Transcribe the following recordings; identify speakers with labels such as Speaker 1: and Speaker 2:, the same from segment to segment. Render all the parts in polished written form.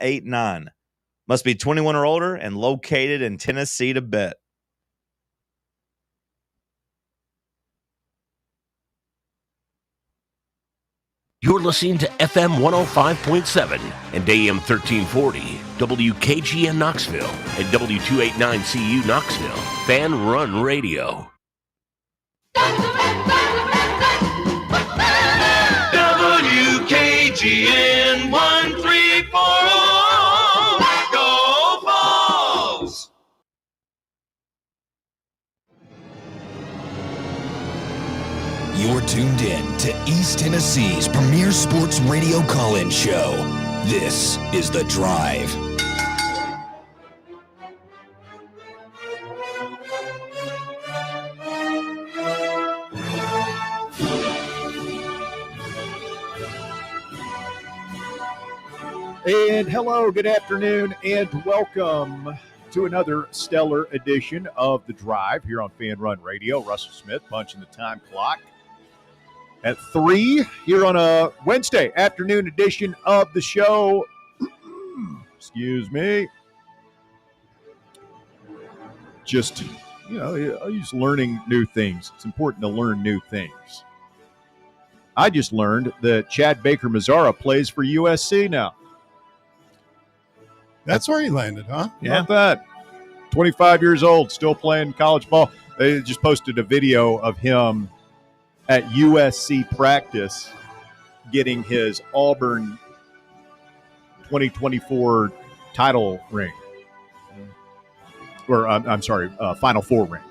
Speaker 1: 889. Must be 21 or older and located in Tennessee to bet.
Speaker 2: You're listening to FM 105.7 and AM 1340, WKGN Knoxville, and W289CU Knoxville, Fan Run Radio.
Speaker 3: WKGN 1340, go Vols!
Speaker 4: You're tuned in to East Tennessee's premier sports radio call-in show. This is The Drive.
Speaker 5: And hello, good afternoon, and welcome to another stellar edition of The Drive here on Fan Run Radio. Russell Smith punching the time clock at 3 here on a Wednesday afternoon edition of the show. Excuse me. Just, just learning new things. It's important to learn new things. I just learned that Chad Baker-Mazara plays for USC now.
Speaker 6: That's where he landed, huh?
Speaker 5: Yeah. Not that. 25 years old, still playing college ball. They just posted a video of him at USC practice getting his Auburn 2024 title ring. Or, I'm sorry, Final Four ring.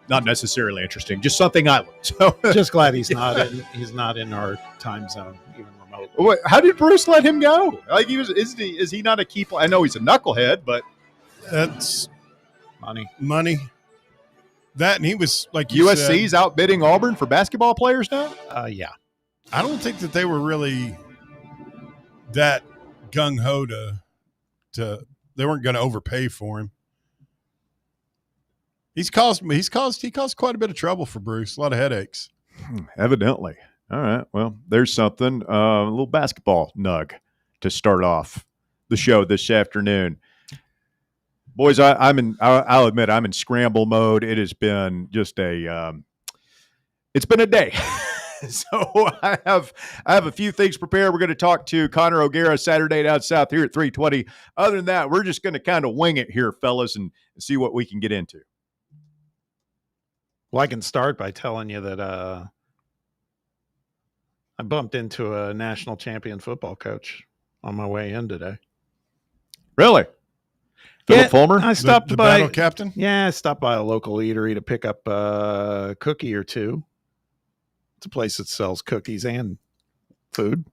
Speaker 5: Not necessarily interesting, just something I learned. So,
Speaker 7: just glad he's not in our time zone, even remotely.
Speaker 5: Wait, how did Bruce let him go? Like is he not a key player? I know he's a knucklehead, but
Speaker 6: that's
Speaker 7: money.
Speaker 6: That, and he was like you
Speaker 5: USC's
Speaker 6: said,
Speaker 5: outbidding Auburn for basketball players now.
Speaker 7: Yeah,
Speaker 6: I don't think that they were really that gung ho to they weren't going to overpay for him. He caused quite a bit of trouble for Bruce, a lot of headaches.
Speaker 5: Evidently. All right. Well, there's something. A little basketball nug to start off the show this afternoon. Boys, I'll admit I'm in scramble mode. It has been just it's been a day. So I have a few things prepared. We're going to talk to Connor O'Gara Saturday down south here at 320. Other than that, we're just going to kind of wing it here, fellas, and see what we can get into.
Speaker 7: Well, I can start by telling you that I bumped into a national champion football coach on my way in today.
Speaker 5: Really? Philip Fulmer?
Speaker 7: I stopped
Speaker 6: the
Speaker 7: by
Speaker 6: battle captain?
Speaker 7: Yeah, I stopped by a local eatery to pick up a cookie or two. It's a place that sells cookies and food.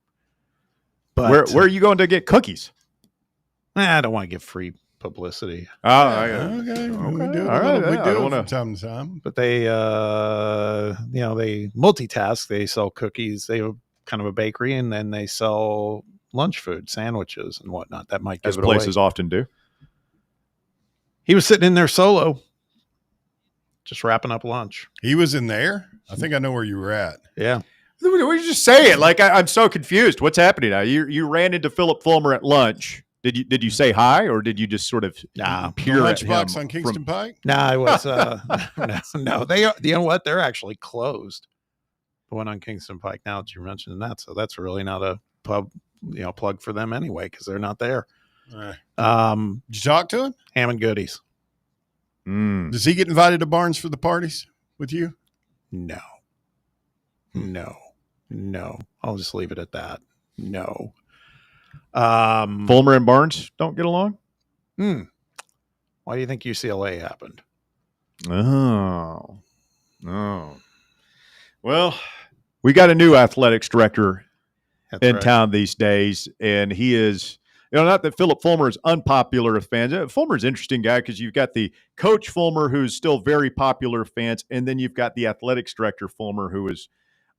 Speaker 7: But
Speaker 5: where are you going to get cookies?
Speaker 7: I don't want to give free publicity.
Speaker 5: Oh,
Speaker 6: okay. We do
Speaker 5: All right.
Speaker 6: We
Speaker 5: I
Speaker 6: do
Speaker 5: don't
Speaker 6: it
Speaker 5: wanna...
Speaker 6: from time to time.
Speaker 7: But they, they multitask. They sell cookies. They have kind of a bakery, and then they sell lunch food, sandwiches, and whatnot. That might give
Speaker 5: as
Speaker 7: it
Speaker 5: places
Speaker 7: away.
Speaker 5: often do.
Speaker 7: He was sitting in there solo, just wrapping up lunch.
Speaker 6: He was in there? I think I know where you were at.
Speaker 7: Yeah.
Speaker 5: What did you just say it? Like I'm so confused. What's happening now? You ran into Philip Fulmer at lunch. Did you say hi, or did you just sort of peer at him?
Speaker 6: Lunchbox on Kingston Pike?
Speaker 7: No, I was no. They are, you know what? They're actually closed. The one on Kingston Pike. Now that you're mentioning that, so that's really not a plug for them anyway, because they're not there.
Speaker 6: Right. Did you talk to him?
Speaker 7: Ham and goodies.
Speaker 6: Does he get invited to Barnes for the parties with you?
Speaker 7: No. I'll just leave it at that. No.
Speaker 5: Fulmer and Barnes don't get along?
Speaker 7: Why do you think UCLA happened?
Speaker 5: Oh. Well, we got a new athletics director in town these days, and he is, not that Philip Fulmer is unpopular with fans. Fulmer's an interesting guy because you've got the coach Fulmer, who's still very popular with fans, and then you've got the athletics director Fulmer, who is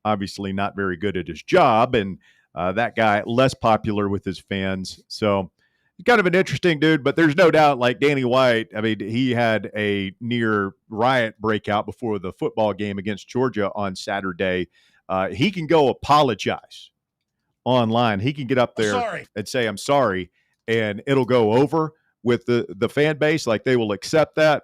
Speaker 5: obviously not very good at his job, and that guy less popular with his fans. So he's kind of an interesting dude, but there's no doubt, like Danny White, I mean, he had a near riot breakout before the football game against Georgia on Saturday. He can go apologize online. He can get up there
Speaker 6: Sorry.
Speaker 5: and say, I'm sorry, and it'll go over with the fan base. Like, they will accept that.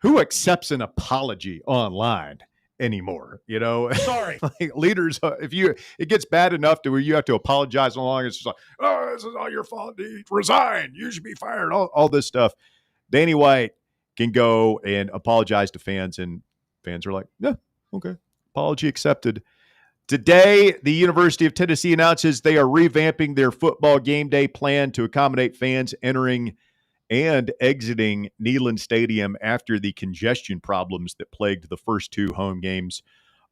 Speaker 5: Who accepts an apology online anymore?
Speaker 6: Sorry.
Speaker 5: Like, leaders, it gets bad enough to where you have to apologize online. It's just like, oh, this is all your fault. Resign. You should be fired. All this stuff. Danny White can go and apologize to fans, and fans are like, yeah, okay, apology accepted. Today, the University of Tennessee announces they are revamping their football game day plan to accommodate fans entering and exiting Neyland Stadium after the congestion problems that plagued the first two home games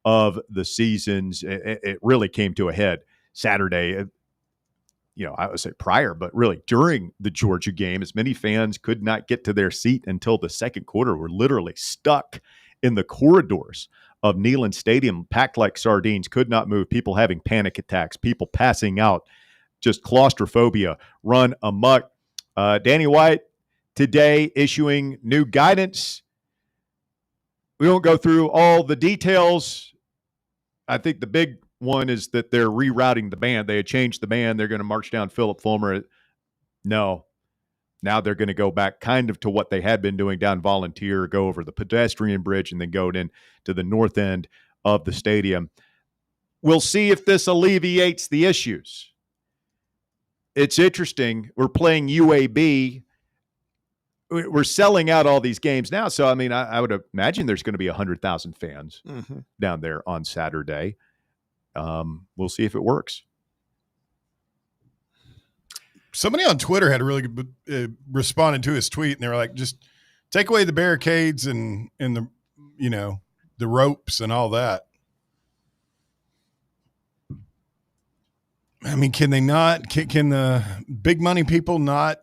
Speaker 5: of the seasons. It really came to a head Saturday. I would say prior, but really during the Georgia game, as many fans could not get to their seat until the second quarter, were literally stuck in the corridors of Neyland Stadium, packed like sardines, could not move, people having panic attacks, people passing out, just claustrophobia run amok. Danny White today issuing new guidance. We won't go through all the details. I think the big one is that they're rerouting the band. They had changed the band. They're going to march down Philip Fulmer. No. Now they're going to go back kind of to what they had been doing down Volunteer, go over the pedestrian bridge, and then go in to the north end of the stadium. We'll see if this alleviates the issues. It's interesting. We're playing UAB. We're selling out all these games now. So, I would imagine there's going to be 100,000 fans down there on Saturday. We'll see if it works.
Speaker 6: Somebody on Twitter had a really good responded to his tweet, and they were like, just take away the barricades and the the ropes and all that. Can they not? Can the big money people not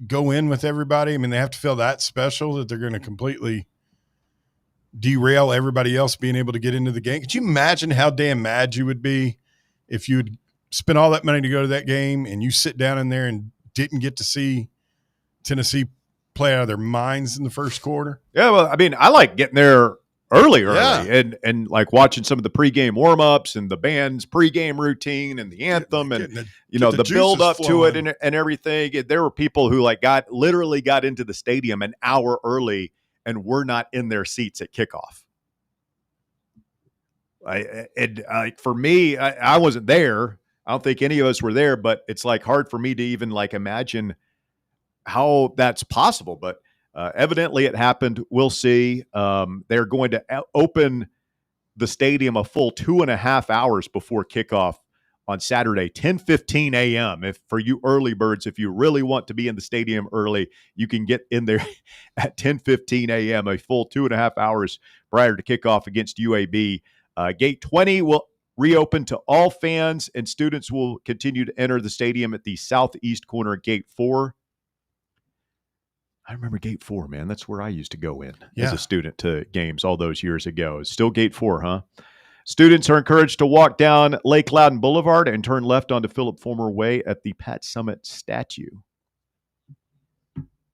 Speaker 6: go in with everybody? They have to feel that special that they're going to completely derail everybody else being able to get into the game. Could you imagine how damn mad you would be if you'd spent all that money to go to that game and you sit down in there and didn't get to see Tennessee play out of their minds in the first quarter?
Speaker 5: Yeah, well, I like getting there early,
Speaker 6: Yeah.
Speaker 5: and like watching some of the pregame warm-ups and the band's pregame routine and the anthem and the build up to it and everything. And there were people who literally got into the stadium an hour early and were not in their seats at kickoff. For me, I wasn't there. I don't think any of us were there, but it's hard for me to even imagine how that's possible. But evidently it happened. We'll see. They're going to open the stadium a full 2.5 hours before kickoff on Saturday, 10:15 a.m. For you early birds, if you really want to be in the stadium early, you can get in there at 10:15 a.m., a full 2.5 hours prior to kickoff against UAB. Gate 20 will reopen to all fans, and students will continue to enter the stadium at the southeast corner of Gate 4. I remember Gate 4, man. That's where I used to go in as a student to games all those years ago. It's still Gate 4, huh? Students are encouraged to walk down Lake Loudon Boulevard and turn left onto Philip Fulmer Way at the Pat Summitt statue.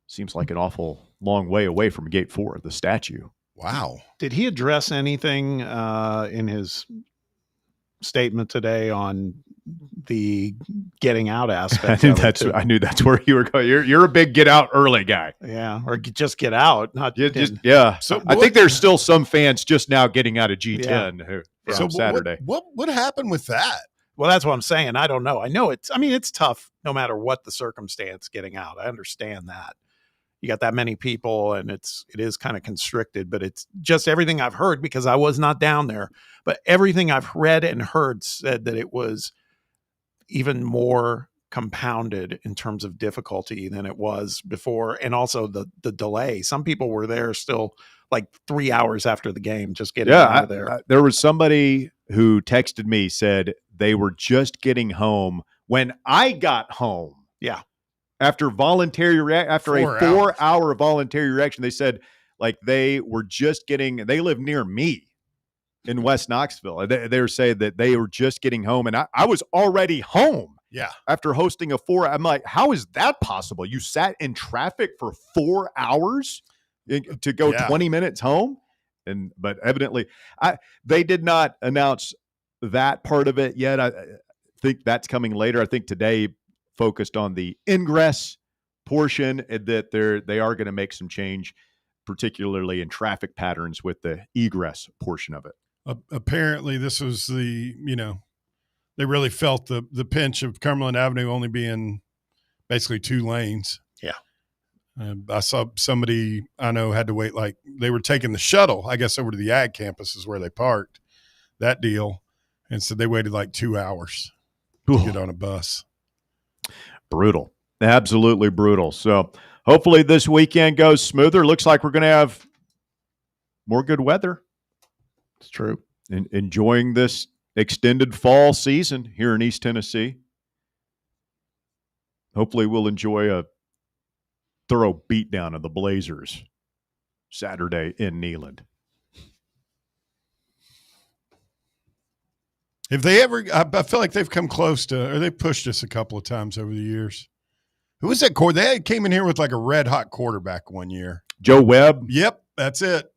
Speaker 5: Seems like an awful long way away from Gate 4, the statue.
Speaker 6: Wow.
Speaker 7: Did he address anything in his statement today on the getting out aspect?
Speaker 5: I knew that's where you were going. You're a big get out early guy.
Speaker 7: Yeah, or just get out. Not
Speaker 5: yeah.
Speaker 6: So
Speaker 5: I think there's still some fans just now getting out of G10 from Saturday.
Speaker 6: What happened with that?
Speaker 7: Well, that's what I'm saying. I don't know. I know it's tough no matter what the circumstance getting out. I understand that. You got that many people and it is kind of constricted, but it's just everything I've heard, because I was not down there, but everything I've read and heard said that it was even more compounded in terms of difficulty than it was before. And also the delay. Some people were there still 3 hours after the game, just getting out of there.
Speaker 5: There was somebody who texted me, said they were just getting home when I got home.
Speaker 7: Yeah.
Speaker 5: After a 4-hour voluntary reaction, they said they were just they live near me in West Knoxville. They were saying that they were just getting home, and I was already home.
Speaker 6: Yeah.
Speaker 5: After hosting I'm like, how is that possible? You sat in traffic for 4 hours to go 20 minutes home? But evidently they did not announce that part of it yet. I think that's coming later. I think today focused on the ingress portion, and that they are going to make some change, particularly in traffic patterns with the egress portion of it.
Speaker 6: Apparently, this was they really felt the pinch of Cumberland Avenue only being basically 2 lanes.
Speaker 7: Yeah.
Speaker 6: I saw somebody I know had to wait, like they were taking the shuttle, I guess, over to the ag campus is where they parked, that deal. And so they waited like 2 hours to get on a bus.
Speaker 5: Brutal. Absolutely brutal. So hopefully this weekend goes smoother. Looks like we're going to have more good weather.
Speaker 7: It's true.
Speaker 5: And enjoying this extended fall season here in East Tennessee. Hopefully we'll enjoy a thorough beatdown of the Blazers Saturday in Neyland.
Speaker 6: If they ever, I feel like they've come close to, or they've pushed us a couple of times over the years. Who was that quarterback? They came in here with like a red hot quarterback one year.
Speaker 5: Joe Webb.
Speaker 6: Yep, that's it.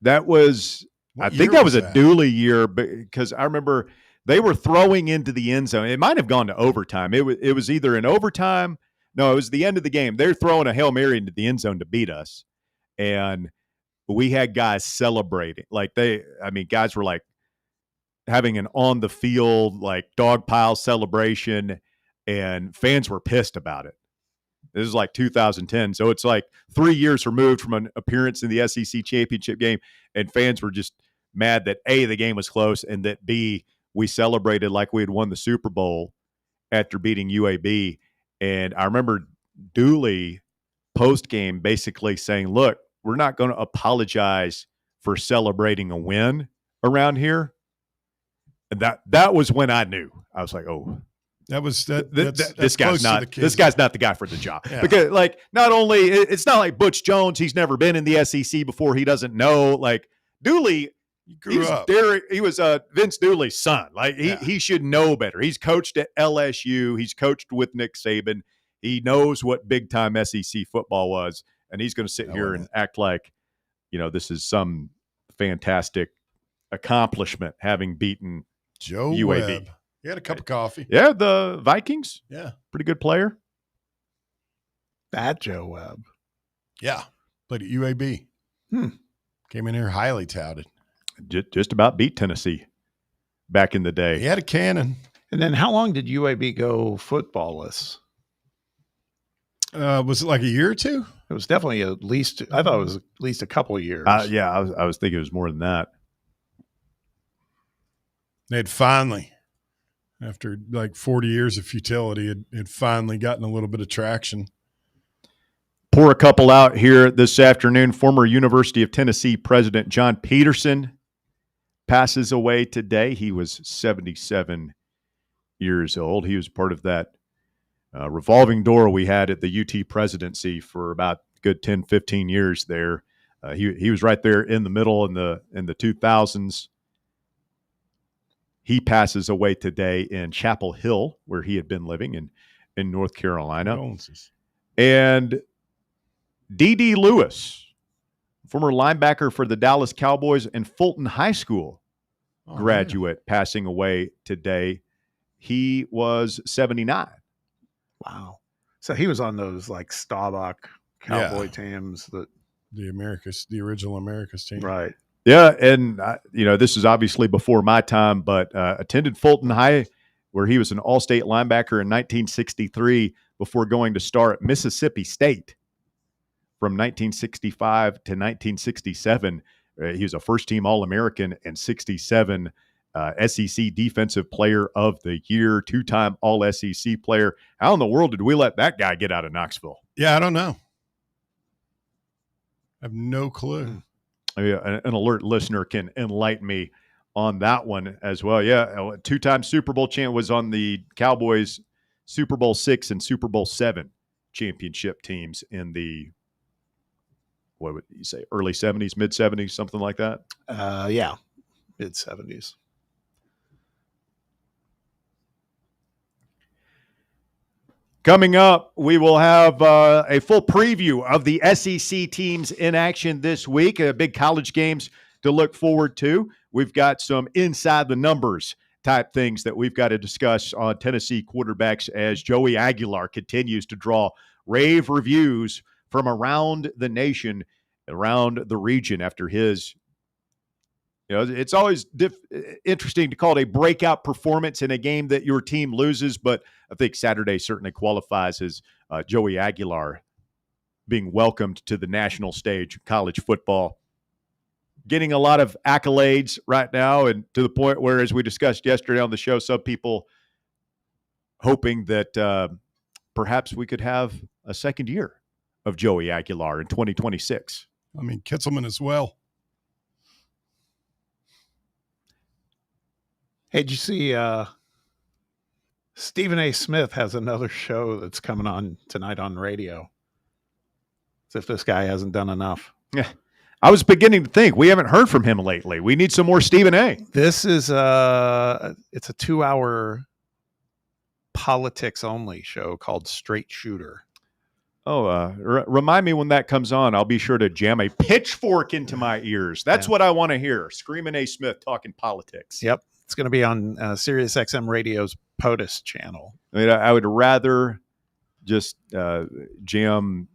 Speaker 5: That was, I think that was a Dooley year, because I remember they were throwing into the end zone. It might have gone to overtime. It was either in overtime. No, it was the end of the game. They're throwing a Hail Mary into the end zone to beat us. And we had guys celebrating. Guys were like having an on the field, like dog pile celebration, and fans were pissed about it. This is like 2010. So it's like 3 years removed from an appearance in the SEC championship game. And fans were just mad that A, the game was close, and that B, we celebrated like we had won the Super Bowl after beating UAB. And I remember Dooley post-game basically saying, look, we're not going to apologize for celebrating a win around here. And that was when I knew. I was like, oh, this guy's not the guy for the job. Yeah. Because not only it's not like Butch Jones, he's never been in the SEC before, he doesn't know. Like Dooley, he was Vince Dooley's son. He should know better. He's coached at LSU. He's coached with Nick Saban. He knows what big time SEC football was, and he's going to sit here and act like, this is some fantastic accomplishment, having beaten
Speaker 6: Joe
Speaker 5: UAB.
Speaker 6: Webb. He had a cup of coffee.
Speaker 5: Yeah, the Vikings.
Speaker 6: Yeah,
Speaker 5: pretty good player.
Speaker 7: That Joe Webb.
Speaker 6: Yeah, played at UAB. Came in here highly touted.
Speaker 5: Just about beat Tennessee back in the day.
Speaker 6: He had a cannon.
Speaker 7: And then how long did UAB go footballless?
Speaker 6: Was it like a year or two?
Speaker 7: It was definitely I thought it was at least a couple of years.
Speaker 5: Yeah, I was thinking it was more than that.
Speaker 6: They had finally, after like 40 years of futility, had finally gotten a little bit of traction.
Speaker 5: Pour a couple out here this afternoon. Former University of Tennessee president John Peterson passes away today. He was 77 years old. He was part of that revolving door we had at the UT presidency for about a good 10, 15 years there. He was right there in the middle in the 2000s. He passes away today in Chapel Hill, where he had been living in North Carolina. And D.D. Lewis, former linebacker for the Dallas Cowboys and Fulton High School graduate, passing away today. He was 79.
Speaker 7: Wow. So he was on those like Staubach Cowboy teams,
Speaker 6: the original America's team.
Speaker 7: Right.
Speaker 5: Yeah, and this is obviously before my time, but attended Fulton High, where he was an all-state linebacker in 1963 before going to star at Mississippi State from 1965 to 1967. He was a first-team All-American and 67 SEC Defensive Player of the Year, two-time All-SEC player. How in the world did we let that guy get out of Knoxville?
Speaker 6: Yeah, I don't know. I have no clue.
Speaker 5: An alert listener can enlighten me on that one as well. Yeah, a two-time Super Bowl champ, was on the Cowboys Super Bowl VI and Super Bowl VII championship teams in the, what would you say, early 70s, mid-70s, something like that?
Speaker 7: Yeah, mid-70s.
Speaker 5: Coming up, we will have a full preview of the SEC teams in action this week. Big college games to look forward to. We've got some inside the numbers type things that we've got to discuss on Tennessee quarterbacks as Joey Aguilar continues to draw rave reviews from around the nation, around the region after his, it's always interesting to call it a breakout performance in a game that your team loses, but I think Saturday certainly qualifies as Joey Aguilar being welcomed to the national stage of college football. Getting a lot of accolades right now, and to the point where, as we discussed yesterday on the show, some people hoping that perhaps we could have a second year of Joey Aguilar in 2026.
Speaker 6: I mean, Kitzelman as well.
Speaker 7: Hey, did you see Stephen A. Smith has another show that's coming on tonight on radio? As if this guy hasn't done enough.
Speaker 5: Yeah. I was beginning to think we haven't heard from him lately. We need some more Stephen A.
Speaker 7: This is it's a 2-hour politics only show called Straight Shooter.
Speaker 5: Oh, remind me when that comes on. I'll be sure to jam a pitchfork into my ears. That's what I want to hear. Screaming A. Smith talking politics.
Speaker 7: Yep. It's going to be on Sirius XM Radio's POTUS channel.
Speaker 5: I mean, I would rather just jam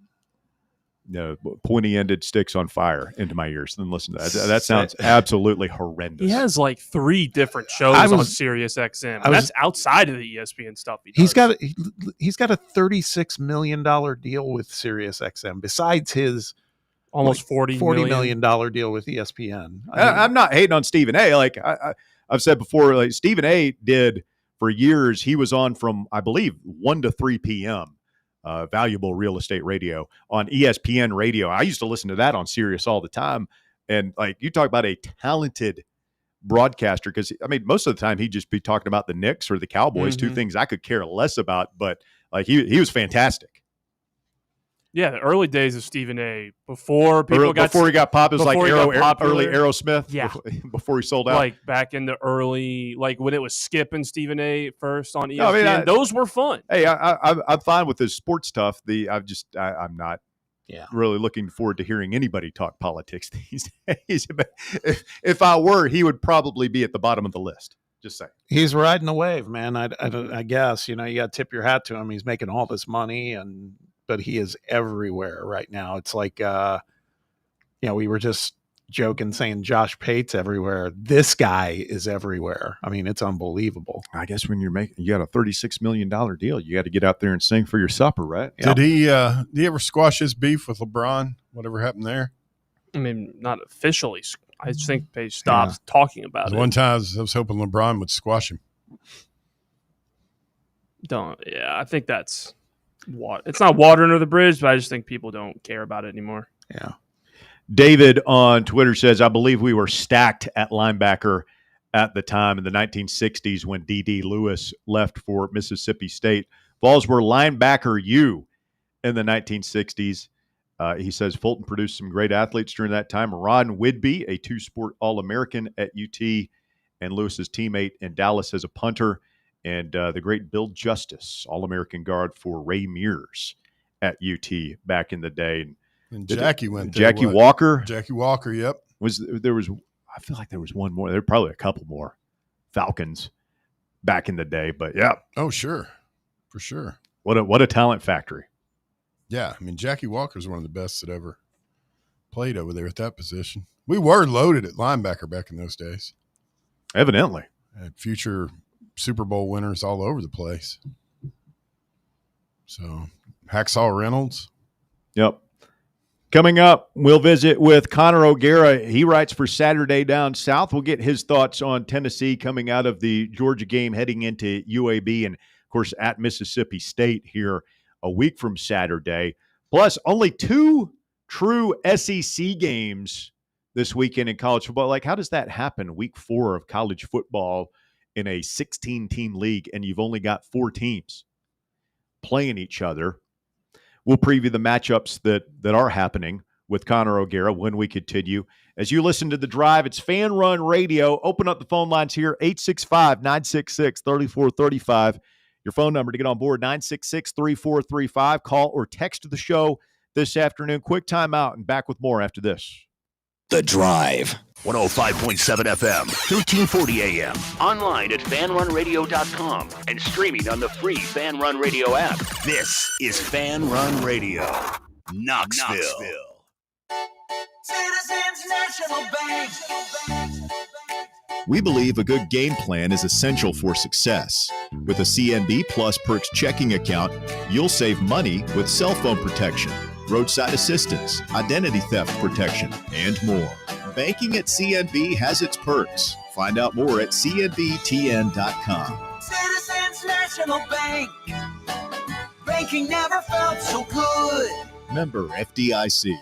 Speaker 5: pointy-ended sticks on fire into my ears than listen to that. That sounds absolutely horrendous.
Speaker 8: He has like 3 different shows on Sirius XM. That's outside of the ESPN stuff.
Speaker 7: He's got a $36 million deal with Sirius XM besides his
Speaker 8: almost $40
Speaker 7: million deal with ESPN.
Speaker 5: I'm not hating on Stephen A. Like I've said before, like Stephen A. did for years. He was on from, I believe, 1 to 3 p.m. Valuable real estate radio on ESPN radio. I used to listen to that on Sirius all the time. And like you talk about a talented broadcaster, because I mean, most of the time he'd just be talking about the Knicks or the Cowboys, two things I could care less about. But like he was fantastic.
Speaker 8: Yeah, the early days of Stephen A. Before he
Speaker 5: got popped, it was like early Aerosmith.
Speaker 8: Yeah,
Speaker 5: before he sold out.
Speaker 8: Like back in the early, like when it was Skip and Stephen A. first on ESPN, those were fun.
Speaker 5: Hey, I'm fine with this sports stuff. I'm not really looking forward to hearing anybody talk politics these days. If I were, he would probably be at the bottom of the list. Just saying.
Speaker 7: He's riding the wave, man. I guess, you got to tip your hat to him. He's making all this money, but he is everywhere right now. It's like, we were just joking saying Josh Pate's everywhere. This guy is everywhere. I mean, it's unbelievable.
Speaker 5: I guess when you got a $36 million deal, you got to get out there and sing for your supper, right?
Speaker 6: Did he ever squash his beef with LeBron? Whatever happened there?
Speaker 8: I mean, not officially. I just think they stopped talking about it.
Speaker 6: One time I was hoping LeBron would squash him.
Speaker 8: I think that's it's not water under the bridge, but I just think people don't care about it anymore.
Speaker 7: Yeah.
Speaker 5: David on Twitter says, I believe we were stacked at linebacker at the time in the 1960s when D.D. Lewis left for Mississippi State. Vols were linebacker U in the 1960s. He says Fulton produced some great athletes during that time. Ron Whidbey, a 2-sport All-American at UT, and Lewis's teammate in Dallas as a punter. And the great Bill Justice, All-American guard for Ray Mears at UT back in the day.
Speaker 6: And Jackie went there.
Speaker 5: Jackie Walker.
Speaker 6: Jackie Walker, yep.
Speaker 5: I feel like there was one more. There were probably a couple more Falcons back in the day. But yeah.
Speaker 6: Oh, sure. For sure.
Speaker 5: What a talent factory.
Speaker 6: Yeah. I mean, Jackie Walker's one of the best that ever played over there at that position. We were loaded at linebacker back in those days.
Speaker 5: Evidently.
Speaker 6: Had future Super Bowl winners all over the place. So, Hacksaw Reynolds.
Speaker 5: Yep. Coming up, we'll visit with Connor O'Gara. He writes for Saturday Down South. We'll get his thoughts on Tennessee coming out of the Georgia game, heading into UAB, and, of course, at Mississippi State here a week from Saturday. Plus, only 2 true SEC games this weekend in college football. Like, how does that happen? Week 4 of college football in a 16-team league, and you've only got 4 teams playing each other. We'll preview the matchups that are happening with Connor O'Gara when we continue. As you listen to The Drive, it's Fan Run Radio. Open up the phone lines here, 865-966-3435. Your phone number to get on board, 966-3435. Call or text the show this afternoon. Quick timeout and back with more after this.
Speaker 4: The Drive.
Speaker 2: 105.7 FM, 1340 AM. Online at fanrunradio.com and streaming on the free Fan Run Radio app. This is Fan Run Radio, Knoxville.
Speaker 3: Citizens National Bank.
Speaker 5: We believe a good game plan is essential for success. With a CNB Plus Perks checking account, you'll save money with cell phone protection, roadside assistance, identity theft protection, and more. Banking at CNB has its perks. Find out more at cnbtn.com.
Speaker 3: Citizens National Bank. Banking never felt so good.
Speaker 5: Member FDIC.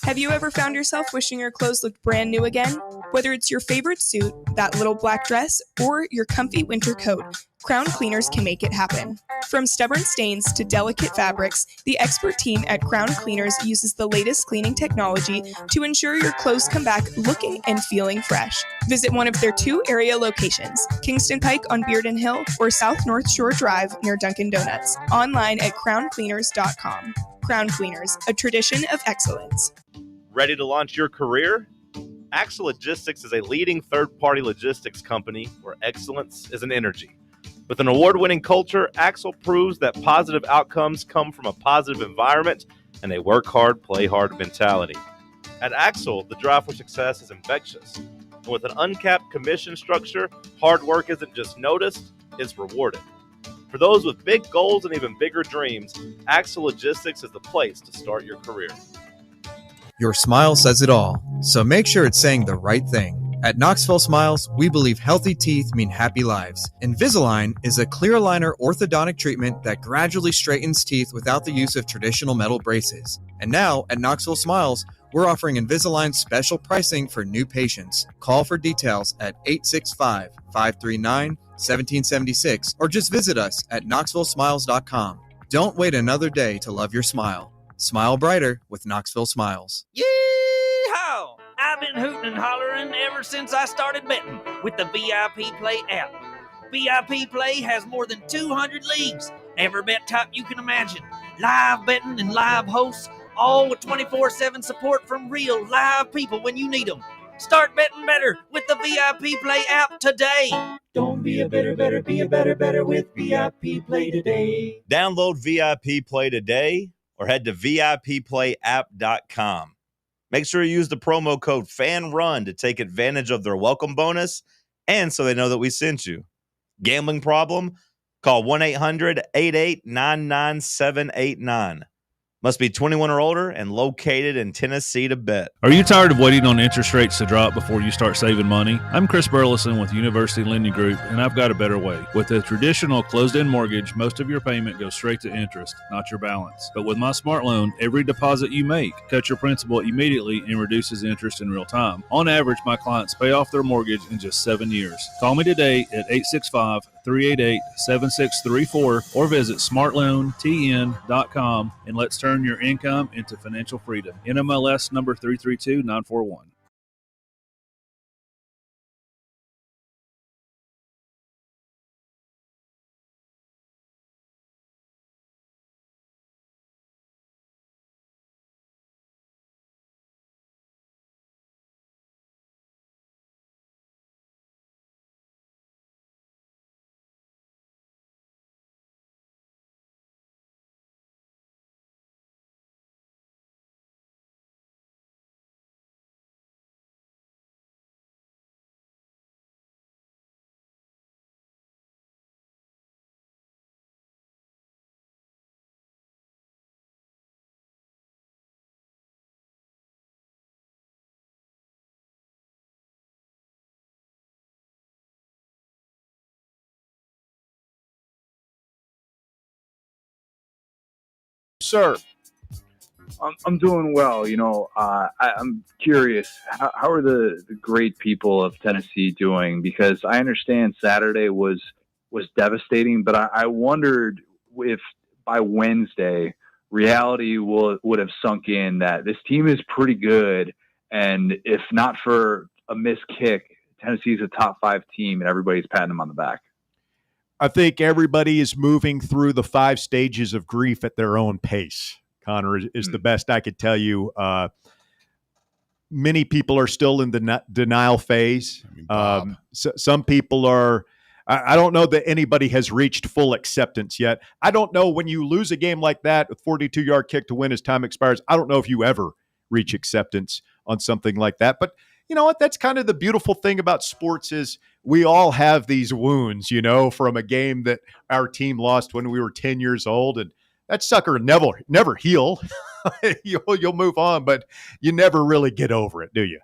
Speaker 9: Have you ever found yourself wishing your clothes looked brand new again? Whether it's your favorite suit, that little black dress, or your comfy winter coat, Crown Cleaners can make it happen. From stubborn stains to delicate fabrics, the expert team at Crown Cleaners uses the latest cleaning technology to ensure your clothes come back looking and feeling fresh. Visit one of their 2 area locations, Kingston Pike on Bearden Hill or South North Shore Drive near Dunkin' Donuts. Online at crowncleaners.com. Crown Cleaners, a tradition of excellence.
Speaker 1: Ready to launch your career? Axle Logistics is a leading third-party logistics company where excellence is an energy. With an award-winning culture, Axle proves that positive outcomes come from a positive environment and a work hard, play hard mentality. At Axle, the drive for success is infectious. And with an uncapped commission structure, hard work isn't just noticed, it's rewarded. For those with big goals and even bigger dreams, Axle Logistics is the place to start your career.
Speaker 10: Your smile says it all, so make sure it's saying the right thing. At Knoxville Smiles, we believe healthy teeth mean happy lives. Invisalign is a clear aligner orthodontic treatment that gradually straightens teeth without the use of traditional metal braces. And now, at Knoxville Smiles, we're offering Invisalign special pricing for new patients. Call for details at 865-539-1776 or just visit us at knoxvillesmiles.com. Don't wait another day to love your smile. Smile brighter with Knoxville Smiles.
Speaker 11: Yee-haw! I've been hooting and hollering ever since I started betting with the VIP Play app. VIP Play has more than 200 leagues, every bet type you can imagine, live betting and live hosts, all with 24/7 support from real live people when you need them. Start betting better with the VIP Play app today.
Speaker 3: Don't be a better, be a better with VIP Play today.
Speaker 1: Download VIP Play today or head to VIPPlayApp.com. Make sure you use the promo code FANRUN to take advantage of their welcome bonus and so they know that we sent you. Gambling problem? Call 1-800-8899-789. Must be 21 or older and located in Tennessee to bet.
Speaker 12: Are you tired of waiting on interest rates to drop before you start saving money? I'm Chris Burleson with University Lending Group, and I've got a better way. With a traditional closed-end mortgage, most of your payment goes straight to interest, not your balance. But with my Smart Loan, every deposit you make cuts your principal immediately and reduces interest in real time. On average, my clients pay off their mortgage in just 7 years. Call me today at 865-388-7634 or visit smartloantn.com and let's turn your income into financial freedom. NMLS number 332941.
Speaker 5: Sir.
Speaker 13: I'm doing well. You know, I'm curious. How are the great people of Tennessee doing? Because I understand Saturday was devastating, but I wondered if by Wednesday reality would have sunk in that this team is pretty good, and if not for a missed kick, Tennessee's a top 5 team, and everybody's patting them on the back.
Speaker 5: I think everybody is moving through the 5 stages of grief at their own pace. Connor is the best I could tell you. many people are still in the denial phase. Some people are. I don't know that anybody has reached full acceptance yet. I don't know when you lose a game like that with 42-yard kick to win as time expires. I don't know if you ever reach acceptance on something like that. But you know what? That's kind of the beautiful thing about sports is we all have these wounds, from a game that our team lost when we were 10 years old. And that sucker never heal. You'll move on, but you never really get over it, do you?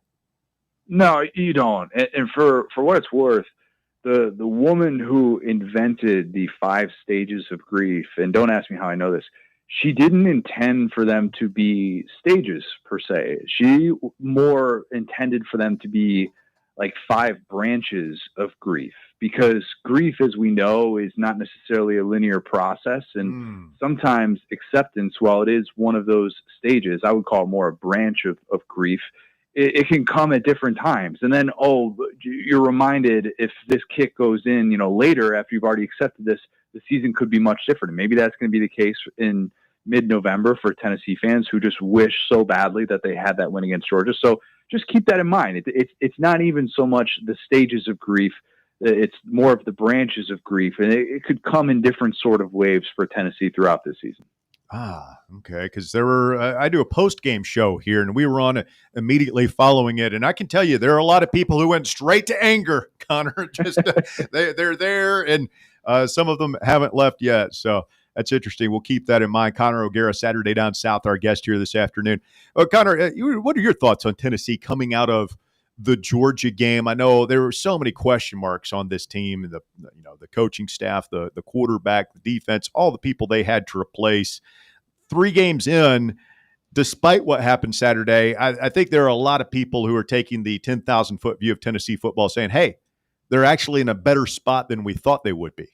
Speaker 13: No, you don't. And for what it's worth, the woman who invented the 5 stages of grief, and don't ask me how I know this, she didn't intend for them to be stages per se. She more intended for them to be like 5 branches of grief, because grief, as we know, is not necessarily a linear process. And sometimes acceptance, while it is one of those stages, I would call it more a branch of grief. It can come at different times. And then, you're reminded if this kick goes in, later after you've already accepted this, the season could be much different. And maybe that's going to be the case in mid-November for Tennessee fans who just wish so badly that they had that win against Georgia. So just keep that in mind. It's not even so much the stages of grief. It's more of the branches of grief. And it could come in different sort of waves for Tennessee throughout this season.
Speaker 5: Okay. Because I do a post-game show here, and we were on immediately following it. And I can tell you, there are a lot of people who went straight to anger, Connor. Just they're there, and some of them haven't left yet. So that's interesting. We'll keep that in mind. Connor O'Gara, Saturday Down South, our guest here this afternoon. Connor, what are your thoughts on Tennessee coming out of the Georgia game? I know there were so many question marks on this team, the coaching staff, the quarterback, the defense, all the people they had to replace. 3 games in, despite what happened Saturday, I think there are a lot of people who are taking the 10,000-foot view of Tennessee football saying, hey, they're actually in a better spot than we thought they would be.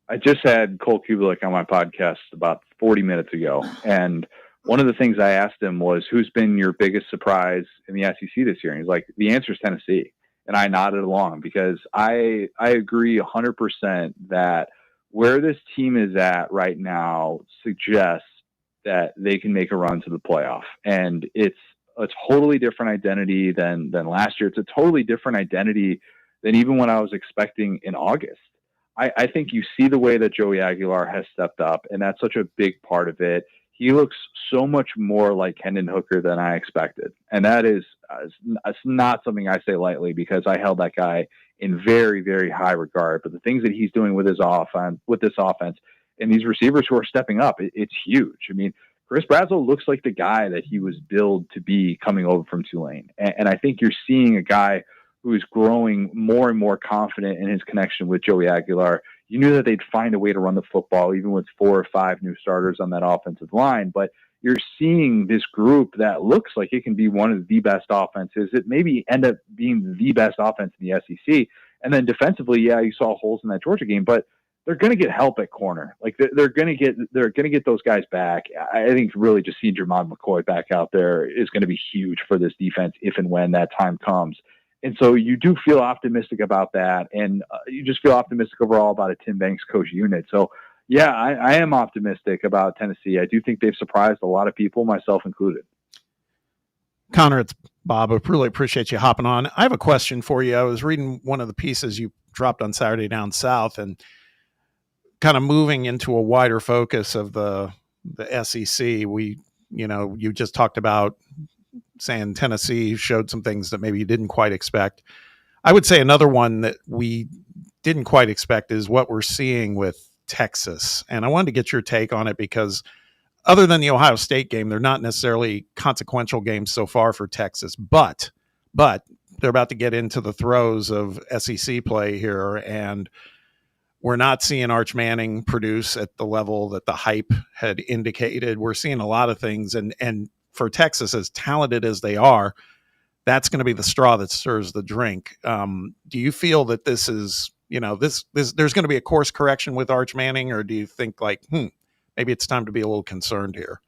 Speaker 13: I just had Cole Kubelik on my podcast about 40 minutes ago, and one of the things I asked him was, who's been your biggest surprise in the SEC this year? And he's like, the answer is Tennessee. And I nodded along, because I agree 100% that where this team is at right now suggests that they can make a run to the playoff. And it's a totally different identity than last year. It's a totally different identity than even what I was expecting in August. I think you see the way that Joey Aguilar has stepped up, and that's such a big part of it. He looks so much more like Hendon Hooker than I expected. And that is it's not something I say lightly, because I held that guy in very, very high regard. But the things that he's doing with this offense, and these receivers who are stepping up, it's huge. I mean, Chris Brazzell looks like the guy that he was billed to be coming over from Tulane. And I think you're seeing a guy who is growing more and more confident in his connection with Joey Aguilar. You knew that they'd find a way to run the football, even with 4 or 5 new starters on that offensive line. But you're seeing this group that looks like it can be one of the best offenses. It maybe end up being the best offense in the SEC. And then defensively, you saw holes in that Georgia game, but they're going to get help at corner. Like they're going to get those guys back. I think really just seeing Jermod McCoy back out there is going to be huge for this defense if and when that time comes. And so you do feel optimistic about that, and you just feel optimistic overall about a Tim Banks coach unit. So, I am optimistic about Tennessee. I do think they've surprised a lot of people, myself included.
Speaker 7: Connor, it's Bob. I really appreciate you hopping on. I have a question for you. I was reading one of the pieces you dropped on Saturday Down South, and kind of moving into a wider focus of the SEC. You just talked about saying Tennessee showed some things that maybe you didn't quite expect. I would say another one that we didn't quite expect is what we're seeing with Texas. And I wanted to get your take on it, because other than the Ohio State game, they're not necessarily consequential games so far for Texas, but they're about to get into the throes of SEC play here, and we're not seeing Arch Manning produce at the level that the hype had indicated. We're seeing a lot of things, and for Texas, as talented as they are, that's going to be the straw that stirs the drink. Do you feel that this is, there's going to be a course correction with Arch Manning, or do you think maybe it's time to be a little concerned here?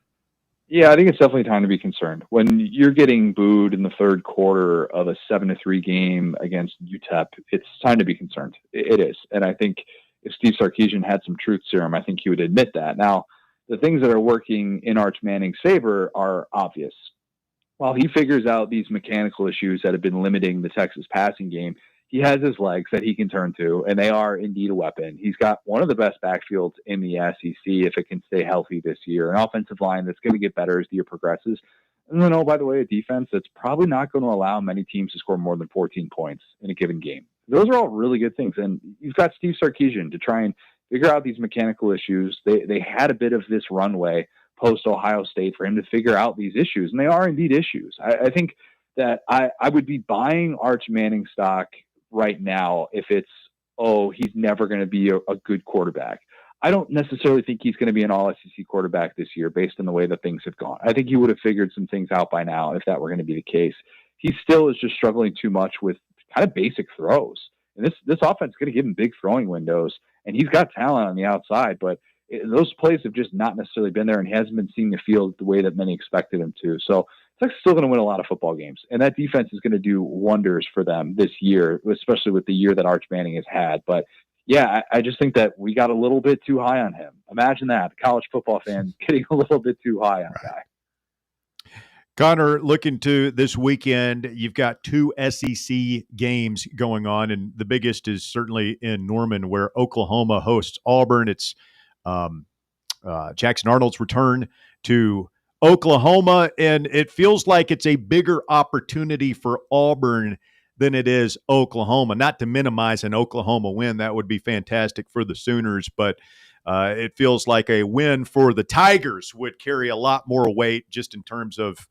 Speaker 13: Yeah, I think it's definitely time to be concerned. When you're getting booed in the third quarter of a 7-3 game against UTEP, it's time to be concerned. It is. And I think if Steve Sarkisian had some truth serum, I think he would admit that. Now, the things that are working in Arch Manning's favor are obvious. while he figures out these mechanical issues that have been limiting the Texas passing game, he has his legs that he can turn to, and they are indeed a weapon. He's got one of the best backfields in the SEC if it can stay healthy this year. An offensive line that's going to get better as the year progresses. And then, by the way, a defense that's probably not going to allow many teams to score more than 14 points in a given game. Those are all really good things. And you've got Steve Sarkisian to try and figure out these mechanical issues. They had a bit of this runway post Ohio State for him to figure out these issues. And they are indeed issues. I think that I would be buying Arch Manning stock right now if it's, he's never going to be a good quarterback. I don't necessarily think he's going to be an all-SEC quarterback this year based on the way that things have gone. I think he would have figured some things out by now if that were going to be the case. He still is just struggling too much with kind of basic throws. And this offense is going to give him big throwing windows, and he's got talent on the outside, but those plays have just not necessarily been there, and he hasn't been seeing the field the way that many expected him to. So Texas still going to win a lot of football games, and that defense is going to do wonders for them this year, especially with the year that Arch Manning has had. But yeah, I just think that we got a little bit too high on him. Imagine that, college football fan getting a little bit too high on a guy.
Speaker 5: Connor, looking to this weekend, you've got 2 SEC games going on, and the biggest is certainly in Norman, where Oklahoma hosts Auburn. It's Jackson Arnold's return to Oklahoma, and it feels like it's a bigger opportunity for Auburn than it is Oklahoma. Not to minimize an Oklahoma win. That would be fantastic for the Sooners, but it feels like a win for the Tigers would carry a lot more weight just in terms of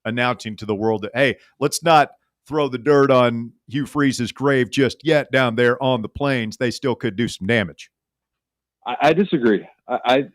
Speaker 5: announcing to the world that, hey, let's not throw the dirt on Hugh Freeze's grave just yet down there on the plains. They still could do some damage.
Speaker 13: I disagree. I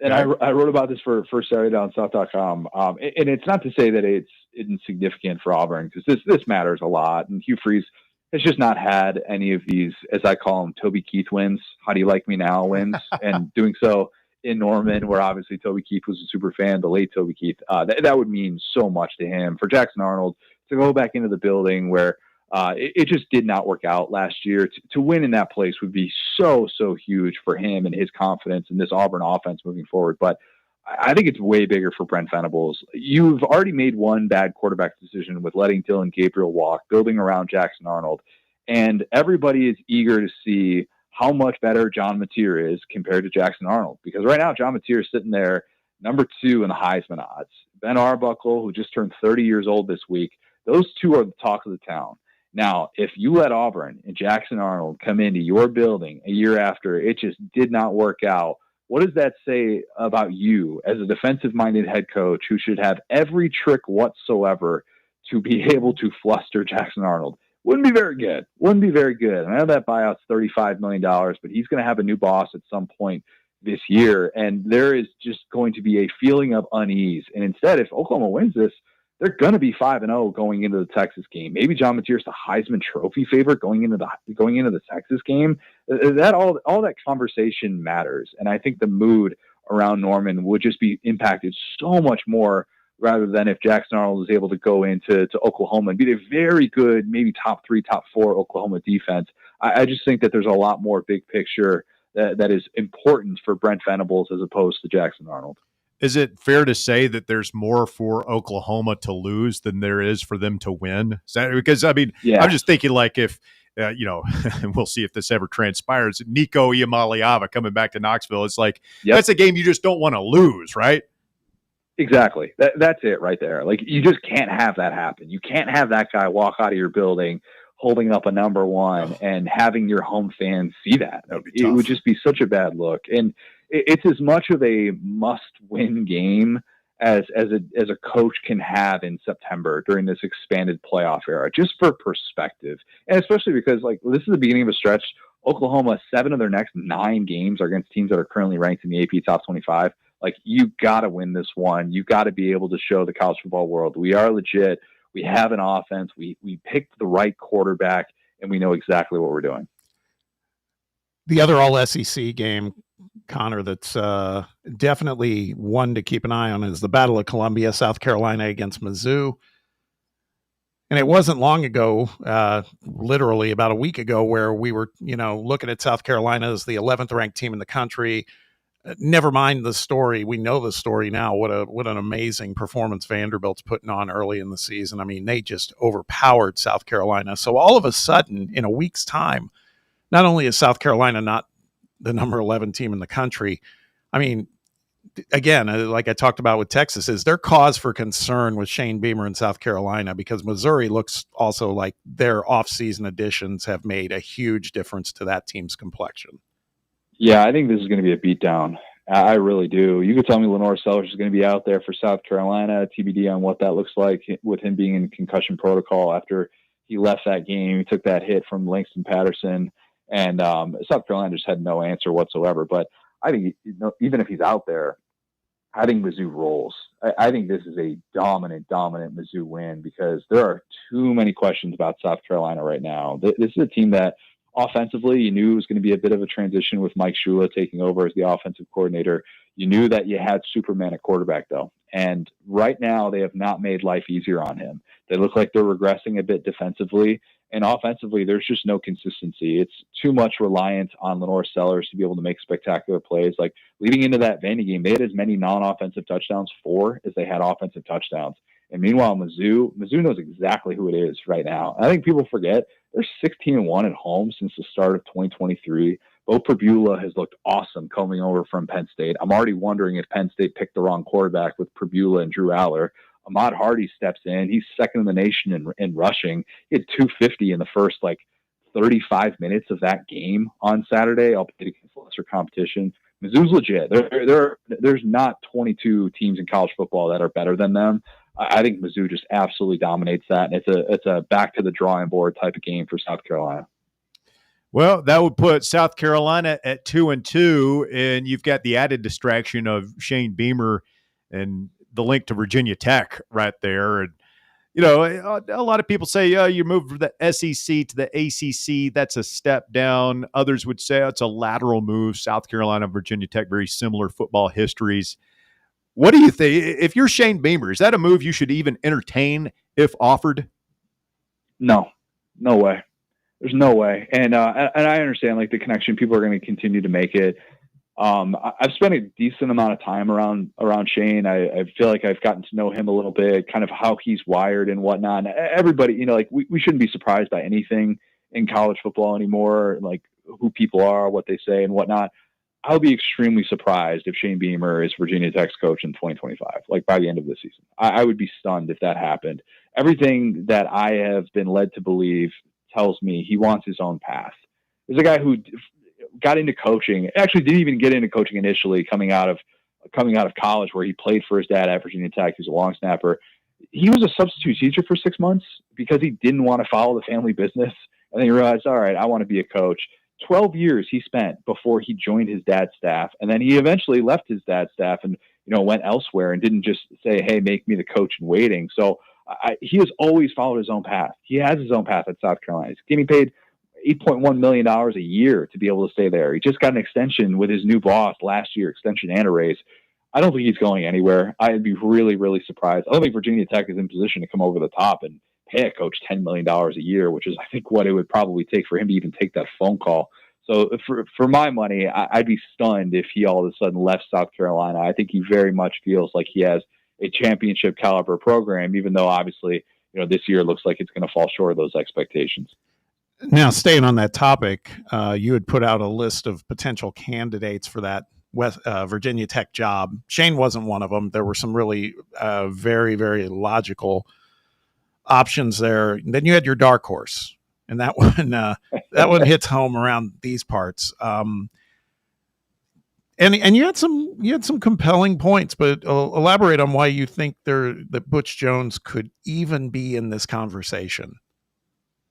Speaker 13: wrote about this for SaturdayDownSouth.com. And it's not to say that it's insignificant for Auburn, because this matters a lot. And Hugh Freeze has just not had any of these, as I call them, Toby Keith wins. How do you like me now wins? And doing so in Norman, where obviously Toby Keith was a super fan, the late Toby Keith, that would mean so much to him. For Jackson Arnold to go back into the building where it just did not work out last year, to win in that place would be so huge for him and his confidence in this Auburn offense moving forward. But I think it's way bigger for Brent Venables. You've already made one bad quarterback decision with letting Dylan Gabriel walk, building around Jackson Arnold, and everybody is eager to see how much better John Mateer is compared to Jackson Arnold. Because right now, John Mateer is sitting there number 2 in the Heisman odds. Ben Arbuckle, who just turned 30 years old this week, those two are the talk of the town. Now, if you let Auburn and Jackson Arnold come into your building a year after it just did not work out, what does that say about you as a defensive-minded head coach who should have every trick whatsoever to be able to fluster Jackson Arnold? Wouldn't be very good. Wouldn't be very good. I know that buyout's $35 million, but he's going to have a new boss at some point this year, and there is just going to be a feeling of unease. And instead, if Oklahoma wins this, they're going to be 5-0 going into the Texas game. Maybe John Mateer's the Heisman Trophy favorite going into the Texas game. That all that conversation matters, and I think the mood around Norman would just be impacted so much more rather than if Jackson Arnold is able to go into Oklahoma and be a very good, maybe top 3, top 4 Oklahoma defense. I just think that there's a lot more big picture that is important for Brent Venables as opposed to Jackson Arnold.
Speaker 5: Is it fair to say that there's more for Oklahoma to lose than there is for them to win? Because, I mean, yeah. I'm just thinking like if, we'll see if this ever transpires, Nico Iamaleava coming back to Knoxville, it's like, That's a game you just don't want to lose, right?
Speaker 13: Exactly. That's it right there. Like, you just can't have that happen. You can't have that guy walk out of your building holding up a number 1 and having your home fans see that. It would just be such a bad look. And it's as much of a must-win game as a coach can have in September during this expanded playoff era, just for perspective. And especially because, like, this is the beginning of a stretch. Oklahoma, 7 of their next 9 games are against teams that are currently ranked in the AP Top 25. Like, you got to win this one. You got to be able to show the college football world we are legit. We have an offense. We picked the right quarterback, and we know exactly what we're doing.
Speaker 7: The other all-SEC game, Connor, that's definitely one to keep an eye on is the Battle of Columbia, South Carolina against Mizzou. And it wasn't long ago, literally about a week ago, where we were, looking at South Carolina as the 11th ranked team in the country, never mind the story. We know the story now. What an amazing performance Vanderbilt's putting on early in the season. I mean, they just overpowered South Carolina. So all of a sudden, in a week's time, not only is South Carolina not the number 11 team in the country, I mean, again, like I talked about with Texas, is there cause for concern with Shane Beamer in South Carolina, because Missouri looks also like their offseason additions have made a huge difference to that team's complexion.
Speaker 13: Yeah, I think this is going to be a beatdown. I really do. You could tell me Lenore Sellers is going to be out there for South Carolina, TBD on what that looks like with him being in concussion protocol after he left that game. He took that hit from Langston Patterson, and South Carolina just had no answer whatsoever. But I think even if he's out there, I think Mizzou rolls. I think this is a dominant Mizzou win, because there are too many questions about South Carolina right now. This is a team that offensively, you knew it was going to be a bit of a transition with Mike Shula taking over as the offensive coordinator. You knew that you had Superman at quarterback, though. And right now, they have not made life easier on him. They look like they're regressing a bit defensively. And offensively, there's just no consistency. It's too much reliance on Lenore Sellers to be able to make spectacular plays. Like leading into that Vandy game, they had as many non-offensive touchdowns, 4, as they had offensive touchdowns. And meanwhile, Mizzou knows exactly who it is right now. I think people forget they're 16-1 at home since the start of 2023. Bo Pribula has looked awesome coming over from Penn State. I'm already wondering if Penn State picked the wrong quarterback with Pribula and Drew Aller. Ahmad Hardy steps in. He's second in the nation in rushing. He had 250 in the first 35 minutes of that game on Saturday, albeit against lesser competition. Mizzou's legit. There's not 22 teams in college football that are better than them. I think Mizzou just absolutely dominates that, and it's a back to the drawing board type of game for South Carolina.
Speaker 5: Well, that would put South Carolina at 2-2, and you've got the added distraction of Shane Beamer and the link to Virginia Tech right there. And a lot of people say, you move from the SEC to the ACC, that's a step down. Others would say it's a lateral move. South Carolina, Virginia Tech, very similar football histories. What do you think? If you're Shane Beamer, is that a move you should even entertain if offered?
Speaker 13: No way. There's no way. And I understand the connection. People are going to continue to make it. I've spent a decent amount of time around Shane. I feel like I've gotten to know him a little bit, kind of how he's wired and whatnot. And everybody, we shouldn't be surprised by anything in college football anymore, like who people are, what they say and whatnot. I'll be extremely surprised if Shane Beamer is Virginia Tech's coach in 2025, by the end of the season. I would be stunned if that happened. Everything that I have been led to believe tells me he wants his own path. There's a guy who got into coaching, actually didn't even get into coaching initially coming out of college, where he played for his dad at Virginia Tech. He's a long snapper. He was a substitute teacher for 6 months because he didn't want to follow the family business. And then he realized, all right, I want to be a coach. 12 years he spent before he joined his dad's staff. And then he eventually left his dad's staff and, went elsewhere and didn't just say, hey, make me the coach in waiting. So he has always followed his own path. He has his own path at South Carolina. He's getting paid $8.1 million a year to be able to stay there. He just got an extension with his new boss last year, extension and a raise. I don't think he's going anywhere. I'd be really, really surprised. I don't think Virginia Tech is in position to come over the top and pay a coach $10 million a year, which is, I think, what it would probably take for him to even take that phone call. So for my money, I'd be stunned if he all of a sudden left South Carolina. I think he very much feels like he has a championship caliber program, even though obviously, this year looks like it's going to fall short of those expectations.
Speaker 7: Now, staying on that topic, you had put out a list of potential candidates for that Virginia Tech job. Shane wasn't one of them. There were some really very, very logical options there. And then you had your dark horse, and that one hits home around these parts. And you had some compelling points, but elaborate on why you think that Butch Jones could even be in this conversation.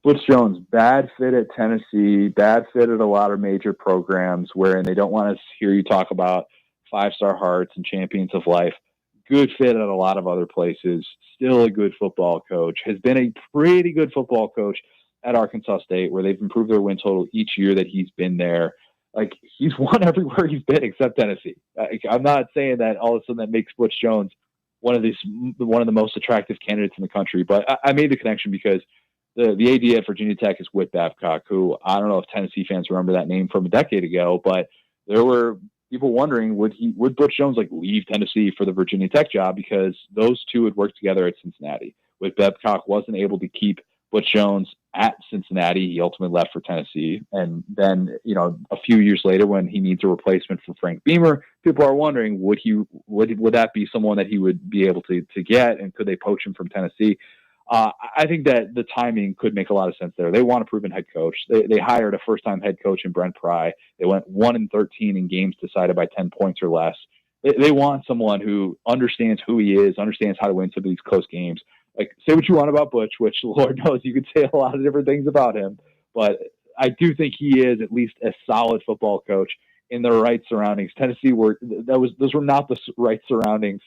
Speaker 13: Butch Jones, bad fit at Tennessee, bad fit at a lot of major programs wherein they don't want to hear you talk about 5-star hearts and champions of life. Good fit at a lot of other places. Still a good football coach. Has been a pretty good football coach at Arkansas State, where they've improved their win total each year that he's been there. He's won everywhere he's been except Tennessee. I'm not saying that all of a sudden that makes Butch Jones one of the most attractive candidates in the country, but I made the connection because the AD at Virginia Tech is Whit Babcock, who I don't know if Tennessee fans remember that name from a decade ago, but there were people wondering, would Butch Jones leave Tennessee for the Virginia Tech job, because those two had worked together at Cincinnati. With Babcock wasn't able to keep Butch Jones at Cincinnati, he ultimately left for Tennessee. And then, a few years later, when he needs a replacement for Frank Beamer, people are wondering, would that be someone that he would be able to get, and could they poach him from Tennessee? I think that the timing could make a lot of sense there. They want a proven head coach. They hired a first-time head coach in Brent Pry. They went 1-13 in games decided by 10 points or less. They want someone who understands who he is, understands how to win some of these close games. Say what you want about Butch, which Lord knows you could say a lot of different things about him, but I do think he is at least a solid football coach in the right surroundings. Tennessee those were not the right surroundings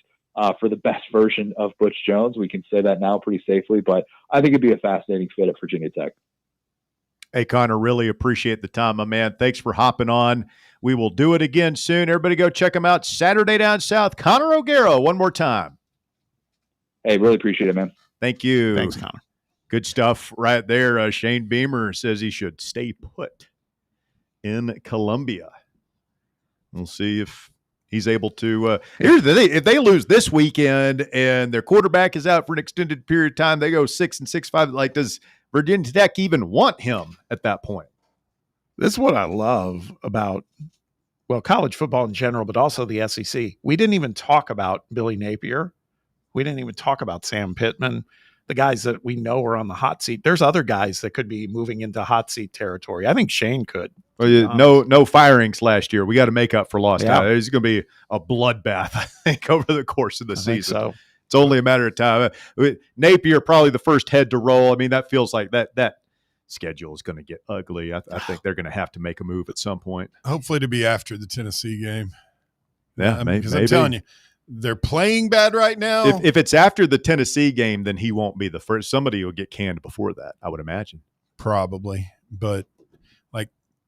Speaker 13: for the best version of Butch Jones. We can say that now pretty safely, but I think it'd be a fascinating fit at Virginia Tech.
Speaker 5: Hey, Connor, really appreciate the time, my man. Thanks for hopping on. We will do it again soon. Everybody go check him out. Saturday Down South. Connor O'Gara, one more time.
Speaker 13: Hey, really appreciate it, man.
Speaker 5: Thank you.
Speaker 7: Thanks, Connor.
Speaker 5: Good stuff right there. Shane Beamer says he should stay put in Columbia. We'll see if he's able to. Here's the thing: if they lose this weekend and their quarterback is out for an extended period of time, they go 6-6-5. Does Virginia Tech even want him at that point?
Speaker 7: This is what I love about, college football in general, but also the SEC. We didn't even talk about Billy Napier. We didn't even talk about Sam Pittman, the guys that we know are on the hot seat. There's other guys that could be moving into hot seat territory. I think Shane could.
Speaker 5: Well, no firings last year. We got to make up for lost time. There's going to be a bloodbath, I think, over the course of the season.
Speaker 7: So.
Speaker 5: It's only a matter of time. Napier, probably the first head to roll. I mean, that feels like that schedule is going to get ugly. I think they're going to have to make a move at some point.
Speaker 6: Hopefully to be after the Tennessee game.
Speaker 5: Yeah, maybe.
Speaker 6: Because I'm telling you, they're playing bad right now.
Speaker 5: If it's after the Tennessee game, then he won't be the first. Somebody will get canned before that, I would imagine.
Speaker 6: Probably. But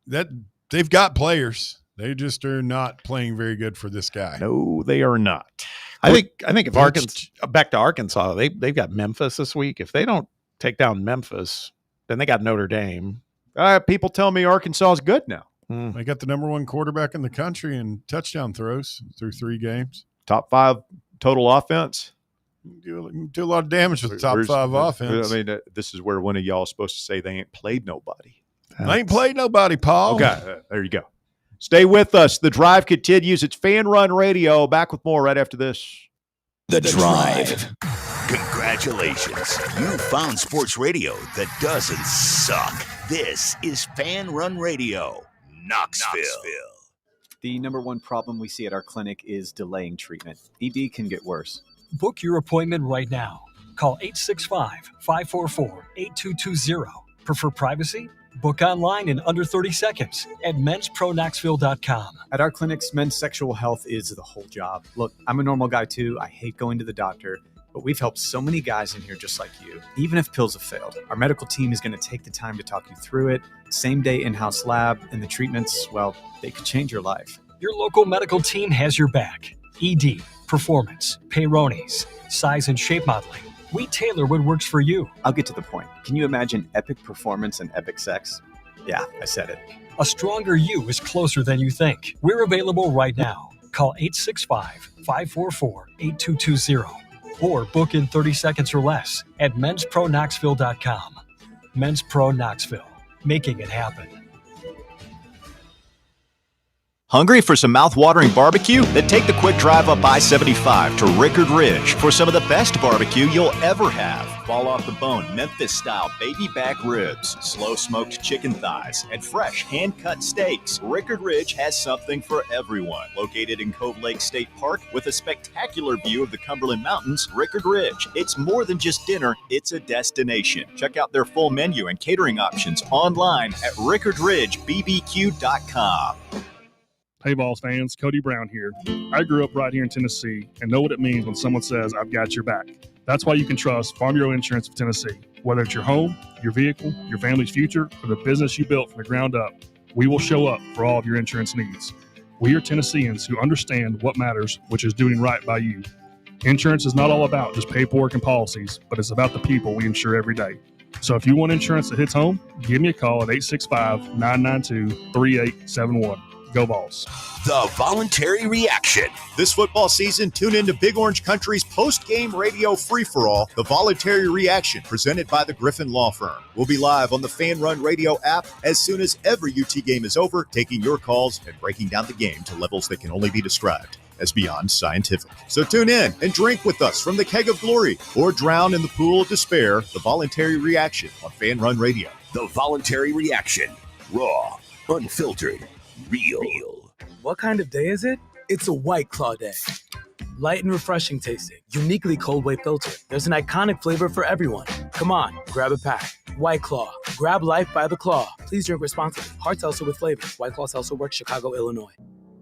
Speaker 6: that, they've got players. They just are not playing very good for this guy.
Speaker 5: No, they are not.
Speaker 7: I think if Arkansas, back to Arkansas, they've got Memphis this week. If they don't take down Memphis, then they got Notre Dame.
Speaker 5: People tell me Arkansas is good now.
Speaker 6: They got the number one quarterback in the country in touchdown throws through 3 games.
Speaker 5: Top 5 total offense.
Speaker 6: Do a lot of damage with the top 5 offense.
Speaker 5: I mean, this is where one of y'all is supposed to say they ain't played nobody.
Speaker 6: They ain't played nobody, Paul.
Speaker 5: Okay, there you go. Stay with us. The Drive continues. It's Fan Run Radio. Back with more right after this.
Speaker 4: The Drive.
Speaker 2: Congratulations. You found sports radio that doesn't suck. This is Fan Run Radio, Knoxville.
Speaker 14: The number one problem we see at our clinic is delaying treatment. ED can get worse.
Speaker 15: Book your appointment right now. Call 865-544-8220. Prefer privacy? Book online in under 30 seconds at menspronknoxville.com.
Speaker 14: At our clinics, men's sexual health is the whole job. Look, I'm a normal guy too. I hate going to the doctor, but we've helped so many guys in here just like you. Even if pills have failed, our medical team is going to take the time to talk you through it. Same day in-house lab, and the treatments, well, they could change your life.
Speaker 15: Your local medical team has your back. ED, performance, Peyronie's, size and shape modeling. We tailor what works for you.
Speaker 14: I'll get to the point. Can you imagine epic performance and epic sex? Yeah, I said it.
Speaker 15: A stronger you is closer than you think. We're available right now. Call 865-544-8220 or book in 30 seconds or less at menspronknoxville.com. Men's Pro Knoxville, making it happen.
Speaker 16: Hungry for some mouth-watering barbecue? Then take the quick drive up I-75 to Rickard Ridge for some of the best barbecue you'll ever have. Fall off the bone, Memphis-style baby back ribs, slow-smoked chicken thighs, and fresh hand-cut steaks. Rickard Ridge has something for everyone. Located in Cove Lake State Park with a spectacular view of the Cumberland Mountains, Rickard Ridge. It's more than just dinner, it's a destination. Check out their full menu and catering options online at rickardridgebbq.com.
Speaker 17: Hey, Vols fans, Cody Brown here. I grew up right here in Tennessee and know what it means when someone says, I've got your back. That's why you can trust Farm Bureau Insurance of Tennessee. Whether it's your home, your vehicle, your family's future, or the business you built from the ground up, we will show up for all of your insurance needs. We are Tennesseans who understand what matters, which is doing right by you. Insurance is not all about just paperwork and policies, but it's about the people we insure every day. So if you want insurance that hits home, give me a call at 865-992-3871. Go Vols.
Speaker 2: The voluntary reaction.
Speaker 16: This football season, tune in to Big Orange Country's post-game radio free-for-all, The Voluntary Reaction, presented by the Griffin Law Firm. We'll be live on the Fan Run Radio app as soon as every UT game is over, taking your calls and breaking down the game to levels that can only be described as beyond scientific. So tune in and drink with us from the keg of glory or drown in the pool of despair. The Voluntary Reaction on Fan Run Radio.
Speaker 2: The voluntary reaction. Raw, unfiltered, real.
Speaker 18: What kind of day is it? It's a White Claw day. Light and refreshing tasting, uniquely cold way filtered. There's an iconic flavor for everyone. Come on, grab a pack. White Claw. Grab life by the claw. Please drink responsibly. Hard seltzer with flavor. White Claw Seltzer Works, Chicago, Illinois.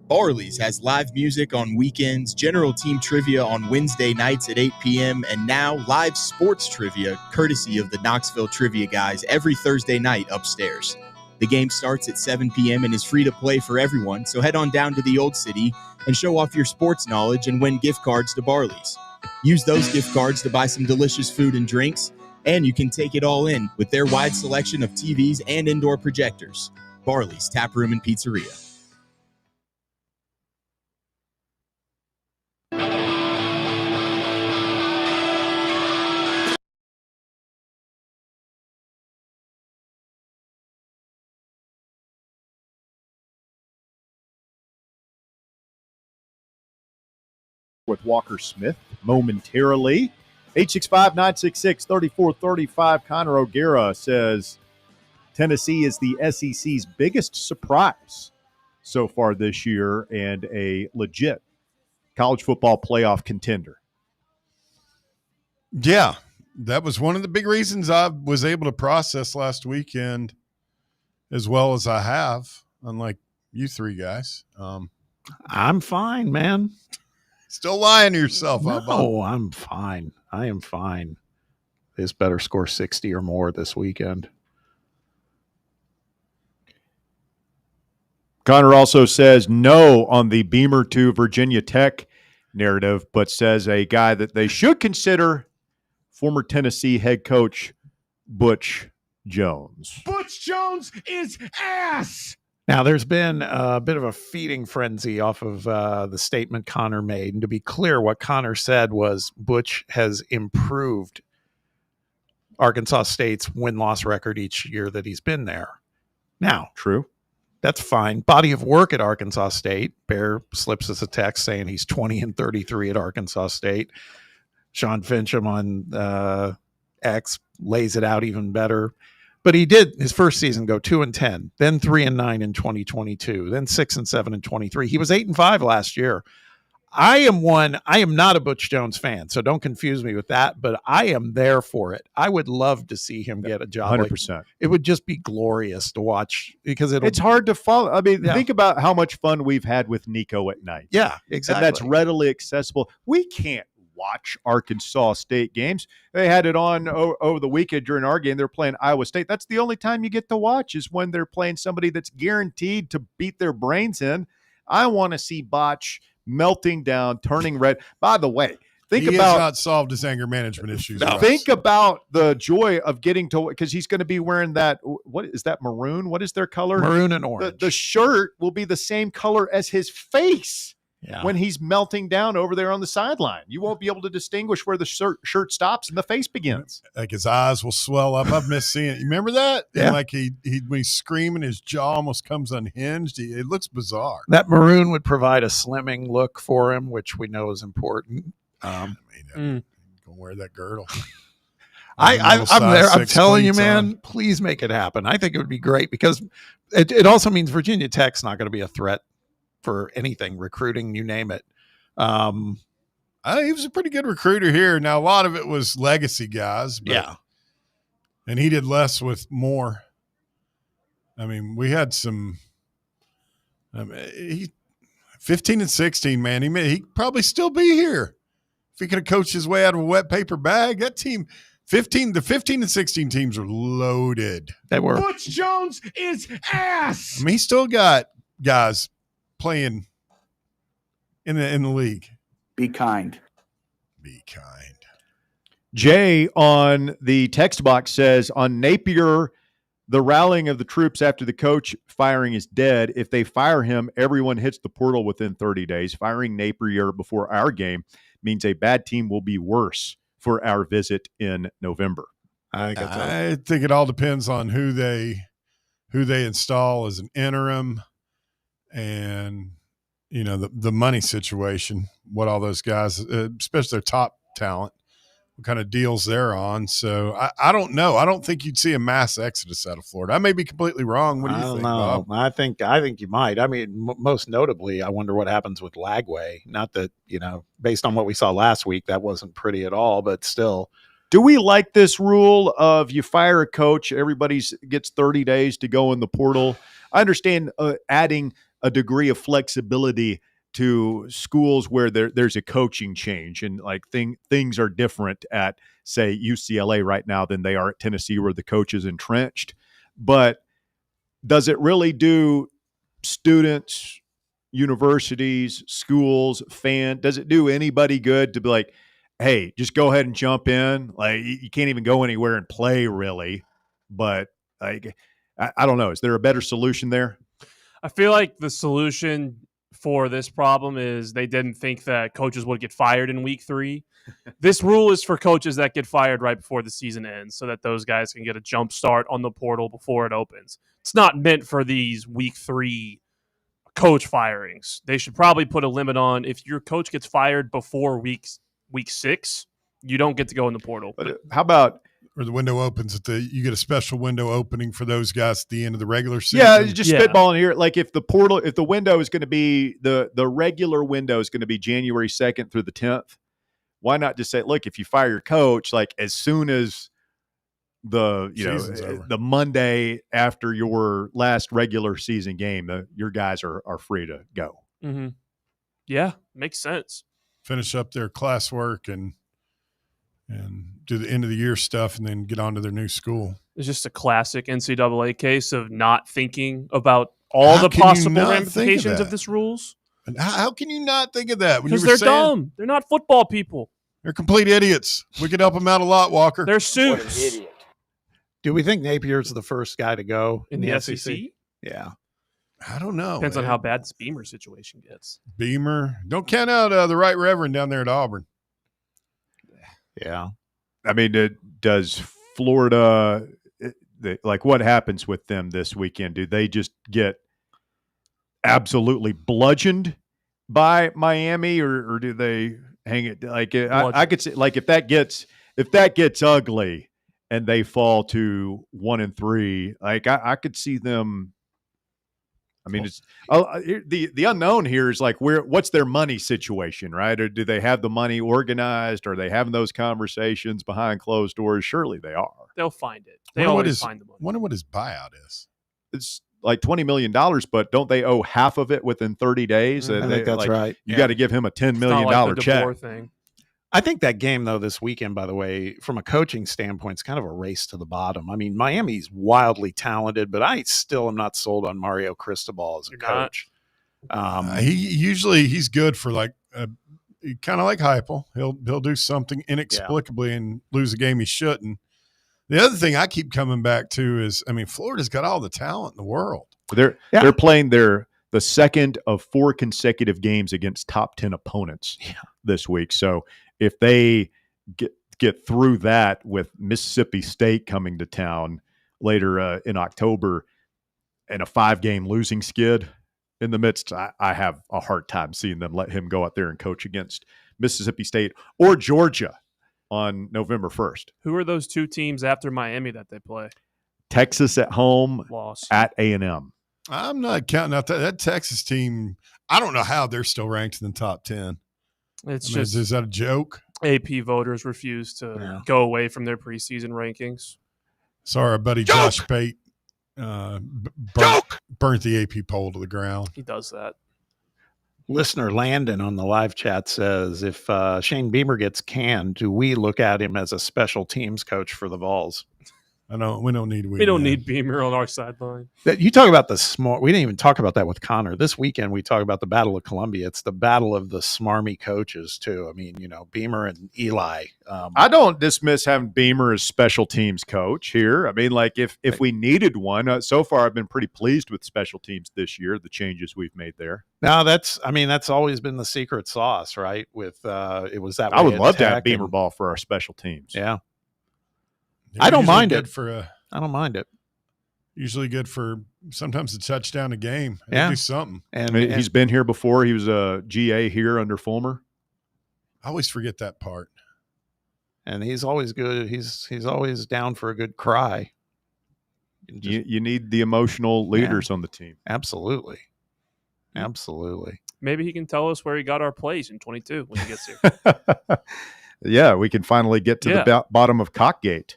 Speaker 19: Barley's has live music on weekends, general team trivia on Wednesday nights at 8 p.m., and now live sports trivia courtesy of the Knoxville Trivia Guys every Thursday night upstairs. The game starts at 7 p.m. and is free to play for everyone, so head on down to the Old City and show off your sports knowledge and win gift cards to Barley's. Use those gift cards to buy some delicious food and drinks, and you can take it all in with their wide selection of TVs and indoor projectors. Barley's Tap Room and Pizzeria.
Speaker 5: With Walker Smith momentarily. 865-966-3435. Connor O'Gara says Tennessee is the SEC's biggest surprise so far this year and a legit college football playoff contender.
Speaker 6: Yeah, that was one of the big reasons I was able to process last weekend as well as I have, unlike you three guys.
Speaker 7: I'm fine, man.
Speaker 6: Still lying to yourself.
Speaker 7: No, I'm fine. I am fine. This better score 60 or more this weekend.
Speaker 5: Connor also says no on the Beamer to Virginia Tech narrative, but says a guy that they should consider, former Tennessee head coach Butch Jones.
Speaker 20: Butch Jones is ass.
Speaker 7: Now, there's been a bit of a feeding frenzy off of the statement Connor made. And to be clear, what Connor said was Butch has improved Arkansas State's win-loss record each year that he's been there. Now,
Speaker 5: true.
Speaker 7: That's fine. Body of work at Arkansas State. Bear slips us a text saying he's 20-33 at Arkansas State. Sean Fincham on X lays it out even better. But he did his first season go 2-10, then 3-9 in 2022, then 6-7 in 23. He was 8-5 last year. I am not a Butch Jones fan, so don't confuse me with that, but I am there for it. I would love to see him get a job.
Speaker 5: 100%.
Speaker 7: It would just be glorious to watch because
Speaker 5: it's hard to follow. I mean, think about how much fun we've had with Nico at night.
Speaker 7: Yeah, exactly.
Speaker 5: And that's readily accessible. We can't watch Arkansas State games. They had it on over the weekend during our game. They're playing Iowa State. That's the only time you get to watch is when they're playing somebody that's guaranteed to beat their brains in. I want to see Botch melting down, turning red. By the way,
Speaker 6: he has not solved his anger management issues.
Speaker 5: No. Think about the joy of getting to, because he's going to be wearing that. What is that, maroon? What is their color?
Speaker 7: Maroon and orange.
Speaker 5: The shirt will be the same color as his face.
Speaker 7: Yeah.
Speaker 5: When he's melting down over there on the sideline. You won't be able to distinguish where the shirt stops and the face begins.
Speaker 6: Like his eyes will swell up. I've missed seeing it. You remember that?
Speaker 7: Yeah.
Speaker 6: And like he when he's screaming, his jaw almost comes unhinged. It looks bizarre.
Speaker 7: That maroon would provide a slimming look for him, which we know is important.
Speaker 6: Go wear that girdle.
Speaker 7: I'm there. I'm telling you, man, please make it happen. I think it would be great because it also means Virginia Tech's not going to be a threat for anything, recruiting, you name it.
Speaker 6: He was a pretty good recruiter here. Now, a lot of it was legacy guys. But,
Speaker 7: yeah.
Speaker 6: And he did less with more. I mean, we had some 15 and 16, man. He'd probably still be here if he could have coached his way out of a wet paper bag. That team, the 15 and 16 teams were loaded.
Speaker 7: They were.
Speaker 20: Butch Jones is ass.
Speaker 6: I mean, he still got guys playing in the league.
Speaker 21: Be kind.
Speaker 6: Be kind.
Speaker 5: Jay on the text box says on Napier The rallying of the troops after the coach firing is dead. If they fire him, everyone hits the portal within 30 days. Firing Napier before our game means a bad team will be worse for our visit in November.
Speaker 6: I think it all depends on who they install as an interim, and the money situation. What all those guys, especially their top talent, what kind of deals they're on. So I don't know. I don't think you'd see a mass exodus out of Florida. I may be completely wrong. What do you think, Bob?
Speaker 7: I think you might. I mean, most notably, I wonder what happens with Lagway. Not that, based on what we saw last week, that wasn't pretty at all, but still.
Speaker 5: Do we like this rule of you fire a coach, everybody gets 30 days to go in the portal? I understand adding a degree of flexibility to schools where there's a coaching change and like things are different at, say, UCLA right now than they are at Tennessee where the coach is entrenched. But does it really do students, universities, schools, does it do anybody good to be like, hey, just go ahead and jump in? Like, you can't even go anywhere and play really. But like, I don't know. Is there a better solution there?
Speaker 8: I feel like the solution for this problem is they didn't think that coaches would get fired in week 3. This rule is for coaches that get fired right before the season ends so that those guys can get a jump start on the portal before it opens. It's not meant for these week 3 coach firings. They should probably put a limit on if your coach gets fired before week 6, you don't get to go in the portal.
Speaker 5: But how about
Speaker 6: or the window opens you get a special window opening for those guys at the end of the regular season?
Speaker 5: Yeah, just spitballing here. Like if the window is going to be the regular window is going to be January 2nd through the 10th, why not just say, look, if you fire your coach, like as soon as the Monday after your last regular season game, your guys are free to go.
Speaker 8: Mm-hmm. Yeah, makes sense.
Speaker 6: Finish up their classwork and do the end of the year stuff and then get on to their new school.
Speaker 8: It's just a classic NCAA case of not thinking about all the possible ramifications of this rules.
Speaker 6: And how can you not think of that?
Speaker 8: Because they're dumb. They're not football people.
Speaker 6: They're complete idiots. We could help them out a lot, Walker.
Speaker 8: They're suits.
Speaker 7: Do we think Napier's the first guy to go
Speaker 8: in the SEC?
Speaker 7: Yeah.
Speaker 6: I don't know.
Speaker 8: Depends on how bad this Beamer situation gets.
Speaker 6: Beamer. Don't count out the right reverend down there at Auburn.
Speaker 7: Yeah.
Speaker 5: I mean, does Florida, like what happens with them this weekend? Do they just get absolutely bludgeoned by Miami or do they hang it? Like I could say, like if that gets ugly and they fall to 1-3, like I could see them. I mean, it's the unknown here is like what's their money situation, right? Or do they have the money organized? Are they having those conversations behind closed doors? Surely they are.
Speaker 8: They'll find it. They always find the money.
Speaker 6: Wonder what his buyout is.
Speaker 5: It's like $20 million, but don't they owe half of it within 30 days?
Speaker 7: I think that's right.
Speaker 5: You got to give him a $10 million check.
Speaker 8: Thing.
Speaker 7: I think that game, though, this weekend, by the way, from a coaching standpoint, is kind of a race to the bottom. I mean, Miami's wildly talented, but I still am not sold on Mario Cristobal as a coach.
Speaker 6: He's good for like kind of like Heupel. He'll do something inexplicably and lose a game he shouldn't. The other thing I keep coming back to is, I mean, Florida's got all the talent in the world.
Speaker 5: They're playing the second of 4 consecutive games against top 10 opponents this week. So if they get through that with Mississippi State coming to town later in October and a 5-game losing skid in the midst, I have a hard time seeing them let him go out there and coach against Mississippi State or Georgia on November 1st.
Speaker 8: Who are those 2 teams after Miami that they play?
Speaker 5: Texas at home,
Speaker 8: loss
Speaker 5: at A&M.
Speaker 6: I'm not counting out that Texas team. I don't know how they're still ranked in the top 10. Is that a joke?
Speaker 8: AP voters refuse to go away from their preseason rankings.
Speaker 6: Sorry, our buddy Josh Pate burnt the AP poll to the ground.
Speaker 8: He does that.
Speaker 7: Listener Landon on the live chat says, if Shane Beamer gets canned, do we look at him as a special teams coach for the Vols?
Speaker 6: I know we don't need
Speaker 8: We don't need Beamer on our sideline.
Speaker 7: That you talk about the smart. We didn't even talk about that with Connor this weekend. We talk about the Battle of Columbia. It's the battle of the smarmy coaches too. I mean, Beamer and Eli.
Speaker 5: I don't dismiss having Beamer as special teams coach here. I mean, like if we needed one, so far I've been pretty pleased with special teams this year. The changes we've made there.
Speaker 7: Now that's always been the secret sauce, right? With it was that.
Speaker 5: I would love to have Beamer ball for our special teams.
Speaker 7: Yeah.
Speaker 6: They're
Speaker 7: I don't
Speaker 6: usually
Speaker 7: mind
Speaker 6: good
Speaker 7: it. I don't mind it.
Speaker 6: Usually good for sometimes a touchdown a game.
Speaker 7: Yeah.
Speaker 6: Do something.
Speaker 5: And he's been here before. He was a GA here under Fulmer.
Speaker 6: I always forget that part.
Speaker 7: And he's always good. He's always down for a good cry.
Speaker 5: You need the emotional leaders on the team.
Speaker 7: Absolutely. Absolutely.
Speaker 8: Maybe he can tell us where he got our plays in 22 when he gets here.
Speaker 5: Yeah, we can finally get to the bottom of Cockgate.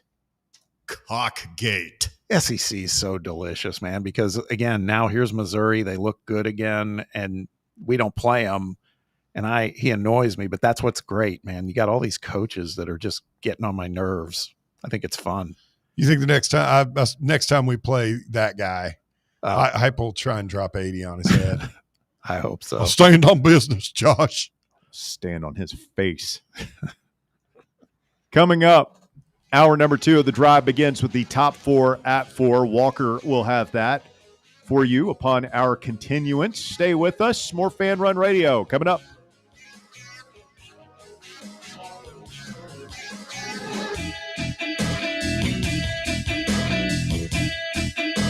Speaker 6: Cockgate.
Speaker 7: SEC is so delicious, man, because, again, now here's Missouri. They look good again, and we don't play them. And he annoys me, but that's what's great, man. You got all these coaches that are just getting on my nerves. I think it's fun.
Speaker 6: You think the next time we play that guy, Hype will try and drop 80 on his head.
Speaker 7: I hope so.
Speaker 6: I'll stand on business, Josh.
Speaker 5: Stand on his face. Coming up, hour number 2 of the drive begins with the top 4 at 4. Walker will have that for you upon our continuance. Stay with us. More Fan Run Radio coming up.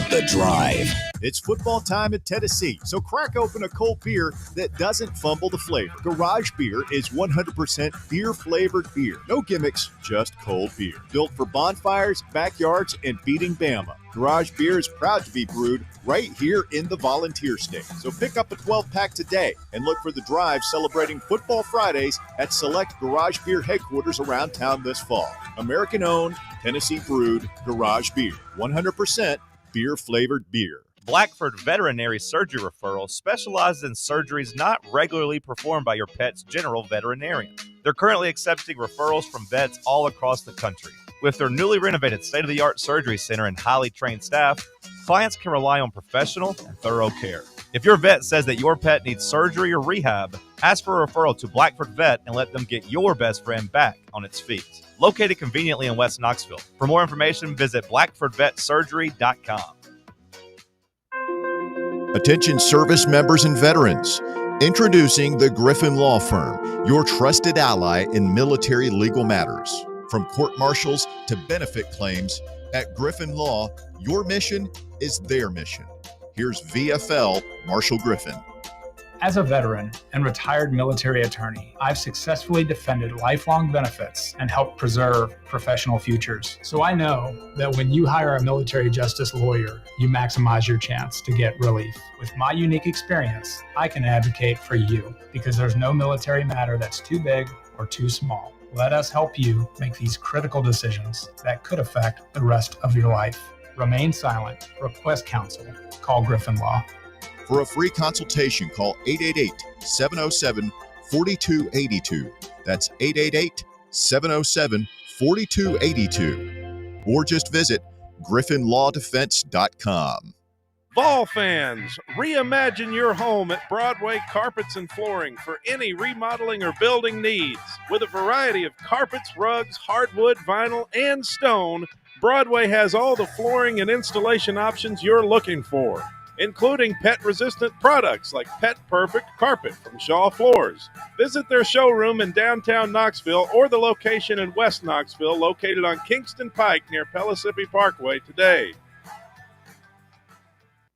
Speaker 4: The Drive.
Speaker 16: It's football time at Tennessee, so crack open a cold beer that doesn't fumble the flavor. Garage Beer is 100% beer-flavored beer. No gimmicks, just cold beer. Built for bonfires, backyards, and beating Bama. Garage Beer is proud to be brewed right here in the Volunteer State. So pick up a 12-pack today and look for the Drive celebrating Football Fridays at select Garage Beer headquarters around town this fall. American-owned, Tennessee-brewed Garage Beer. 100% beer-flavored beer.
Speaker 1: Blackford Veterinary Surgery Referral specializes in surgeries not regularly performed by your pet's general veterinarian. They're currently accepting referrals from vets all across the country. With their newly renovated state-of-the-art surgery center and highly trained staff, clients can rely on professional and thorough care. If your vet says that your pet needs surgery or rehab, ask for a referral to Blackford Vet and let them get your best friend back on its feet. Located conveniently in West Knoxville. For more information, visit blackfordvetsurgery.com.
Speaker 16: Attention service members and veterans. Introducing the Griffin Law Firm, your trusted ally in military legal matters. From court martials to benefit claims, at Griffin Law, your mission is their mission. Here's VFL Marshall Griffin.
Speaker 21: As a veteran and retired military attorney, I've successfully defended lifelong benefits and helped preserve professional futures. So I know that when you hire a military justice lawyer, you maximize your chance to get relief. With my unique experience, I can advocate for you because there's no military matter that's too big or too small. Let us help you make these critical decisions that could affect the rest of your life. Remain silent. Request counsel. Call Griffin Law.
Speaker 16: For a free consultation, call 888-707-4282. That's 888-707-4282. Or just visit griffinlawdefense.com.
Speaker 22: Vol fans, reimagine your home at Broadway Carpets and Flooring for any remodeling or building needs. With a variety of carpets, rugs, hardwood, vinyl, and stone, Broadway has all the flooring and installation options you're looking for, including pet-resistant products like Pet Perfect Carpet from Shaw Floors. Visit their showroom in downtown Knoxville or the location in West Knoxville located on Kingston Pike near Pellissippi Parkway today.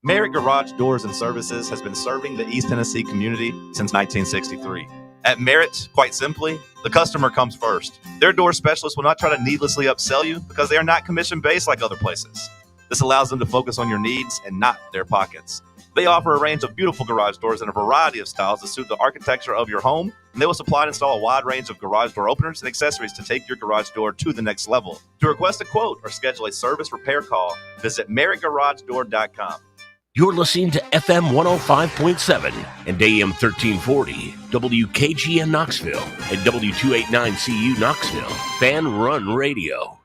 Speaker 1: Merritt Garage Doors and Services has been serving the East Tennessee community since 1963. At Merritt, quite simply, the customer comes first. Their door specialists will not try to needlessly upsell you because they are not commission-based like other places. This allows them to focus on your needs and not their pockets. They offer a range of beautiful garage doors in a variety of styles to suit the architecture of your home, and they will supply and install a wide range of garage door openers and accessories to take your garage door to the next level. To request a quote or schedule a service repair call, visit merrittgaragedoor.com.
Speaker 2: You're listening to FM 105.7 and AM 1340, WKGN Knoxville and W289CU Knoxville, Fan Run Radio.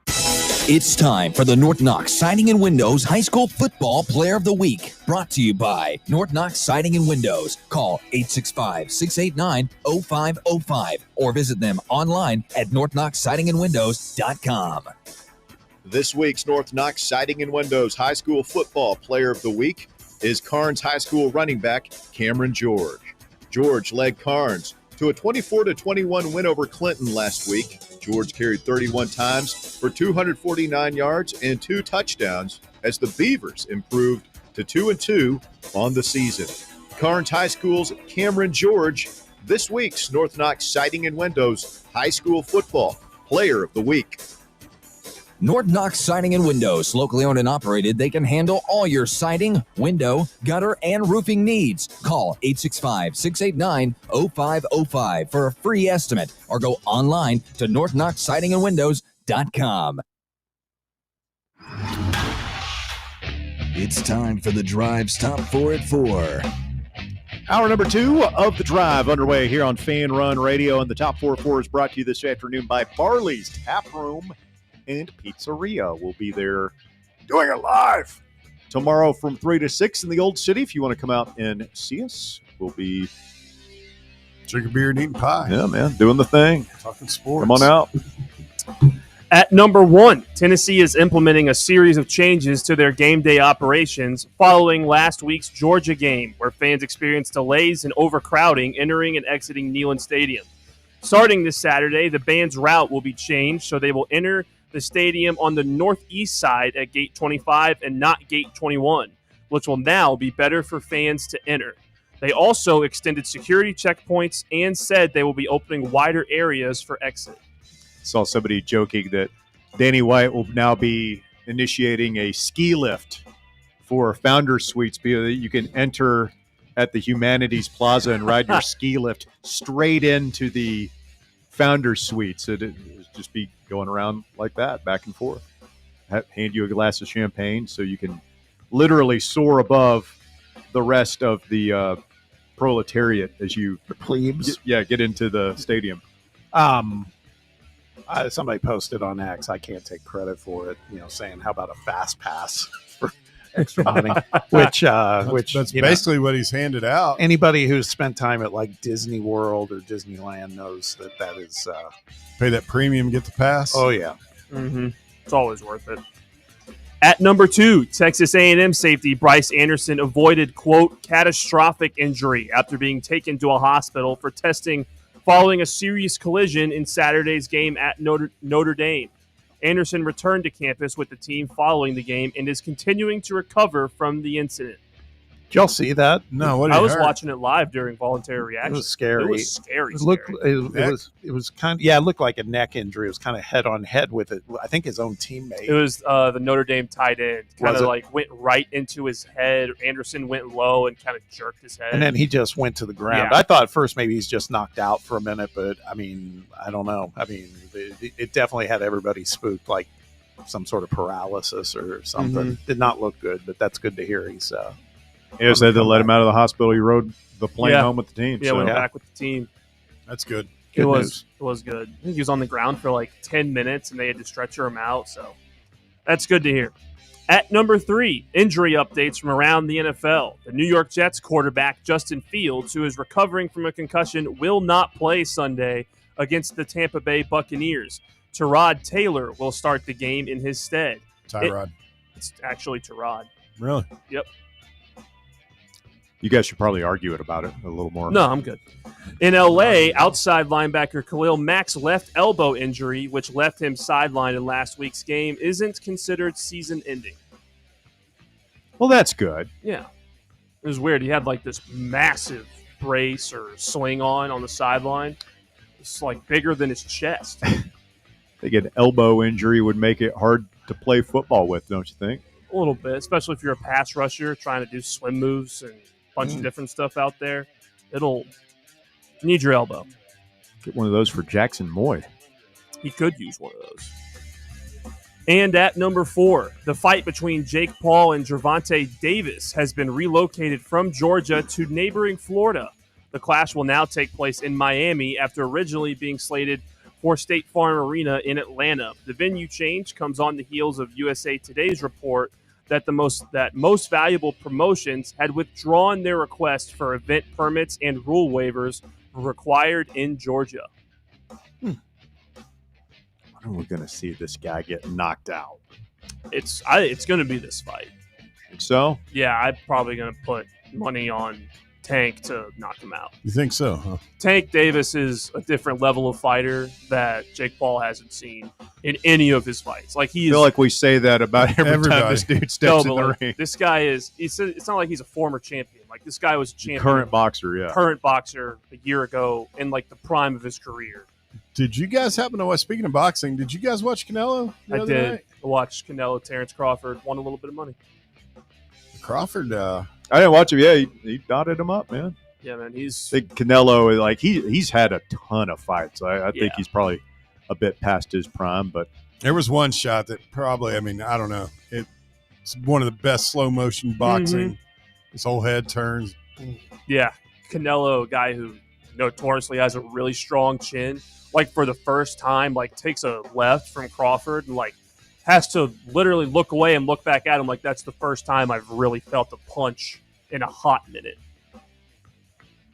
Speaker 4: It's time for the North Knox Siding and Windows High School Football Player of the Week. Brought to you by North Knox Siding and Windows. Call 865-689-0505 or visit them online at northknoxsidingandwindows.com.
Speaker 5: This week's North Knox Siding and Windows High School Football Player of the Week is Carnes High School running back Cameron George. George led Carnes to a 24-21 win over Clinton last week. George carried 31 times for 249 yards and 2 touchdowns as the Beavers improved to 2-2 on the season. Carnes High School's Cameron George, this week's North Knox Siding and Windows High School Football Player of the Week.
Speaker 4: North Knox Siding and Windows, locally owned and operated. They can handle all your siding, window, gutter, and roofing needs. Call 865-689-0505 for a free estimate or go online to northknoxsidingandwindows.com. It's time for the Drive's Top 4 at 4.
Speaker 5: Hour number 2 of the Drive underway here on Fan Run Radio, and the Top 4 at 4 is brought to you this afternoon by Barley's Tap Room and Pizzeria. We'll be there doing it live tomorrow from 3 to 6 in the Old City. If you want to come out and see us, we'll be
Speaker 6: drinking beer and eating pie.
Speaker 5: Yeah, man, doing the thing.
Speaker 6: Talking sports.
Speaker 5: Come on out.
Speaker 8: At number 1, Tennessee is implementing a series of changes to their game day operations following last week's Georgia game, where fans experienced delays and overcrowding entering and exiting Neyland Stadium. Starting this Saturday, the band's route will be changed, so they will enter the stadium on the northeast side at Gate 25 and not Gate 21, which will now be better for fans to enter. They also extended security checkpoints and said they will be opening wider areas for exit.
Speaker 5: Saw somebody joking that Danny White will now be initiating a ski lift for Founder Suites, because you can enter at the Humanities Plaza and ride your ski lift straight into the Founder Suites. It'd just be going around like that, back and forth. Hand you a glass of champagne so you can literally soar above the rest of the proletariat as you
Speaker 7: plebes.
Speaker 5: Get into the stadium.
Speaker 7: Somebody posted on X, I can't take credit for it, saying, how about a fast pass for extra money? which
Speaker 6: that's basically what he's handed out.
Speaker 7: Anybody who's spent time at like Disney World or Disneyland knows that is
Speaker 6: pay that premium, get the pass.
Speaker 7: Oh yeah.
Speaker 8: Mm-hmm. It's always worth it. At number 2, Texas A&M safety Bryce Anderson avoided, quote, catastrophic injury after being taken to a hospital for testing following a serious collision in Saturday's game at Notre Dame. Anderson returned to campus with the team following the game and is continuing to recover from the incident.
Speaker 7: Did y'all see that?
Speaker 6: No,
Speaker 8: I was watching it live during voluntary reaction.
Speaker 7: It was scary.
Speaker 8: It was scary.
Speaker 7: It was kind of, it looked like a neck injury. It was kind of head on head with it. I think his own teammate.
Speaker 8: It was the Notre Dame tight end. Kind of like went right into his head. Anderson went low and kind of jerked his head.
Speaker 7: And then he just went to the ground.
Speaker 8: Yeah.
Speaker 7: I thought at first maybe he's just knocked out for a minute, but I mean, I don't know. I mean, it definitely had everybody spooked, like some sort of paralysis or something.
Speaker 8: Mm-hmm.
Speaker 7: Did not look good, but that's good to hear. He's
Speaker 5: Yeah, said they let him out of the hospital. He rode the plane home with the team.
Speaker 8: Yeah, went back with the team.
Speaker 6: That's good.
Speaker 8: It was good. I think he was on the ground for like 10 minutes, and they had to stretcher him out. So that's good to hear. At number 3, injury updates from around the NFL. The New York Jets quarterback Justin Fields, who is recovering from a concussion, will not play Sunday against the Tampa Bay Buccaneers. Tyrod Taylor will start the game in his stead. It's actually Tyrod.
Speaker 6: Really?
Speaker 8: Yep.
Speaker 5: You guys should probably argue it about it a little more.
Speaker 8: No, I'm good. In L.A., outside linebacker Khalil Mack's left elbow injury, which left him sidelined in last week's game, isn't considered season-ending.
Speaker 5: Well, that's good.
Speaker 8: Yeah. It was weird. He had like this massive brace or sling on the sideline. It's like bigger than his chest.
Speaker 5: I think an elbow injury would make it hard to play football with, don't you think?
Speaker 8: A little bit, especially if you're a pass rusher trying to do swim moves and a bunch of different stuff out there. You need your elbow.
Speaker 5: Get one of those for Jackson Moy.
Speaker 8: He could use one of those. And at number 4, the fight between Jake Paul and Gervonta Davis has been relocated from Georgia to neighboring Florida. The clash will now take place in Miami after originally being slated for State Farm Arena in Atlanta. The venue change comes on the heels of USA Today's report that most valuable promotions had withdrawn their request for event permits and rule waivers required in Georgia.
Speaker 5: When are we going to see this guy get knocked out?
Speaker 8: It's going to be this fight.
Speaker 5: So?
Speaker 8: Yeah, I'm probably going to put money on Tank to knock him out.
Speaker 6: You think so, huh?
Speaker 8: Tank Davis is a different level of fighter that Jake Paul hasn't seen in any of his fights. Like I feel
Speaker 5: like we say that about every time this dude steps in the ring.
Speaker 8: This guy it's not like he's a former champion. Like this guy was a champion.
Speaker 5: Current boxer a
Speaker 8: year ago in like the prime of his career.
Speaker 6: Did you guys happen to watch, speaking of boxing, did you guys watch Canelo?
Speaker 8: I did. I watched Canelo, Terrence Crawford, won a little bit of money.
Speaker 6: Crawford,
Speaker 5: I didn't watch him. Yeah, he dotted him up, man.
Speaker 8: Yeah, man.
Speaker 5: I think Canelo, like he's had a ton of fights. I think he's probably a bit past his prime, but
Speaker 6: there was one shot that probably, I mean, I don't know. It's one of the best slow motion boxing.
Speaker 8: Mm-hmm.
Speaker 6: His whole head turns.
Speaker 8: Yeah, Canelo, a guy who notoriously has a really strong chin. Like for the first time, like takes a left from Crawford and like has to literally look away and look back at him like that's the first time I've really felt a punch in a hot minute.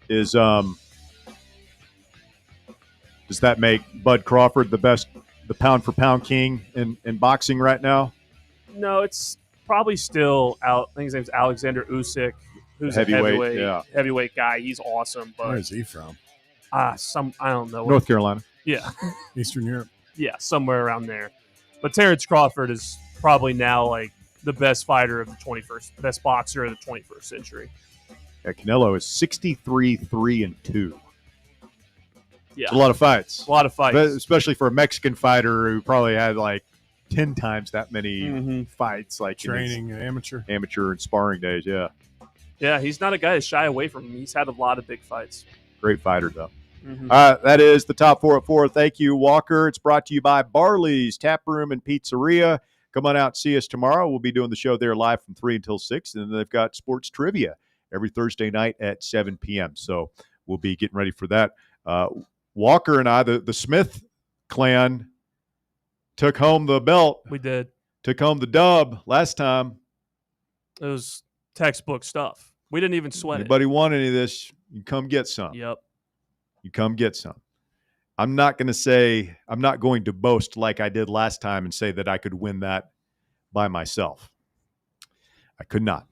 Speaker 5: Does that make Bud Crawford the pound for pound king in boxing right now?
Speaker 8: No, it's probably still I think his name's Alexander Usyk, who's a heavyweight guy. He's awesome. But
Speaker 6: where is he from?
Speaker 8: I don't know.
Speaker 5: North Carolina.
Speaker 8: Yeah.
Speaker 6: Eastern Europe.
Speaker 8: Yeah, somewhere around there. But Terrence Crawford is probably now like the best fighter of the 21st, best boxer of the 21st century.
Speaker 5: Yeah, Canelo is 63-3-2.
Speaker 8: Yeah.
Speaker 5: It's a lot of fights.
Speaker 8: A lot of fights.
Speaker 5: Especially for a Mexican fighter who probably had like 10 times that many fights, like
Speaker 6: training and amateur
Speaker 5: and sparring days. Yeah.
Speaker 8: Yeah, he's not a guy to shy away from him. He's had a lot of big fights.
Speaker 5: Great fighter, though. That is the top 4 at 4. Thank you, Walker. It's brought to you by Barley's Tap Room and Pizzeria. Come on out and see us tomorrow. We'll be doing the show there live from 3 until 6, and then they've got sports trivia every Thursday night at 7 p.m. So we'll be getting ready for that. Walker and I, the Smith clan, took home the belt.
Speaker 8: We did.
Speaker 5: Took home the dub last time.
Speaker 8: It was textbook stuff. We didn't even sweat
Speaker 5: Anybody want any of this, you come get some.
Speaker 8: Yep.
Speaker 5: You come get some. I'm not going to boast like I did last time and say that I could win that by myself. I could not.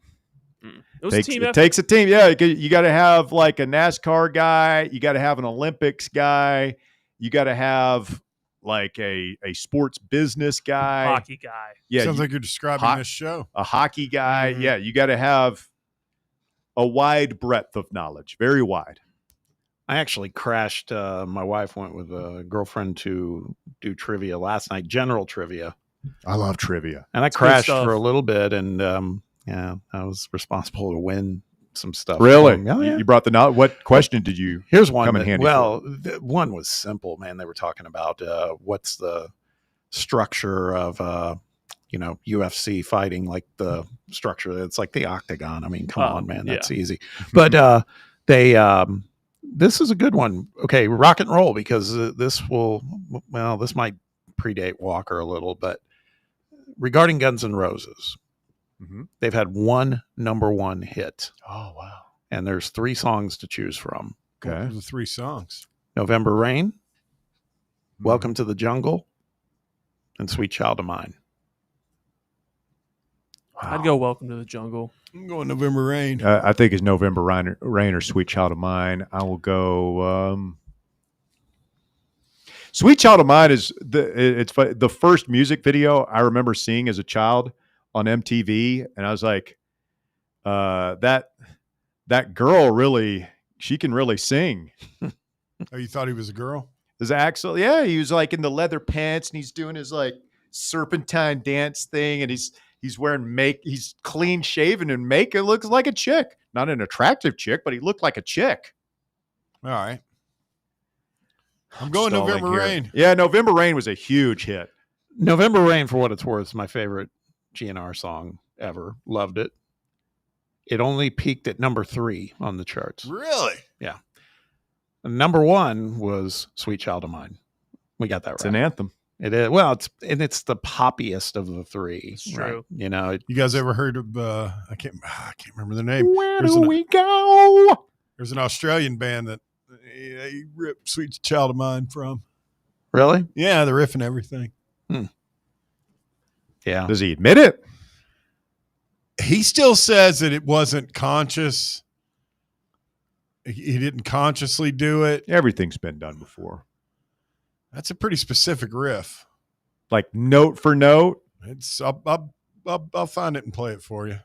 Speaker 8: It was a team effort.
Speaker 5: It takes a team. Yeah, you got to have like a NASCAR guy. You got to have an Olympics guy. You got to have like a sports business guy.
Speaker 8: Hockey guy.
Speaker 6: Yeah, sounds like you're describing this show.
Speaker 5: A hockey guy. Mm-hmm. Yeah, you got to have a wide breadth of knowledge, very wide.
Speaker 7: I actually crashed. My wife went with a girlfriend to do trivia last night, general trivia.
Speaker 5: I love trivia.
Speaker 7: And I crashed for a little bit, and I was responsible to win some stuff.
Speaker 5: Really? You brought the knowledge. What question did you
Speaker 7: Here's one
Speaker 5: come in handy
Speaker 7: for? One was simple, man. They were talking about what's the structure of UFC fighting, like the structure. It's like the octagon. I mean, come on, man. That's easy. But this is a good one. Okay, rock and roll, because this might predate Walker a little, but regarding Guns N' Roses, they've had one number one hit.
Speaker 5: Oh, wow.
Speaker 7: And there's 3 songs to choose from.
Speaker 6: Okay. What are the 3 songs?
Speaker 7: November Rain, Welcome to the Jungle, and Sweet Child of Mine.
Speaker 8: Wow. I'd go Welcome to the Jungle.
Speaker 6: I'm going November Rain.
Speaker 5: I think it's November Rain or Sweet Child of Mine. I will go. Sweet Child of Mine is the first music video I remember seeing as a child on MTV, and I was like, that girl really, she can really sing.
Speaker 6: Oh, you thought he was a girl?
Speaker 5: Is Axel? Yeah, he was like in the leather pants, and he's doing his like serpentine dance thing, and he's wearing he's clean shaven and it looks like a chick. Not an attractive chick, but he looked like a chick.
Speaker 6: All right. I'm going November Rain.
Speaker 5: Yeah, November Rain was a huge hit.
Speaker 7: November Rain, for what it's worth, is my favorite GNR song ever. Loved it. It only peaked at number 3 on the charts.
Speaker 6: Really?
Speaker 7: Yeah. And number 1 was Sweet Child of Mine. We got that right.
Speaker 5: It's an anthem.
Speaker 7: It is. Well, it's the poppiest of the three.
Speaker 8: It's true.
Speaker 7: You know,
Speaker 6: You guys ever heard of? I can't remember the name.
Speaker 5: Where do we go?
Speaker 6: There's an Australian band that they ripped "Sweet Child of Mine" from.
Speaker 7: Really?
Speaker 6: Yeah, the riff and everything.
Speaker 7: Yeah.
Speaker 5: Does he admit it?
Speaker 6: He still says that it wasn't conscious. He didn't consciously do it.
Speaker 5: Everything's been done before.
Speaker 6: That's a pretty specific riff.
Speaker 5: Like note for note.
Speaker 6: It's I'll find it and play it for you.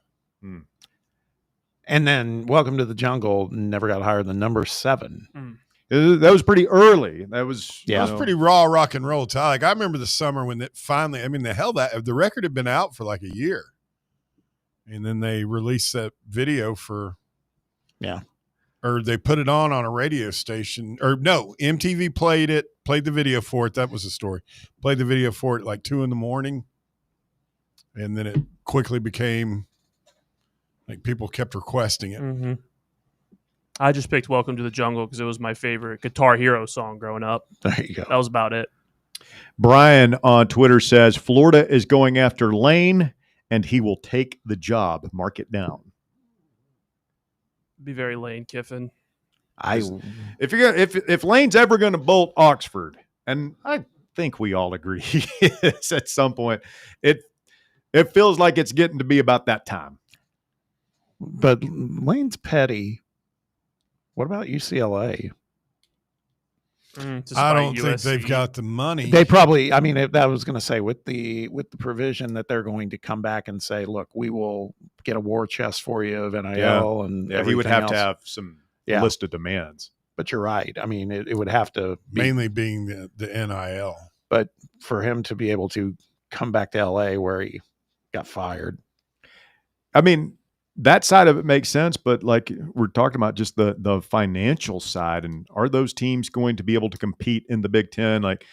Speaker 7: And then "Welcome to the Jungle" never got higher than number 7.
Speaker 5: That was pretty early. That was
Speaker 6: That was pretty raw rock and roll. Like I remember the summer when it finally. I mean, the record had been out for like a year, and then they released that video for.
Speaker 7: Yeah.
Speaker 6: Or they put it on a radio station, or no, MTV played the video for it. That was the story. Played the video for it at like 2 a.m. And then it quickly became like people kept requesting it.
Speaker 8: Mm-hmm. I just picked "Welcome to the Jungle" because it was my favorite Guitar Hero song growing up.
Speaker 7: There you go.
Speaker 8: That was about it.
Speaker 5: Brian on Twitter says Florida is going after Lane, and he will take the job. Mark it down.
Speaker 8: Be very Lane Kiffin.
Speaker 5: If Lane's ever going to bolt Oxford, and I think we all agree he is at some point, it feels like it's getting to be about that time.
Speaker 7: But Lane's petty. What about UCLA?
Speaker 6: I don't think they've got the money.
Speaker 7: They probably. I mean, that was going to say with the provision that they're going to come back and say, "Look, we will get a war chest for you of NIL and
Speaker 5: he would have
Speaker 7: else.
Speaker 5: to have some list of demands."
Speaker 7: But you're right. I mean, it would have to be,
Speaker 6: mainly being the NIL.
Speaker 7: But for him to be able to come back to LA where he got fired,
Speaker 5: I mean, that side of it makes sense, but like we're talking about just the financial side, and are those teams going to be able to compete in the Big Ten? Like,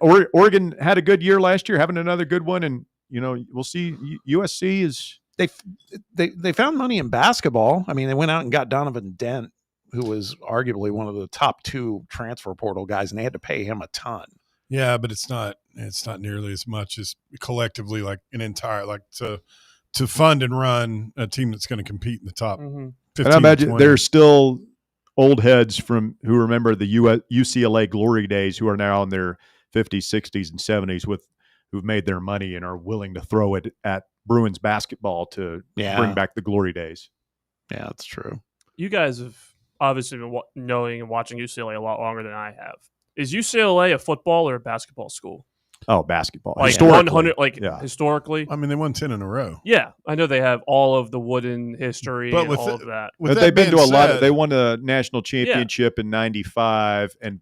Speaker 5: Oregon had a good year last year, having another good one, and we'll see. USC is
Speaker 7: they found money in basketball. I mean, they went out and got Donovan Dent, who was arguably one of the top 2 transfer portal guys, and they had to pay him a ton.
Speaker 6: Yeah, but it's not nearly as much as collectively like an entire to fund and run a team that's going to compete in the top 15.
Speaker 5: And I imagine there's still old heads who remember the UCLA glory days who are now in their 50s, 60s, and 70s who've made their money and are willing to throw it at Bruins basketball to bring back the glory days.
Speaker 7: Yeah, that's true.
Speaker 8: You guys have obviously been knowing and watching UCLA a lot longer than I have. Is UCLA a football or a basketball school?
Speaker 5: Oh, basketball.
Speaker 8: Like
Speaker 5: Historically.
Speaker 8: 100, historically.
Speaker 6: I mean, they won 10 in a row.
Speaker 8: Yeah, I know they have all of the Wooden history and all of that.
Speaker 5: But they've been to a lot. They won a national championship in '95, and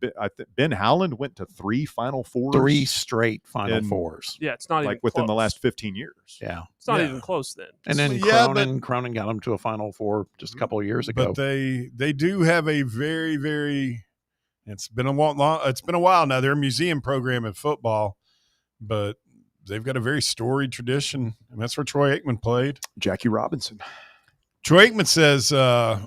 Speaker 5: Ben Howland went to 3 Final Fours,
Speaker 7: 3 straight Final Fours.
Speaker 8: Yeah, it's not
Speaker 5: like
Speaker 8: even
Speaker 5: within
Speaker 8: close.
Speaker 5: the last 15 years.
Speaker 7: Yeah,
Speaker 8: it's not even close then.
Speaker 7: And then Cronin got them to a Final Four just a couple of years ago.
Speaker 6: But they do have a very, very. It's been a while now. They're a museum program in football. But they've got a very storied tradition, and that's where Troy Aikman played.
Speaker 5: Jackie Robinson.
Speaker 6: Troy Aikman says, I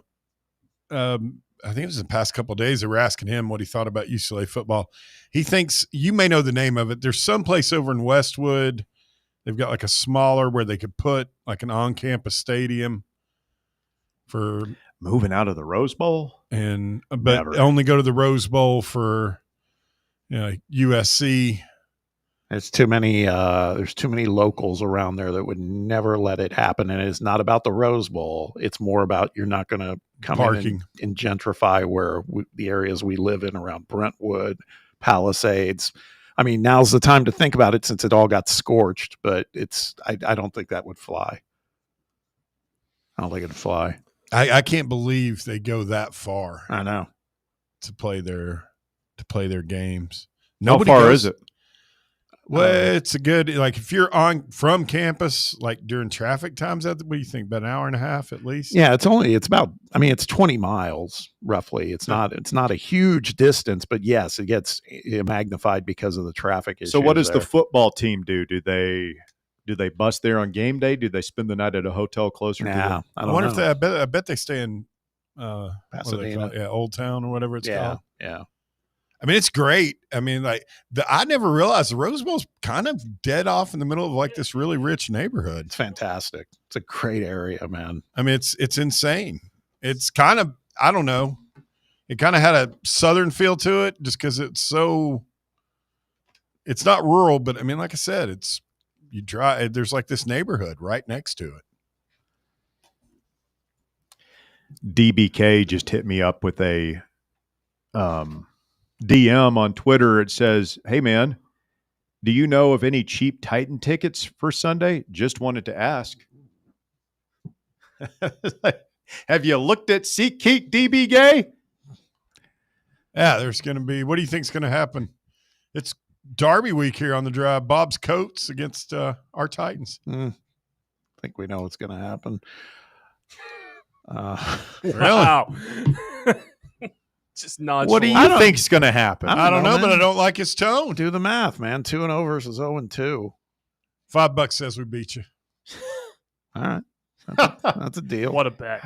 Speaker 6: think it was the past couple of days, they were asking him what he thought about UCLA football. He thinks, you may know the name of it, there's some place over in Westwood, they've got like a smaller where they could put like an on-campus stadium for
Speaker 5: moving out of the Rose Bowl,
Speaker 6: but only go to the Rose Bowl for USC.
Speaker 7: There's too many locals around there that would never let it happen. And it's not about the Rose Bowl. It's more about you're not going to come in and gentrify where the areas we live in around Brentwood, Palisades. I mean, now's the time to think about it since it all got scorched, but I don't think that would fly. I don't think it'd fly.
Speaker 6: I can't believe they go that far.
Speaker 7: I know.
Speaker 6: To play their games.
Speaker 5: How far is it?
Speaker 6: Well, it's a good, like if you're from campus, like during traffic times, what do you think? About an hour and a half at least?
Speaker 7: Yeah, it's 20 miles roughly. It's not a huge distance, but yes, it gets magnified because of the traffic issues.
Speaker 5: So what does the football team do? Do they bus there on game day? Do they spend the night at a hotel closer to them?
Speaker 6: I wonder if I bet they stay in
Speaker 7: Pasadena.
Speaker 6: Old Town or whatever it's called.
Speaker 7: Yeah.
Speaker 6: I mean, it's great. I mean, like I never realized the Rose Bowl's kind of dead off in the middle of like this really rich neighborhood.
Speaker 7: It's fantastic. It's a great area, man.
Speaker 6: I mean, it's insane. It's kind of, I don't know. It kind of had a southern feel to it just because it's not rural, but I mean, like I said, there's like this neighborhood right next to it.
Speaker 5: DBK just hit me up with a DM on Twitter. It says, "Hey man, do you know of any cheap Titan tickets for Sunday? Just wanted to ask." Have you looked at SeatGeek, DBK?
Speaker 6: Yeah, there's going to be, what do you think's going to happen? It's Derby week here on the drive. Bob's Coats against our Titans.
Speaker 7: I think we know what's going to happen.
Speaker 8: Wow. Just nonchalant.
Speaker 5: What do you think's going to happen?
Speaker 6: I don't know, but I don't like his tone.
Speaker 7: Do the math, man. 2-0 versus 0-2.
Speaker 6: $5 says we beat you.
Speaker 7: All right. That's a deal.
Speaker 8: What a bet.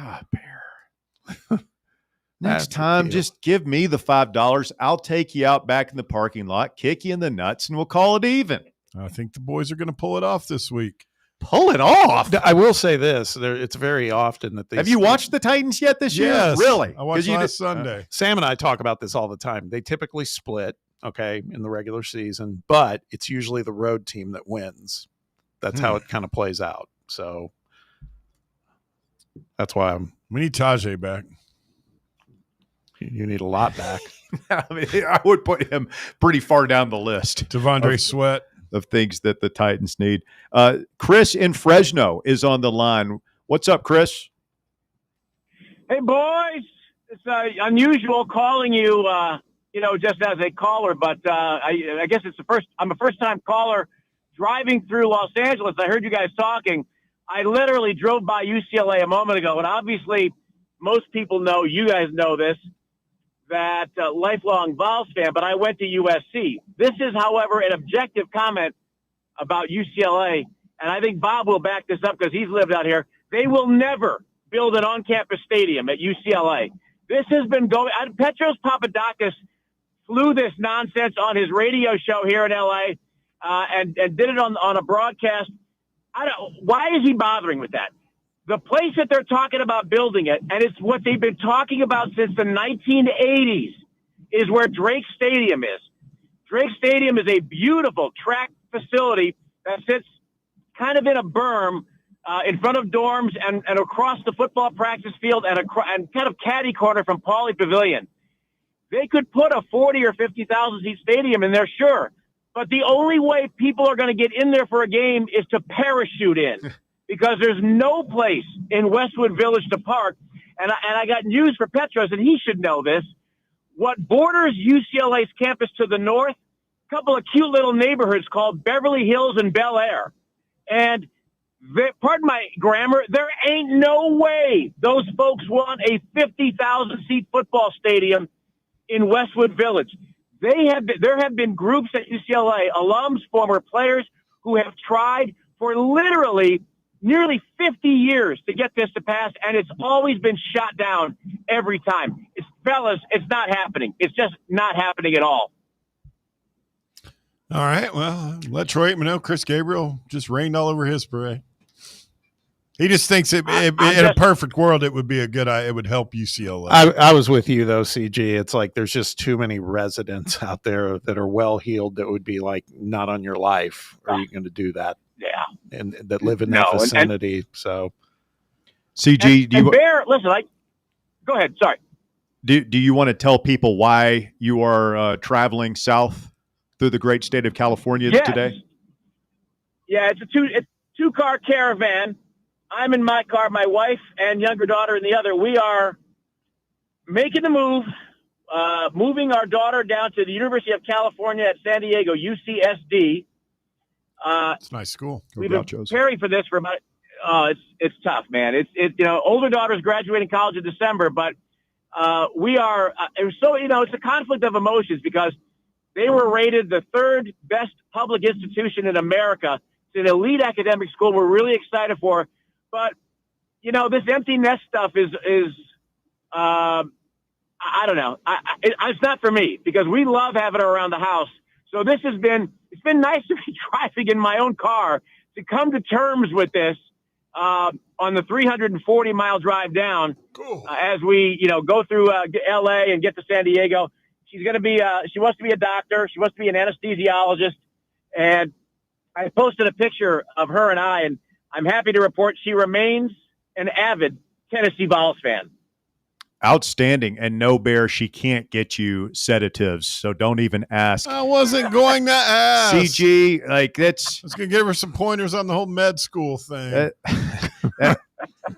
Speaker 5: Next time, just give me the $5. I'll take you out back in the parking lot, kick you in the nuts, and we'll call it even.
Speaker 6: I think the boys are going to pull it off this week.
Speaker 5: Pull it off?
Speaker 7: I will say this. It's very often that they...
Speaker 5: Have you watched the Titans yet this year?
Speaker 6: Yes.
Speaker 5: Really?
Speaker 6: I watched last Sunday.
Speaker 7: Sam and I talk about this all the time. They typically split, okay, in the regular season, but it's usually the road team that wins. That's how it kind of plays out. So that's why
Speaker 6: we need Tajay back.
Speaker 7: You need a lot back.
Speaker 5: I mean, I would put him pretty far down the list.
Speaker 6: Devondre Sweat.
Speaker 5: Of things that the Titans need. Chris in Fresno is on the line. What's up, Chris?
Speaker 9: Hey, boys. It's unusual calling you, just as a caller, but I guess I'm a first-time caller driving through Los Angeles. I heard you guys talking. I literally drove by UCLA a moment ago, and obviously most people know, you guys know this, that lifelong Vols fan, but I went to USC. This is, however, an objective comment about UCLA, and I think Bob will back this up because he's lived out here. They will never build an on-campus stadium at UCLA. This has been going – Petros Papadakis flew this nonsense on his radio show here in L.A. And did it on a broadcast. Why is he bothering with that? The place that they're talking about building it, and it's what they've been talking about since the 1980s, is where Drake Stadium is. Drake Stadium is a beautiful track facility that sits kind of in a berm in front of dorms and across the football practice field and kind of catty corner from Pauley Pavilion. They could put a 40 or 50,000 seat stadium in there, sure, but the only way people are going to get in there for a game is to parachute in. Because there's no place in Westwood Village to park. And I got news for Petros, and he should know this. What borders UCLA's campus to the north, a couple of cute little neighborhoods called Beverly Hills and Bel Air. And pardon my grammar, there ain't no way those folks want a 50,000-seat football stadium in Westwood Village. There have been groups at UCLA, alums, former players, who have tried for literally nearly 50 years to get this to pass, and it's always been shot down every time. Fellas, it's not happening. It's just not happening at all.
Speaker 6: All right, well, let Troy Aikman know Chris Gabriel just rained all over his parade. He just thinks in a perfect world it would be it would help UCLA.
Speaker 7: I was with you, though, CG. It's like there's just too many residents out there that are well-heeled that would be like, not on your life are you going to do that.
Speaker 9: Yeah,
Speaker 7: and that live in that vicinity. So,
Speaker 5: CG,
Speaker 9: go ahead. Sorry.
Speaker 5: Do you want to tell people why you are traveling south through the great state of California today?
Speaker 9: Yeah, it's a two-car caravan. I'm in my car, my wife and younger daughter in the other. We are making the move, moving our daughter down to the University of California at San Diego, UCSD.
Speaker 6: It's a nice school.
Speaker 9: We've been preparing for this for about. It's tough, man. Older daughter's graduating college in December, but we are. So it's a conflict of emotions because they were rated the third best public institution in America. It's an elite academic school. We're really excited for, but this empty nest stuff is I don't know. It's not for me because we love having her around the house. So it's been nice to be driving in my own car to come to terms with this on the 340-mile drive down as we, go through L.A. and get to San Diego. She's going to be, she wants to be a doctor. She wants to be an anesthesiologist. And I posted a picture of her and I, and I'm happy to report she remains an avid Tennessee Vols fan.
Speaker 5: Outstanding. And no, Bear, she can't get you sedatives, so don't even ask.
Speaker 6: I wasn't going to ask.
Speaker 5: CG, like that's.
Speaker 6: I was going to give her some pointers on the whole med school thing.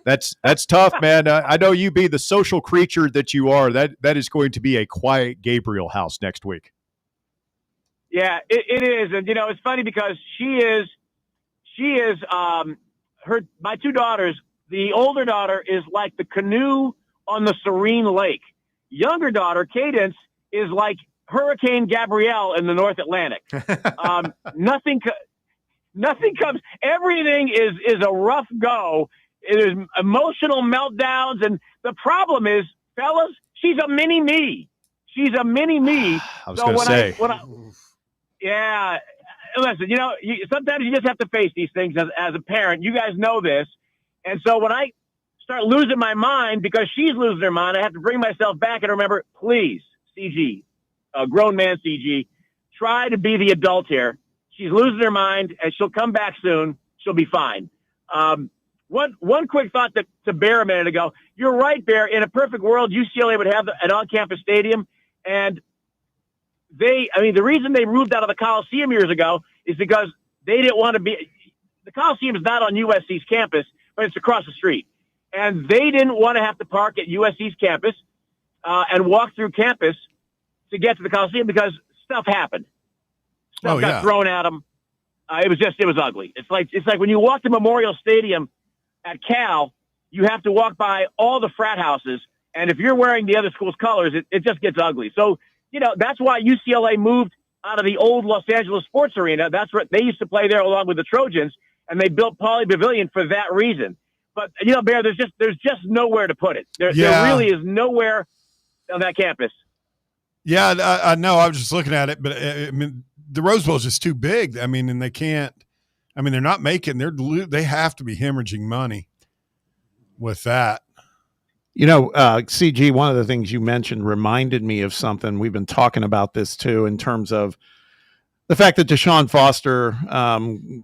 Speaker 5: That's tough, man. I know you be the social creature that you are. That is going to be a quiet Gabriel house next week.
Speaker 9: Yeah, it is. And, it's funny because she is my two daughters, the older daughter is like the canoe on the serene lake. Younger daughter, Cadence, is like Hurricane Gabrielle in the North Atlantic. Nothing comes. Everything is a rough go. It is emotional meltdowns. And the problem is, fellas, she's a mini me. She's a mini me.
Speaker 5: I was going to say.
Speaker 9: Yeah. Listen, sometimes you just have to face these things as a parent. You guys know this. And so when I start losing my mind because she's losing her mind, I have to bring myself back and remember, please, CG, grown man CG, try to be the adult here. She's losing her mind, and she'll come back soon. She'll be fine. One quick thought to Bear a minute ago. You're right, Bear. In a perfect world, UCLA would have an on-campus stadium, and the reason they moved out of the Coliseum years ago is because they didn't want to be – the Coliseum is not on USC's campus, but it's across the street. And they didn't want to have to park at USC's campus and walk through campus to get to the Coliseum because stuff happened. Stuff got thrown at them. It was ugly. It's like when you walk to Memorial Stadium at Cal, you have to walk by all the frat houses, and if you're wearing the other school's colors, it just gets ugly. So, that's why UCLA moved out of the old Los Angeles Sports Arena. That's where they used to play there along with the Trojans, and they built Pauley Pavilion for that reason. But, Bear, there's just nowhere to put it. There really is nowhere on that campus.
Speaker 6: Yeah, I know. I was just looking at it, but the Rose Bowl is just too big. And they can't. They're not making. They have to be hemorrhaging money with that.
Speaker 7: CG, one of the things you mentioned reminded me of something. We've been talking about this too, in terms of the fact that Deshaun Foster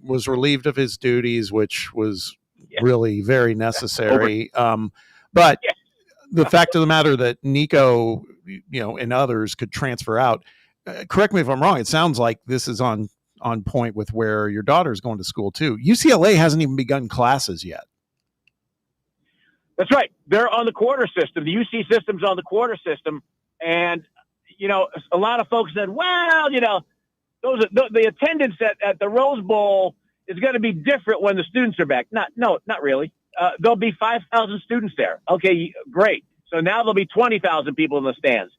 Speaker 7: was relieved of his duties, which was really very necessary. But the fact of the matter that Nico, and others could transfer out. Correct me if I'm wrong. It sounds like this is on point with where your daughter's going to school too. UCLA hasn't even begun classes yet.
Speaker 9: That's right. They're on the quarter system. The UC system's on the quarter system. And, a lot of folks said, well, the attendance at the Rose Bowl is going to be different when the students are back. Not really. There'll be 5,000 students there. Okay, great. So now there'll be 20,000 people in the stands.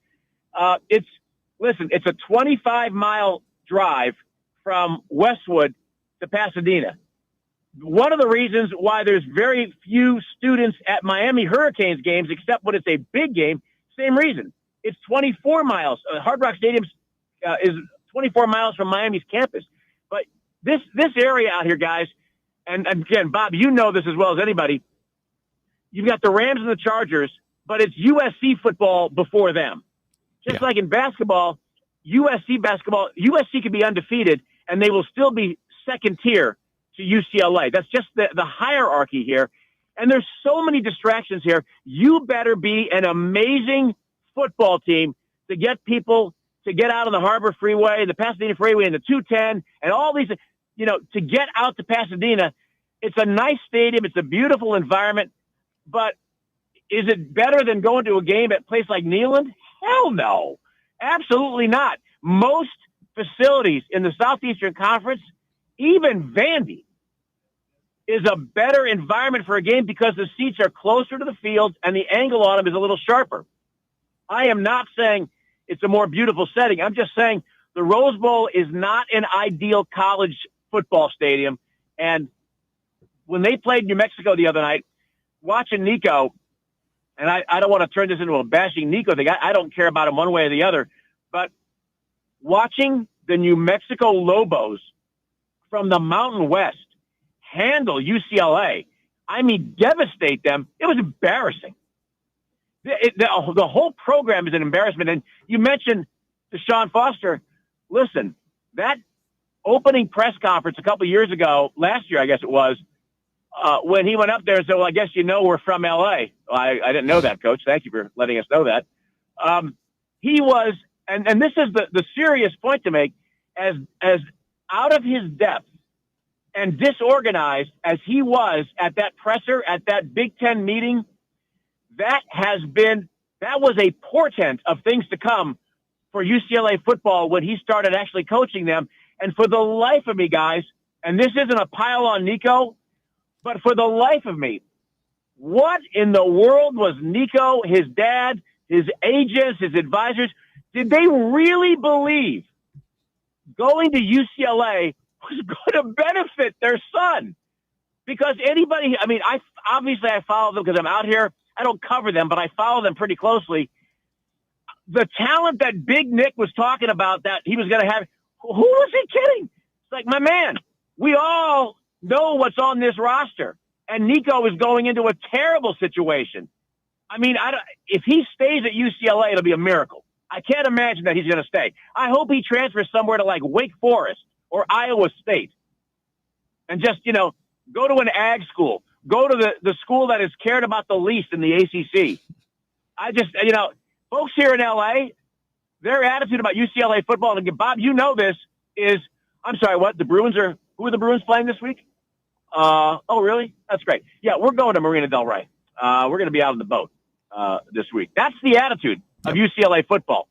Speaker 9: It's a 25-mile drive from Westwood to Pasadena. One of the reasons why there's very few students at Miami Hurricanes games, except when it's a big game, same reason. It's 24 miles. Hard Rock Stadium is 24 miles from Miami's campus. But this area out here, guys, and again, Bob, you know this as well as anybody, you've got the Rams and the Chargers, but it's USC football before them. Just like in basketball, USC could be undefeated, and they will still be second tier to UCLA. That's just the hierarchy here. And there's so many distractions here. You better be an amazing football team to get people to get out on the Harbor Freeway, the Pasadena Freeway, and the 210, and all these, to get out to Pasadena. It's a nice stadium. It's a beautiful environment. But is it better than going to a game at a place like Neyland? Hell no. Absolutely not. Most facilities in the Southeastern Conference, even Vandy, is a better environment for a game because the seats are closer to the field and the angle on them is a little sharper. I am not saying it's a more beautiful setting. I'm just saying the Rose Bowl is not an ideal college football stadium. And when they played New Mexico the other night, watching Nico, and I don't want to turn this into a bashing Nico thing. I don't care about him one way or the other. But watching the New Mexico Lobos from the Mountain West handle UCLA, I mean, devastate them, it was embarrassing. The whole program is an embarrassment. And you mentioned Deshaun Foster. Listen, that opening press conference a couple of years ago, last year I guess it was, when he went up there and said, well, I guess you know we're from L.A. Well, I didn't know that, Coach. Thank you for letting us know that. He was, and this is the serious point to make, as out of his depth and disorganized as he was at that presser, at that Big Ten meeting, that was a portent of things to come for UCLA football when he started actually coaching them. And for the life of me, guys, and this isn't a pile on Nico, but for the life of me, what in the world was Nico, his dad, his agents, his advisors, did they really believe going to UCLA was going to benefit their son? Because anybody, I mean, I follow them because I'm out here. I don't cover them, but I follow them pretty closely. The talent that Big Nick was talking about that he was going to have, who was he kidding? It's like, my man, we all know what's on this roster. And Nico is going into a terrible situation. I mean, if he stays at UCLA, it'll be a miracle. I can't imagine that he's going to stay. I hope he transfers somewhere to like Wake Forest or Iowa State and just, go to an ag school. Go to the school that is cared about the least in the ACC. I just, folks here in L.A., their attitude about UCLA football, and Bob, you know this, is, I'm sorry, what? Who are the Bruins playing this week? Oh, really? That's great. Yeah, we're going to Marina Del Rey. We're going to be out on the boat this week. That's the attitude of UCLA football.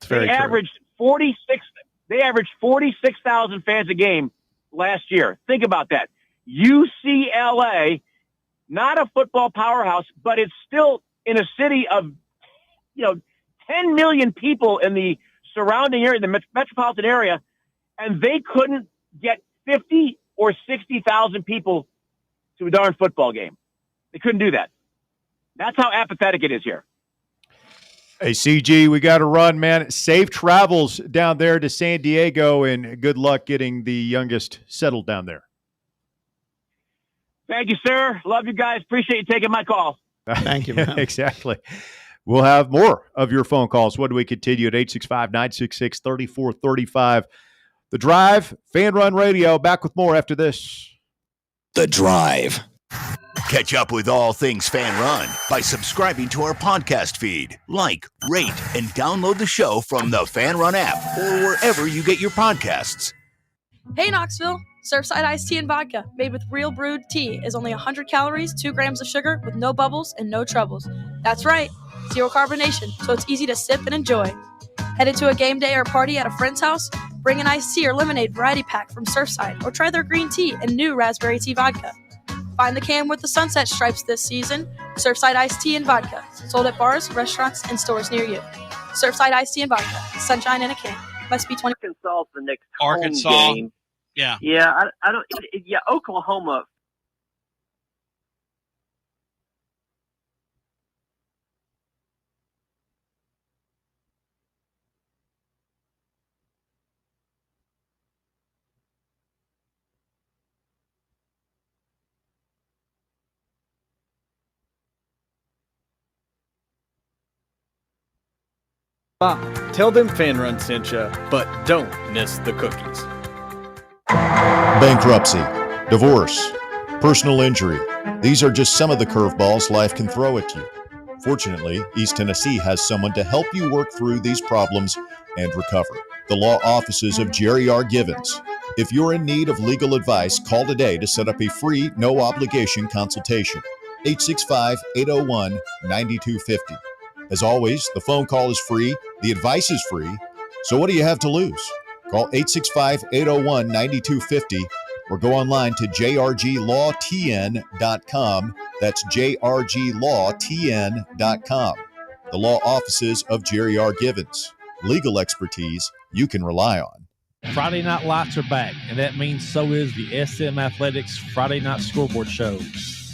Speaker 9: They averaged 46,000 fans a game last year. Think about that. UCLA, not a football powerhouse, but it's still in a city of, 10 million people in the surrounding area, the metropolitan area, and they couldn't get 50 or 60,000 people to a darn football game. They couldn't do that. That's how apathetic it is here.
Speaker 5: Hey, CG, we got to run, man. Safe travels down there to San Diego, and good luck getting the youngest settled down there.
Speaker 9: Thank you, sir. Love you guys. Appreciate you taking my call.
Speaker 7: Thank you, man.
Speaker 5: Exactly. We'll have more of your phone calls. What do we continue at 865-966-3435? The Drive, Fan Run Radio. Back with more after this.
Speaker 4: The Drive.
Speaker 2: Catch up with all things Fan Run by subscribing to our podcast feed. Like, rate, and download the show from the Fan Run app or wherever you get your podcasts.
Speaker 10: Hey, Knoxville. Surfside iced tea and vodka made with real brewed tea is only 100 calories, 2 grams of sugar with no bubbles and no troubles. That's right, zero carbonation, so it's easy to sip and enjoy. Headed to a game day or party at a friend's house? Bring an iced tea or lemonade variety pack from Surfside or try their green tea and new raspberry tea vodka. Find the can with the sunset stripes this season. Surfside iced tea and vodka, sold at bars, restaurants, and stores near you. Surfside iced tea and vodka, sunshine in a can. Must be 20.
Speaker 11: Arkansas the next
Speaker 23: Arkansas
Speaker 11: home game.
Speaker 23: Yeah.
Speaker 11: Yeah, I don't. Yeah, Oklahoma.
Speaker 24: Tell them Fan Run sent you, but don't miss the cookies.
Speaker 25: Bankruptcy, divorce, personal injury. These are just some of the curveballs life can throw at you. Fortunately, East Tennessee has someone to help you work through these problems and recover. The law offices of Jerry R. Givens. If you're in need of legal advice, call today to set up a free, no-obligation consultation. 865-801-9250. As always, the phone call is free, the advice is free, so what do you have to lose? Call 865-801-9250 or go online to jrglawtn.com. That's jrglawtn.com. The law offices of Jerry R. Givens. Legal expertise you can rely on.
Speaker 26: Friday Night Lights are back, and that means so is the SM Athletics Friday Night Scoreboard Show.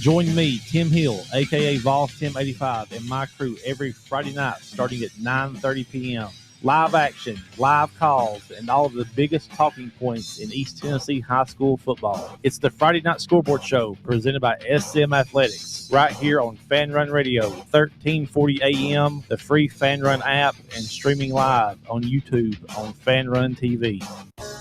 Speaker 3: Join me, Tim Hill, a.k.a. Vols Tim 85, and my crew every Friday night starting at 9:30 p.m. Live action, live calls, and all of the biggest talking points in East Tennessee high school football. It's the Friday Night Scoreboard Show presented by SM Athletics right here on Fan Run Radio, 1340 AM, the free Fan Run app, and streaming live on YouTube on Fan Run TV.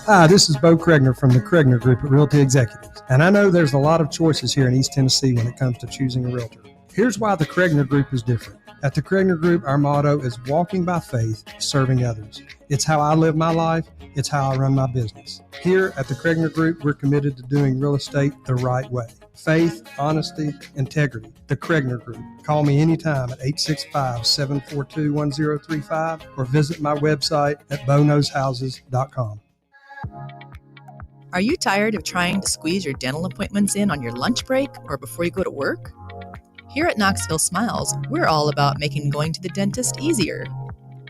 Speaker 12: Hi, this is Bo Kregner from the Kregner Group at Realty Executives, and I know there's a lot of choices here in East Tennessee when it comes to choosing a realtor. Here's why the Kregner Group is different. At the Kregner Group, our motto is walking by faith, serving others. It's how I live my life. It's how I run my business. Here at the Kregner Group, we're committed to doing real estate the right way. Faith, honesty, integrity. The Kregner Group. Call me anytime at 865-742-1035 or visit my website at boknowshouses.com.
Speaker 13: Are you tired of trying to squeeze your dental appointments in on your lunch break or before you go to work? Here at Knoxville Smiles, we're all about making going to the dentist easier.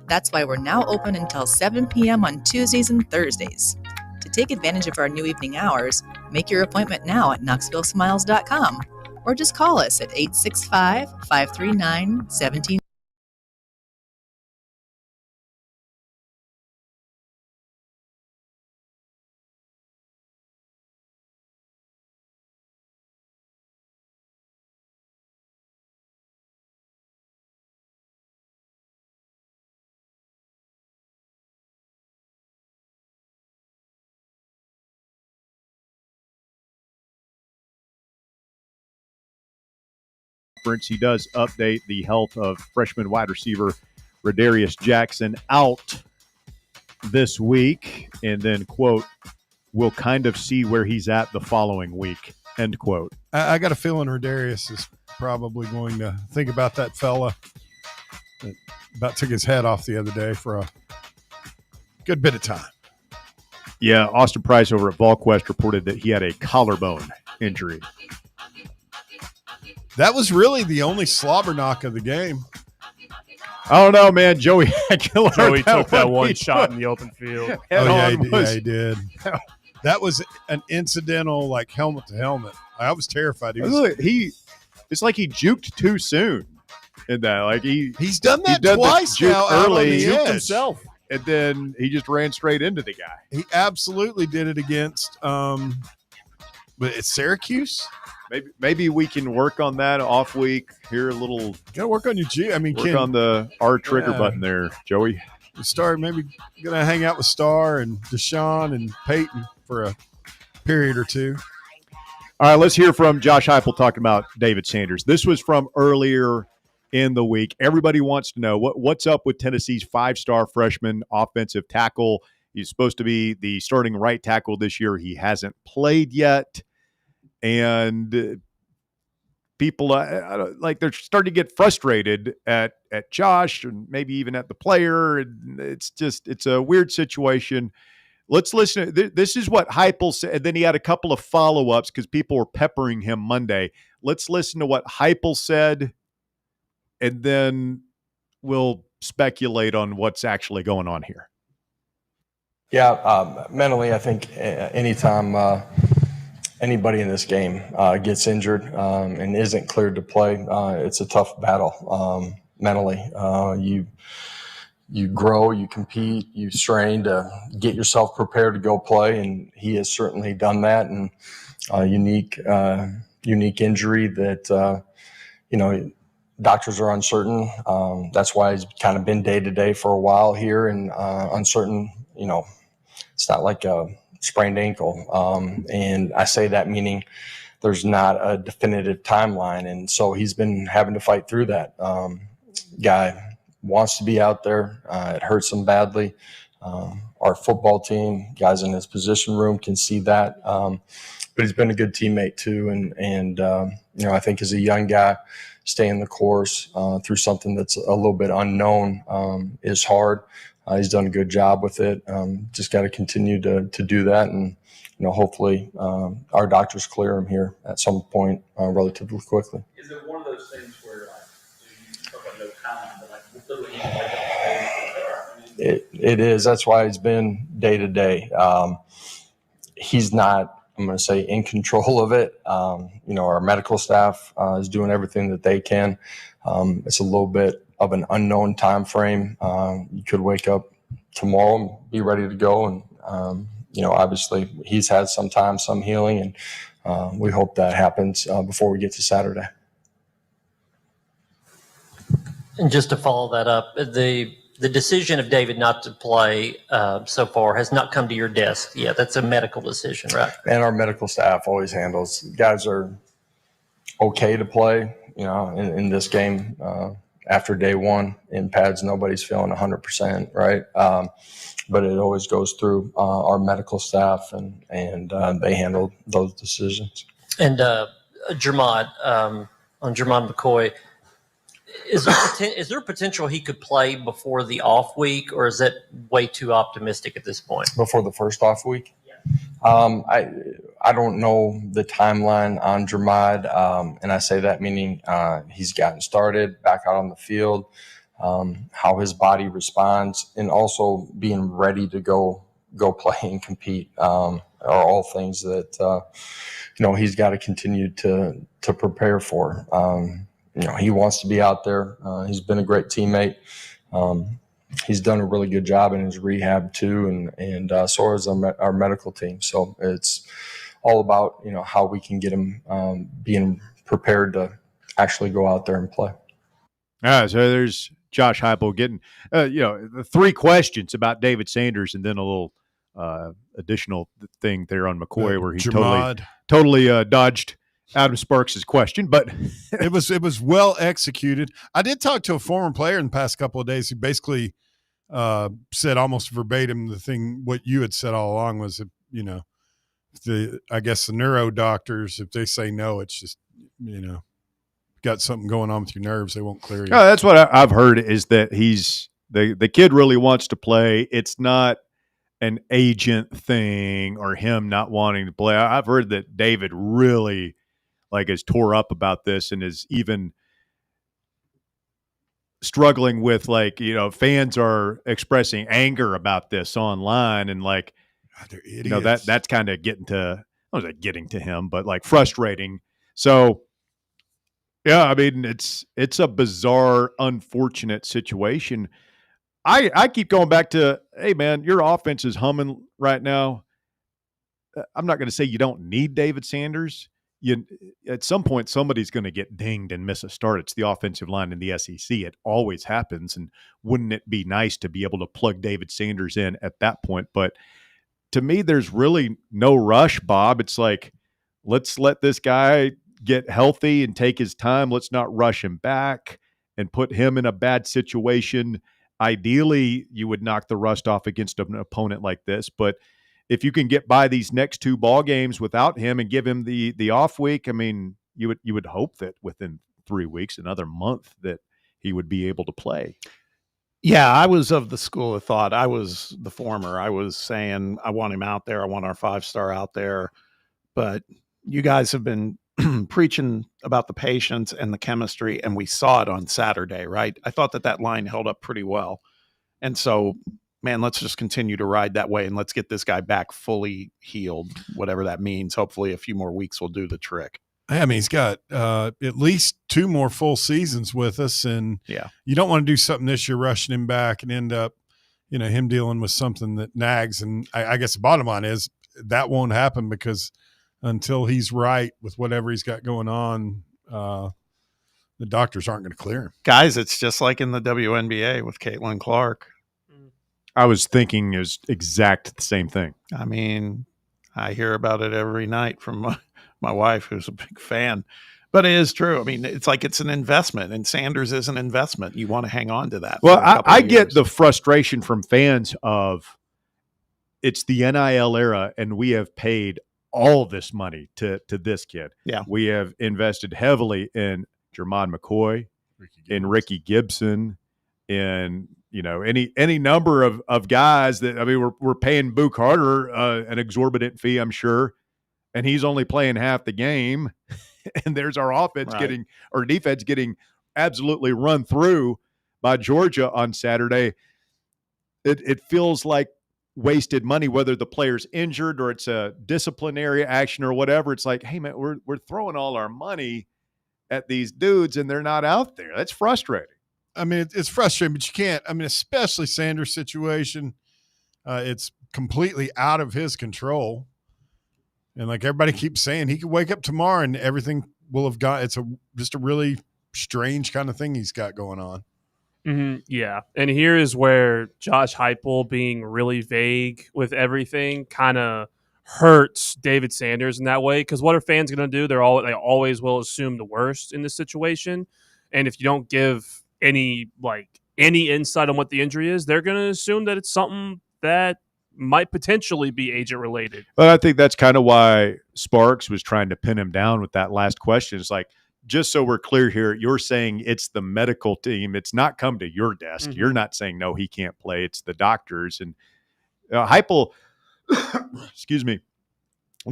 Speaker 13: That's why we're now open until 7 p.m. on Tuesdays and Thursdays. To take advantage of our new evening hours, make your appointment now at knoxvillesmiles.com or just call us at 865-539-17.
Speaker 5: He does update the health of freshman wide receiver Radarius Jackson out this week, and then, quote, we'll kind of see where he's at the following week, end quote.
Speaker 6: I got a feeling Radarius is probably going to think about that fella that about took his head off the other day for a good bit of time.
Speaker 5: Yeah, Austin Price over at VolQuest reported that he had a collarbone injury.
Speaker 6: That was really the only slobber knock of the game.
Speaker 5: I don't know, man. Joey took
Speaker 8: that one shot in the open field.
Speaker 6: Yeah, he did. That was an incidental, like, helmet to helmet. I was terrified.
Speaker 5: It's like he juked too soon in that. Like
Speaker 6: he's done that twice now.
Speaker 5: Early,
Speaker 6: he juked
Speaker 5: himself, and then he just ran straight into the guy.
Speaker 6: He absolutely did it against. But it's Syracuse.
Speaker 5: Maybe we can work on that off week here.
Speaker 6: Gotta work on your G. I mean,
Speaker 5: work on the R trigger button there, Joey.
Speaker 6: Star maybe gonna hang out with Star and Deshaun and Peyton for a period or two.
Speaker 5: All right, let's hear from Josh Heupel talking about David Sanders. This was from earlier in the week. Everybody wants to know what's up with Tennessee's five-star freshman offensive tackle. He's supposed to be the starting right tackle this year. He hasn't played yet. And people they're starting to get frustrated at Josh and maybe even at the player. And it's a weird situation. Let's listen. This is what Heupel said. And then he had a couple of follow-ups because people were peppering him Monday. Let's listen to what Heupel said, and then we'll speculate on what's actually going on here.
Speaker 14: Yeah, mentally, I think anytime anybody in this game gets injured and isn't cleared to play, it's a tough battle mentally. You grow, you compete, you strain to get yourself prepared to go play, and he has certainly done that. And a unique injury that doctors are uncertain. That's why he's kind of been day to day for a while here, and uncertain. It's not like a sprained ankle. And I say that meaning there's not a definitive timeline. And so he's been having to fight through that. Guy wants to be out there. It hurts him badly. Our football team, guys in his position room can see that. But he's been a good teammate too. And I think as a young guy, staying the course through something that's a little bit unknown is hard. He's done a good job with it. Just got to continue to do that. And, hopefully our doctors clear him here at some point relatively quickly.
Speaker 23: Is it one of those things where, you talk about no time, but literally
Speaker 14: It is. That's why he's been day to day. He's not I'm going to say in control of it. Our medical staff is doing everything that they can. It's a little bit of an unknown time frame. You could wake up tomorrow and be ready to go. And, obviously he's had some time, some healing, and we hope that happens before we get to Saturday.
Speaker 15: And just to follow that up, the decision of David not to play so far has not come to your desk yet. That's a medical decision, right?
Speaker 14: And our medical staff always handles. Guys are okay to play, in this game. After day one in pads, nobody's feeling 100%, right? But it always goes through our medical staff, and they handle those decisions.
Speaker 15: And Jermod, on Jermod McCoy, is there potential he could play before the off week, or is that way too optimistic at this point?
Speaker 14: Before the first off week? I don't know the timeline on Jermod, and I say that meaning he's gotten started back out on the field, how his body responds, and also being ready to go play and compete are all things that he's got to continue to prepare for. He wants to be out there. He's been a great teammate. He's done a really good job in his rehab too, and so has our medical team. So it's all about how we can get him being prepared to actually go out there and play.
Speaker 5: So there's Josh Heupel getting the 3 questions about David Sanders, and then a little additional thing there on McCoy where he totally dodged Adam Sparks' question, but
Speaker 6: it was well executed. I did talk to a former player in the past couple of days who basically said almost verbatim what you had said all along was, I guess the neuro doctors, if they say no, it's just, got something going on with your nerves, they won't clear you.
Speaker 5: No, that's what I've heard, is that the kid really wants to play. It's not an agent thing or him not wanting to play. I've heard that David really is tore up about this and is even struggling with fans are expressing anger about this online, and
Speaker 6: they're idiots.
Speaker 5: That's kind of getting to him, but frustrating. So yeah, I mean it's a bizarre, unfortunate situation. I keep going back to, hey man, your offense is humming right now. I'm not going to say you don't need David Sanders. At some point, somebody's going to get dinged and miss a start. It's the offensive line in the SEC. It always happens. And wouldn't it be nice to be able to plug David Sanders in at that point? But to me, there's really no rush, Bob. It's let's let this guy get healthy and take his time. Let's not rush him back and put him in a bad situation. Ideally, you would knock the rust off against an opponent like this, but if you can get by these next 2 ball games without him and give him the off week, I mean, you would hope that within 3 weeks, another month, that he would be able to play.
Speaker 7: Yeah, I was of the school of thought. I was the former. I was saying I want him out there. I want our 5-star out there. But you guys have been preaching about the patience and the chemistry, and we saw it on Saturday, right? I thought that line held up pretty well. And so, man, let's just continue to ride that way, and let's get this guy back fully healed, whatever that means. Hopefully a few more weeks will do the trick.
Speaker 6: I mean, he's got at least 2 more full seasons with us, and you don't want to do something this year, rushing him back and end up, him dealing with something that nags. And I guess the bottom line is that won't happen, because until he's right with whatever he's got going on, the doctors aren't going to clear him.
Speaker 7: Guys, it's just like in the WNBA with Caitlin Clark.
Speaker 5: I was thinking is exact the same thing.
Speaker 7: I mean, I hear about it every night from my wife, who's a big fan, but it is true. I mean, it's an investment, and Sanders is an investment. You want to hang on to that.
Speaker 5: Well, I get the frustration from fans of it's the NIL era, and we have paid all this money to this kid.
Speaker 7: Yeah.
Speaker 5: We have invested heavily in Jermod McCoy, in Ricky Gibson, in any number of guys that, I mean, we're paying Boo Carter an exorbitant fee, I'm sure, and he's only playing half the game. And there's our offense defense getting absolutely run through by Georgia on Saturday. It feels like wasted money, whether the player's injured or it's a disciplinary action or whatever. It's like, hey man, we're throwing all our money at these dudes and they're not out there. That's frustrating.
Speaker 6: I mean, it's frustrating, but you can't. I mean, especially Sanders' situation, it's completely out of his control. And like everybody keeps saying, he could wake up tomorrow and everything will have gone. It's just a really strange kind of thing he's got going on.
Speaker 8: Mm-hmm. Yeah. And here is where Josh Heupel being really vague with everything kind of hurts David Sanders in that way. Because what are fans going to do? They always will assume the worst in this situation. And if you don't give any insight on what the injury is, they're going to assume that it's something that might potentially be agent related.
Speaker 5: But I think that's kind of why Sparks was trying to pin him down with that last question. It's like, just so we're clear here, you're saying it's the medical team. It's not come to your desk.
Speaker 8: Mm-hmm.
Speaker 5: You're not saying, no, he can't play. It's the doctors. And Heupel, excuse me,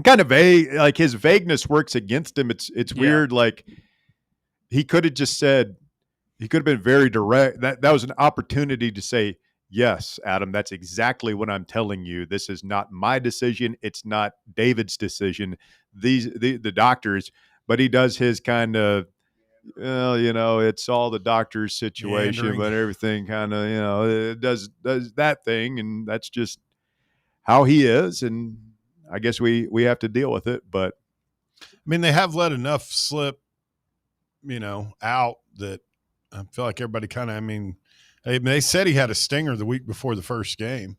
Speaker 5: kind of vague, like his vagueness works against him. It's weird. Like he could have just said, he could have been very direct. That was an opportunity to say, yes, Adam, that's exactly what I'm telling you. This is not my decision. It's not David's decision. The doctors, but he does his kind of, well, it's all the doctor's situation, but everything kind of, it does that thing. And that's just how he is. And I guess we have to deal with it. But
Speaker 6: I mean, they have let enough slip, out that I feel like everybody kind of, they said he had a stinger the week before the first game.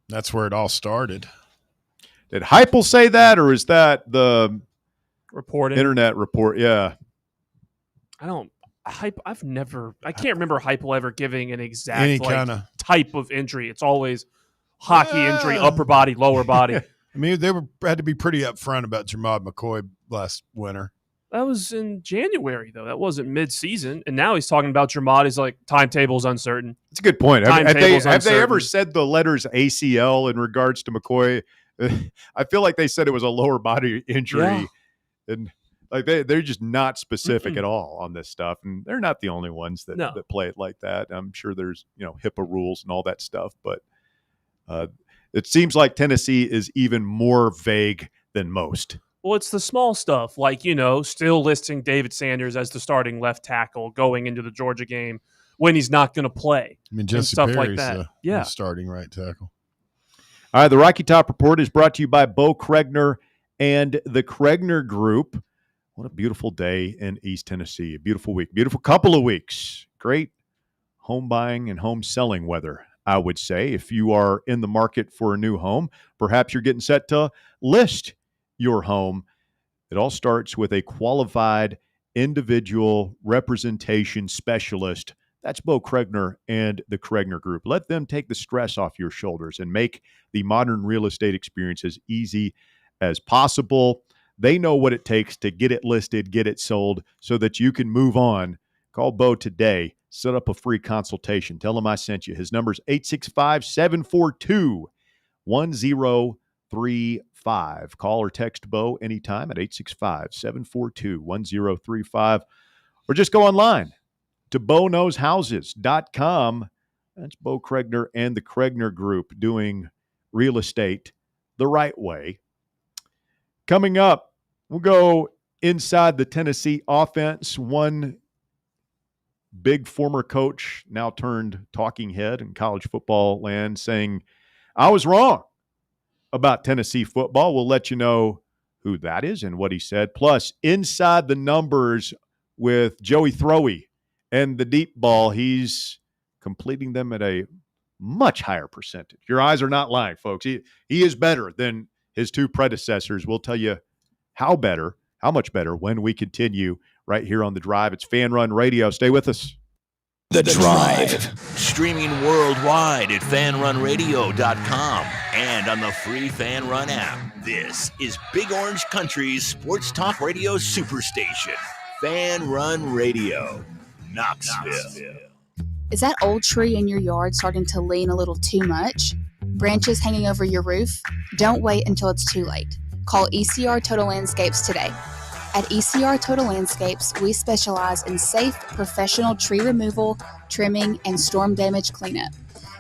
Speaker 6: That's where it all started.
Speaker 5: Did Heupel say that, or is that the
Speaker 8: reporting
Speaker 5: internet report? Yeah.
Speaker 8: I can't remember Heupel ever giving an exact type of injury. It's always hockey injury, upper body, lower body.
Speaker 6: I mean, they had to be pretty upfront about Jermod McCoy last winter.
Speaker 8: That was in January, though. That wasn't mid-season. And now he's talking about Jermod. He's like, timetable's uncertain.
Speaker 5: That's a good point. Have they ever said the letters ACL in regards to McCoy? I feel like they said it was a lower body injury.
Speaker 8: Yeah.
Speaker 5: And like they're just not specific at all on this stuff. And they're not the only ones that play it like that. I'm sure there's, HIPAA rules and all that stuff. But it seems like Tennessee is even more vague than most.
Speaker 8: Well, it's the small stuff, like, still listing David Sanders as the starting left tackle going into the Georgia game when he's not going to play.
Speaker 6: I mean, Jesse
Speaker 8: stuff
Speaker 6: Perry's
Speaker 8: like that.
Speaker 6: the starting right tackle.
Speaker 5: All right, the Rocky Top Report is brought to you by Bo Kregner and the Kregner Group. What a beautiful day in East Tennessee. A beautiful week, beautiful couple of weeks. Great home buying and home selling weather, I would say. If you are in the market for a new home, perhaps you're getting set to list your home. It all starts with a qualified individual representation specialist. That's Bo Kregner and the Kregner Group. Let them take the stress off your shoulders and make the modern real estate experience as easy as possible. They know what it takes to get it listed, get it sold, so that you can move on. Call Bo today. Set up a free consultation. Tell him I sent you. His number is 865-742-1035. Call or text Bo anytime at 865-742-1035. Or just go online to BoKnowsHouses.com. That's Bo Kregner and the Kregner Group doing real estate the right way. Coming up, we'll go inside the Tennessee offense. One big former coach, now turned talking head in college football land, saying, I was wrong about Tennessee football. We'll let you know who that is and what he said. Plus, inside the numbers with Joey Throwey and the deep ball, he's completing them at a much higher percentage. Your eyes are not lying, folks. He is better than his two predecessors. We'll tell you how much better when we continue right here on The Drive. It's Fan Run Radio. Stay with us.
Speaker 2: The Drive. Streaming worldwide at fanrunradio.com and on the free Fan Run app. This is Big Orange Country's sports talk radio superstation. Fan Run Radio, Knoxville.
Speaker 17: Is that old tree in your yard starting to lean a little too much? Branches hanging over your roof? Don't wait until it's too late. Call ECR Total Landscapes today. At ECR Total Landscapes, we specialize in safe, professional tree removal, trimming, and storm damage cleanup.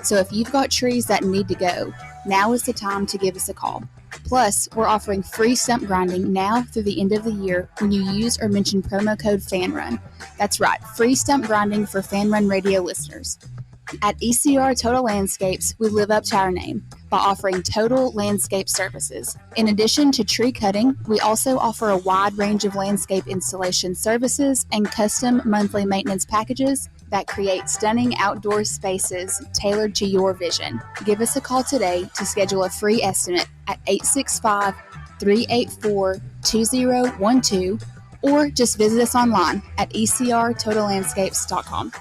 Speaker 17: So if you've got trees that need to go, now is the time to give us a call. Plus, we're offering free stump grinding now through the end of the year when you use or mention promo code FANRUN. That's right, free stump grinding for FanRun Radio listeners. At ECR Total Landscapes, we live up to our name by offering total landscape services. In addition to tree cutting, we also offer a wide range of landscape installation services and custom monthly maintenance packages that create stunning outdoor spaces tailored to your vision. Give us a call today to schedule a free estimate at 865-384-2012 or just visit us online at ecrtotallandscapes.com.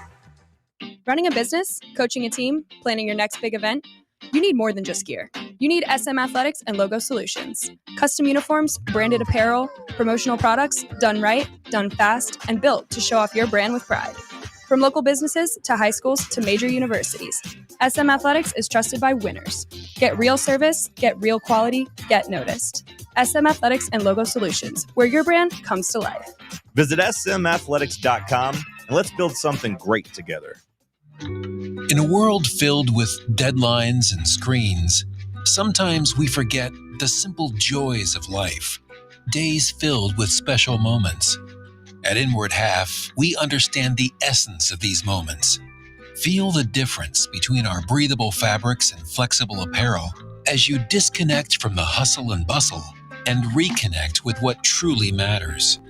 Speaker 16: Running a business, coaching a team, planning your next big event, you need more than just gear. You need SM Athletics and Logo Solutions. Custom uniforms, branded apparel, promotional products, done right, done fast, and built to show off your brand with pride. From local businesses to high schools to major universities, SM Athletics is trusted by winners. Get real service, get real quality, get noticed. SM Athletics and Logo Solutions, where your brand comes to life.
Speaker 1: Visit smathletics.com and let's build something great together.
Speaker 4: In a world filled with deadlines and screens, sometimes we forget the simple joys of life, days filled with special moments. At Inward Half, we understand the essence of these moments. Feel the difference between our breathable fabrics and flexible apparel as you disconnect from the hustle and bustle and reconnect with what truly matters.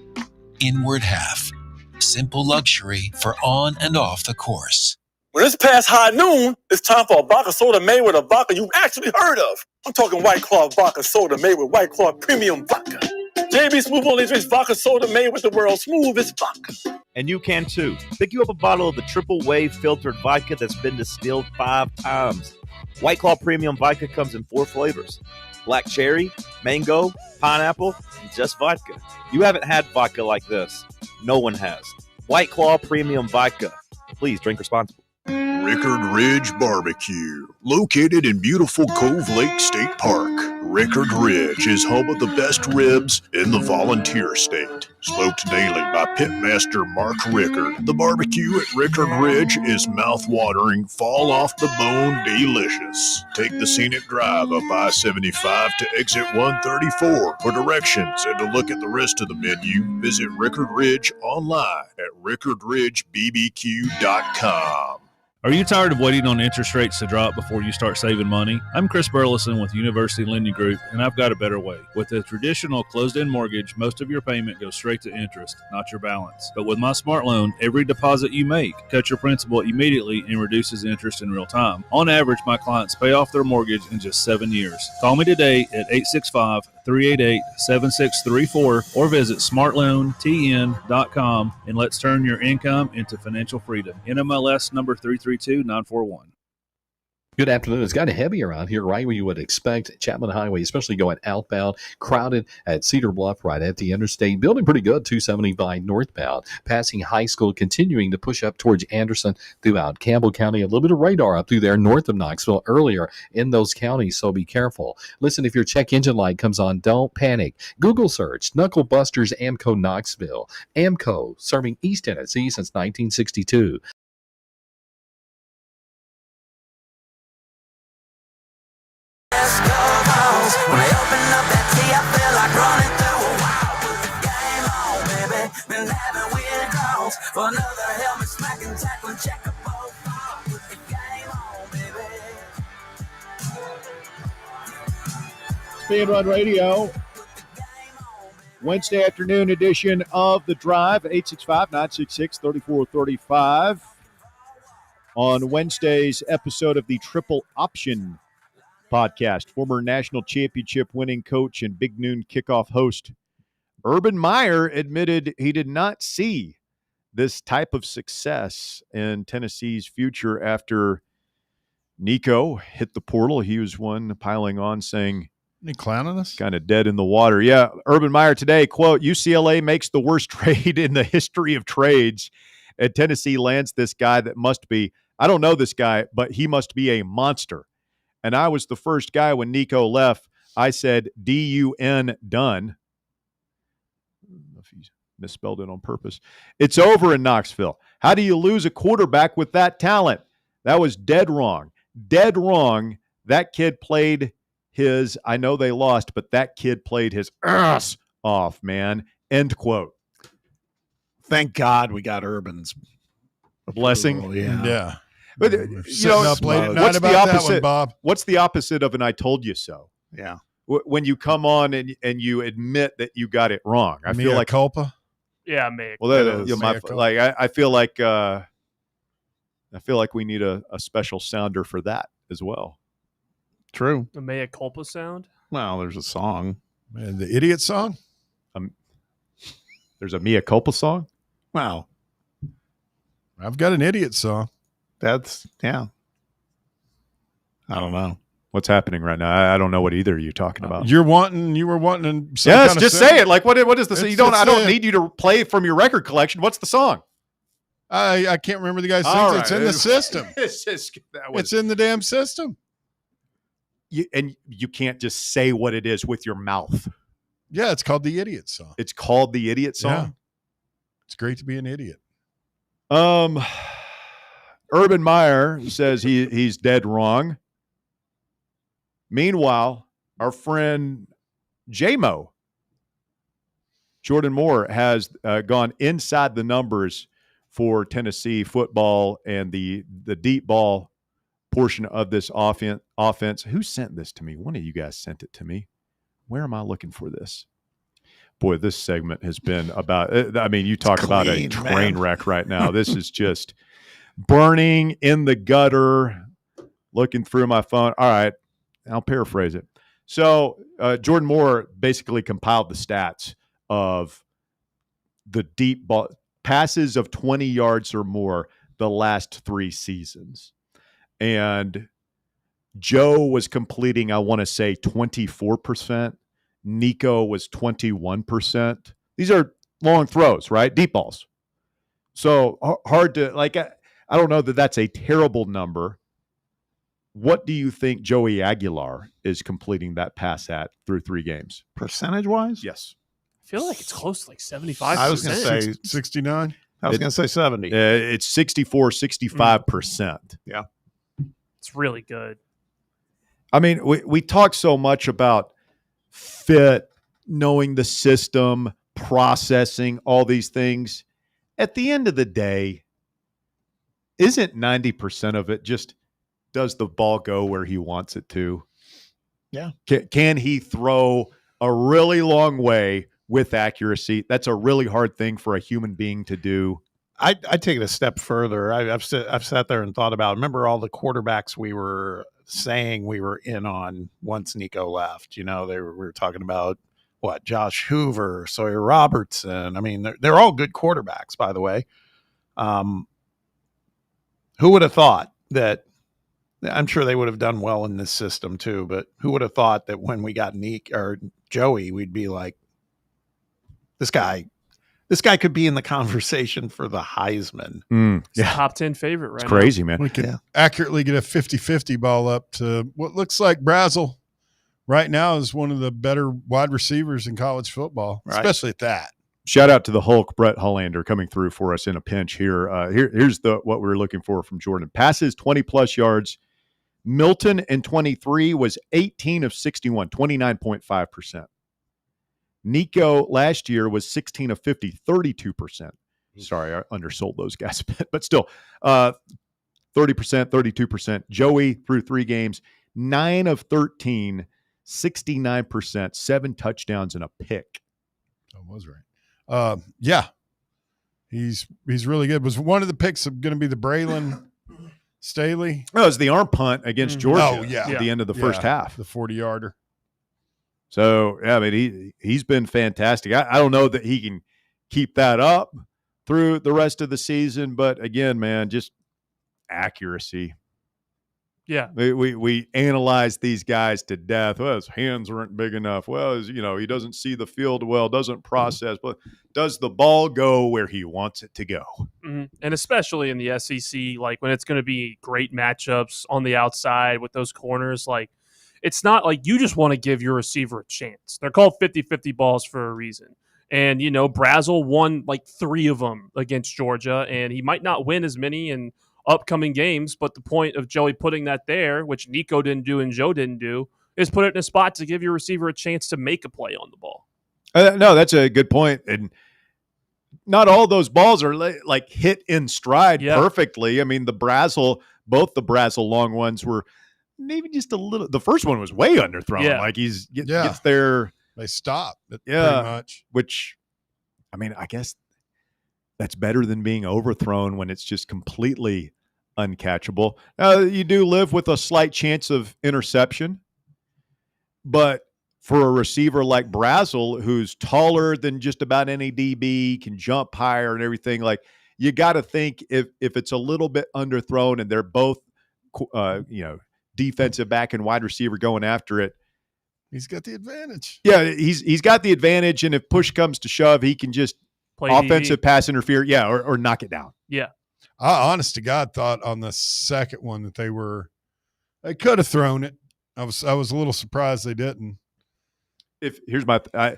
Speaker 4: Inward Half, simple luxury for on and off the course.
Speaker 18: When it's past high noon, it's time for a vodka soda made with a vodka you've actually heard of. I'm talking White Claw vodka soda made with White Claw premium vodka. JB Smooth only drinks vodka soda made with the world's smoothest vodka.
Speaker 1: And you can too. Pick you up a bottle of the triple wave filtered vodka that's been distilled 5 times. White Claw premium vodka comes in 4 flavors: black cherry, mango, pineapple, and just vodka. You haven't had vodka like this. No one has. White Claw premium vodka. Please drink responsibly.
Speaker 25: Rickard Ridge Barbecue, located in beautiful Cove Lake State Park. Rickard Ridge is home of the best ribs in the Volunteer State. Smoked daily by Pitmaster Mark Rickard, the barbecue at Rickard Ridge is mouth-watering, fall-off-the-bone delicious. Take the scenic drive up I-75 to exit 134 for directions and to look at the rest of the menu. Visit Rickard Ridge online at rickardridgebbq.com.
Speaker 3: Are you tired of waiting on interest rates to drop before you start saving money? I'm Chris Burleson with University Lending Group, and I've got a better way. With a traditional closed-end mortgage, most of your payment goes straight to interest, not your balance. But with my Smart Loan, every deposit you make cuts your principal immediately and reduces interest in real time. On average, my clients pay off their mortgage in just 7 years. Call me today at 865-388-7634 or visit smartloantn.com and let's turn your income into financial freedom. NMLS number 332941.
Speaker 19: Good afternoon. It's kind of heavy around here, right where you would expect. Chapman Highway, especially going outbound, crowded at Cedar Bluff, right at the interstate. Building pretty good, 275 northbound. Passing high school, continuing to push up towards Anderson throughout Campbell County. A little bit of radar up through there north of Knoxville earlier in those counties, so be careful. Listen, if your check engine light comes on, don't panic. Google search Knuckle Busters Amco Knoxville. Amco, serving East Tennessee since 1962.
Speaker 20: When I open up that tea, I feel like running through a wall. Put the game on, baby. Been having weird calls for another helmet smacking, tackling, check a ball. Put the game on, baby.
Speaker 5: Fan Run Radio, Wednesday afternoon edition of The Drive, 865-966-3435. On Wednesday's episode of the Triple Option podcast, former national championship winning coach and Big Noon kickoff host Urban Meyer admitted he did not see this type of success in Tennessee's future after Nico hit the portal. He was one piling on saying,
Speaker 6: "Any clowning us?
Speaker 5: Kind of dead in the water." Yeah, Urban Meyer today, quote, "UCLA makes the worst trade in the history of trades, and Tennessee lands this guy that must be, I don't know this guy, but he must be a monster. And I was the first guy when Nico left. I said, D-U-N, done." I don't know if he misspelled it on purpose. "It's over in Knoxville. How do you lose a quarterback with that talent? That was dead wrong. Dead wrong. That kid played his, I know they lost, but that kid played his ass off, man. End quote.
Speaker 7: Thank God we got Urban's
Speaker 5: blessing.
Speaker 7: approval, yeah.
Speaker 6: Yeah.
Speaker 5: But
Speaker 6: Up late at night
Speaker 5: what's the
Speaker 6: about that
Speaker 5: opposite?
Speaker 6: one, Bob?
Speaker 5: What's the opposite of an "I told you so"?
Speaker 7: Yeah.
Speaker 5: When you come on and you admit that you got it wrong, I feel
Speaker 6: Mea
Speaker 5: like
Speaker 6: culpa.
Speaker 8: Yeah, mate.
Speaker 5: Well,
Speaker 6: Mea
Speaker 5: I feel like we need a special sounder for that as well.
Speaker 7: True.
Speaker 8: The mea culpa sound.
Speaker 7: Well, there's a song.
Speaker 6: Man, the idiot song.
Speaker 5: There's a mea culpa song.
Speaker 7: Wow.
Speaker 6: I've got an idiot song.
Speaker 7: That's I don't know
Speaker 5: what's happening right now. I don't know what either of you talking about.
Speaker 6: You were wanting. Some
Speaker 5: Yes,
Speaker 6: kind of
Speaker 5: just
Speaker 6: sound?
Speaker 5: say it. Like what is the song? I don't need you to play from your record collection. What's the song?
Speaker 6: I can't remember the guy's sings.
Speaker 5: All
Speaker 6: It's
Speaker 5: right.
Speaker 6: in the system.
Speaker 5: It's
Speaker 6: in the damn system.
Speaker 5: You can't just say what it is with your mouth.
Speaker 6: Yeah, it's called the idiot song.
Speaker 5: It's called the idiot song.
Speaker 6: Yeah. It's great to be an idiot.
Speaker 5: Urban Meyer says he's dead wrong. Meanwhile, our friend J-Mo, Jordan Moore, has gone inside the numbers for Tennessee football and the deep ball portion of this offense. Who sent this to me? One of you guys sent it to me. Where am I looking for this? Boy, this segment has been about, I mean, you talk about a train wreck right now. This is just burning in the gutter, looking through my phone. All right, I'll paraphrase it. So Jordan Moore basically compiled the stats of the deep ball passes of 20 yards or more the last 3 seasons. And Joe was completing, I want to say, 24%. Nico was 21%. These are long throws, right? Deep balls. So hard to, like, I don't know that that's a terrible number. What do you think Joey Aguilar is completing that pass at through 3 games?
Speaker 7: Percentage-wise?
Speaker 5: Yes.
Speaker 8: I feel like it's close to like 75%.
Speaker 7: I was going to say
Speaker 6: 69.
Speaker 7: I was going to say 70.
Speaker 5: It's 64, 65%.
Speaker 7: Yeah.
Speaker 8: It's really good.
Speaker 5: I mean, we talk so much about fit, knowing the system, processing, all these things. At the end of the day, isn't 90% of it just does the ball go where he wants it to?
Speaker 7: Yeah.
Speaker 5: Can he throw a really long way with accuracy? That's a really hard thing for a human being to do.
Speaker 7: I take it a step further. I've sat there and thought about, remember all the quarterbacks we were saying we were in on once Nico left. You know, we were talking about Josh Hoover, Sawyer Robertson. I mean, they're all good quarterbacks, by the way. Who would have thought that? I'm sure they would have done well in this system too, but who would have thought that when we got Nick or Joey, we'd be like, this guy could be in the conversation for the Heisman.
Speaker 5: Yeah.
Speaker 8: Top 10 favorite right
Speaker 5: It's crazy, man.
Speaker 6: We could accurately get a 50-50 ball up to what looks like Brazel right now is one of the better wide receivers in college football, especially at that.
Speaker 5: Shout out to the Hulk, Brett Hollander, coming through for us in a pinch here. Here's what we were looking for from Jordan. Passes 20-plus yards. Milton in 23 was 18 of 61, 29.5%. Nico last year was 16 of 50, 32%. Sorry, I undersold those guys a bit, but still 30%, 32%. Joey through 3 games, 9 of 13, 69%, 7 touchdowns and a pick.
Speaker 6: That was right. Yeah, he's really good. Was one of the picks going to be the Braylon Staley?
Speaker 5: No, it was the arm punt against Georgia at the end of the first half.
Speaker 6: The 40-yarder.
Speaker 5: So, yeah, I mean, he's been fantastic. I don't know that he can keep that up through the rest of the season, but again, man, just accuracy.
Speaker 8: Yeah.
Speaker 5: We analyze these guys to death. Well, his hands weren't big enough. Well, he doesn't see the field well, doesn't process, but does the ball go where he wants it to go?
Speaker 8: Mm-hmm. And especially in the SEC, like when it's going to be great matchups on the outside with those corners, like it's not like you just want to give your receiver a chance. They're called 50-50 balls for a reason. And, Brazel won like 3 of them against Georgia, and he might not win as many. And upcoming games. But the point of Joey putting that there, which Nico didn't do and Joe didn't do, is put it in a spot to give your receiver a chance to make a play on the ball.
Speaker 5: No, that's a good point. And not all those balls are like hit in stride perfectly. I mean, both the Brazel long ones were maybe just a little. The first one was way underthrown.
Speaker 8: Yeah.
Speaker 5: Like gets there.
Speaker 6: They stop pretty much.
Speaker 5: Which, I mean, I guess that's better than being overthrown when it's just completely uncatchable. You do live with a slight chance of interception, but for a receiver like Brazel, who's taller than just about any DB, can jump higher and everything, like you got to think if it's a little bit underthrown and they're both, defensive back and wide receiver going after it,
Speaker 6: he's got the advantage.
Speaker 5: Yeah, he's got the advantage, and if push comes to shove, he can just play offensive pass interfere, or knock it down.
Speaker 8: Yeah.
Speaker 6: I, honest to God, thought on the second one that they could have thrown it. I was a little surprised they didn't.
Speaker 5: I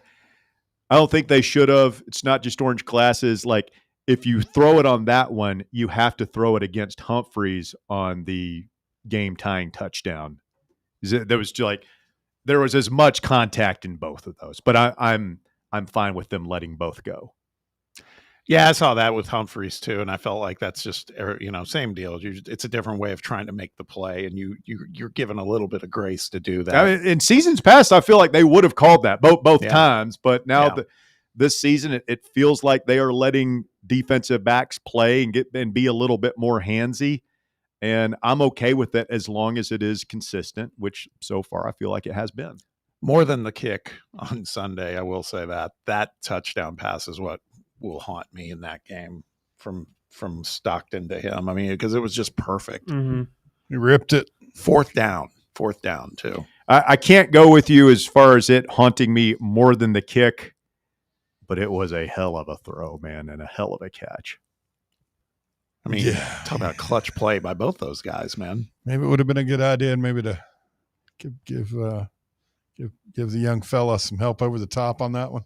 Speaker 5: don't think they should have. It's not just orange glasses. Like if you throw it on that one, you have to throw it against Humphreys on the game tying touchdown. There was as much contact in both of those, but I'm fine with them letting both go.
Speaker 7: Yeah, I saw that with Humphreys too, and I felt like that's just same deal. It's a different way of trying to make the play, and you're given a little bit of grace to do that.
Speaker 5: I mean, in seasons past, I feel like they would have called that both times, but now this season it feels like they are letting defensive backs play and be a little bit more handsy, and I'm okay with it as long as it is consistent, which so far I feel like it has been.
Speaker 7: More than the kick on Sunday, I will say that touchdown pass is what will haunt me in that game from Stockton to him. I mean, because it was just perfect.
Speaker 8: Mm-hmm.
Speaker 6: He ripped it.
Speaker 7: Fourth down too.
Speaker 5: I can't go with you as far as it haunting me more than the kick, but it was a hell of a throw, man, and a hell of a catch.
Speaker 7: I mean, talk about clutch play by both those guys, man.
Speaker 6: Maybe it would have been a good idea, maybe to give the young fella some help over the top on that one.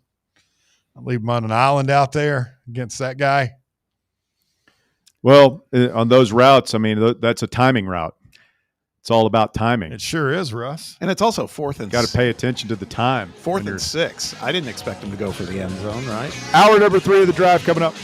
Speaker 6: I'll leave him on an island out there against that guy.
Speaker 5: Well, on those routes, I mean, that's a timing route. It's all about timing.
Speaker 6: It sure is, Russ.
Speaker 7: And it's also fourth and
Speaker 5: got to pay attention to the time.
Speaker 7: 4th and 6. I didn't expect him to go for the end zone, right?
Speaker 5: Hour number 3 of the drive coming up.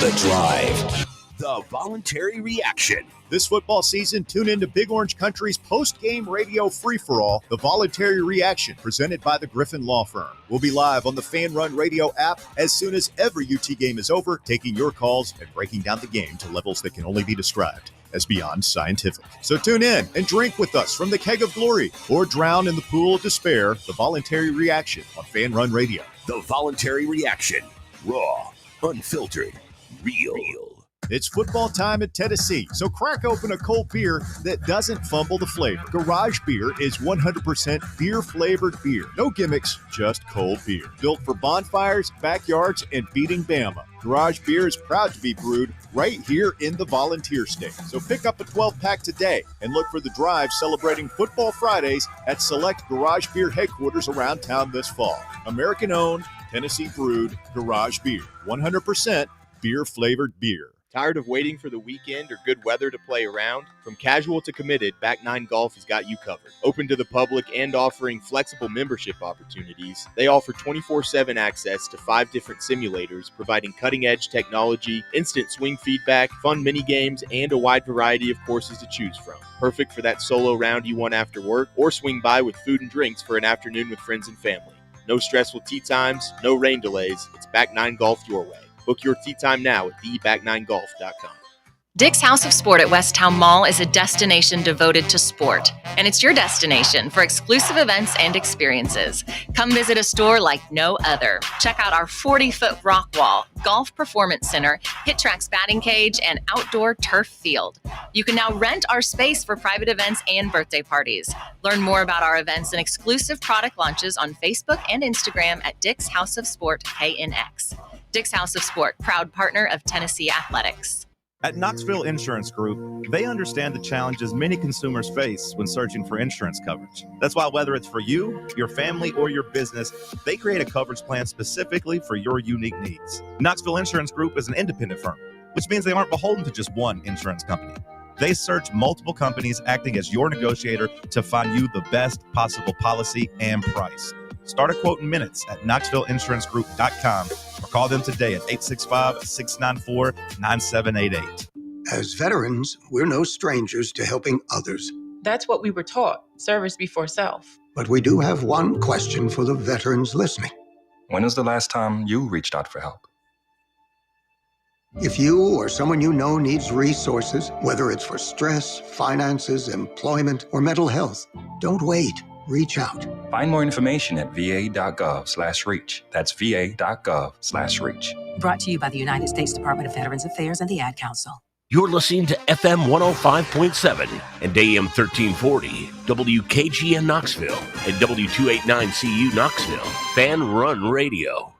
Speaker 2: The Drive. The voluntary reaction.
Speaker 25: This football season, tune in to Big Orange Country's post-game radio free-for-all, The Voluntary Reaction, presented by the Griffin Law Firm. We'll be live on the Fan Run Radio app as soon as every UT game is over, taking your calls and breaking down the game to levels that can only be described as beyond scientific. So tune in and drink with us from the keg of glory or drown in the pool of despair. The Voluntary Reaction on Fan Run Radio.
Speaker 2: The Voluntary Reaction. Raw, unfiltered, real.
Speaker 25: It's football time in Tennessee, so crack open a cold beer that doesn't fumble the flavor. Garage Beer is 100% beer-flavored beer. No gimmicks, just cold beer. Built for bonfires, backyards, and beating Bama. Garage Beer is proud to be brewed right here in the Volunteer State. So pick up a 12-pack today and look for the drive celebrating Football Fridays at select Garage Beer headquarters around town this fall. American-owned, Tennessee-brewed Garage Beer. 100% beer-flavored beer.
Speaker 9: Tired of waiting for the weekend or good weather to play around? From casual to committed, Back 9 Golf has got you covered. Open to the public and offering flexible membership opportunities, they offer 24/7 access to 5 different simulators, providing cutting-edge technology, instant swing feedback, fun mini-games, and a wide variety of courses to choose from. Perfect for that solo round you want after work, or swing by with food and drinks for an afternoon with friends and family. No stressful tee times, no rain delays. It's Back 9 Golf your way. Book your tee time now at theback9golf.com.
Speaker 10: Dick's House of Sport at Westtown Mall is a destination devoted to sport, and it's your destination for exclusive events and experiences. Come visit a store like no other. Check out our 40-foot rock wall, golf performance center, hit tracks batting cage, and outdoor turf field. You can now rent our space for private events and birthday parties. Learn more about our events and exclusive product launches on Facebook and Instagram at Dick's House of Sport KNX. Dick's House of Sport, proud partner of Tennessee Athletics.
Speaker 1: At Knoxville Insurance Group, they understand the challenges many consumers face when searching for insurance coverage. That's why whether it's for you, your family, or your business, they create a coverage plan specifically for your unique needs. Knoxville Insurance Group is an independent firm
Speaker 11: which means they aren't beholden to just one insurance company. They search multiple companies, acting as your negotiator to find you the best possible policy and price. Start a quote in minutes at KnoxvilleInsuranceGroup.com or call them today at 865-694-9788.
Speaker 12: As veterans, we're no strangers to helping others.
Speaker 21: That's what we were taught, service before self.
Speaker 12: But we do have one question for the veterans listening.
Speaker 22: When was the last time you reached out for help?
Speaker 12: If you or someone you know needs resources, whether it's for stress, finances, employment, or mental health, don't wait. Reach out.
Speaker 22: Find more information at va.gov/reach. That's va.gov/reach.
Speaker 24: Brought to you by the United States Department of Veterans Affairs and the Ad Council.
Speaker 26: You're listening to FM 105.7 and AM 1340, WKGN Knoxville, and W289CU Knoxville, Fan Run Radio.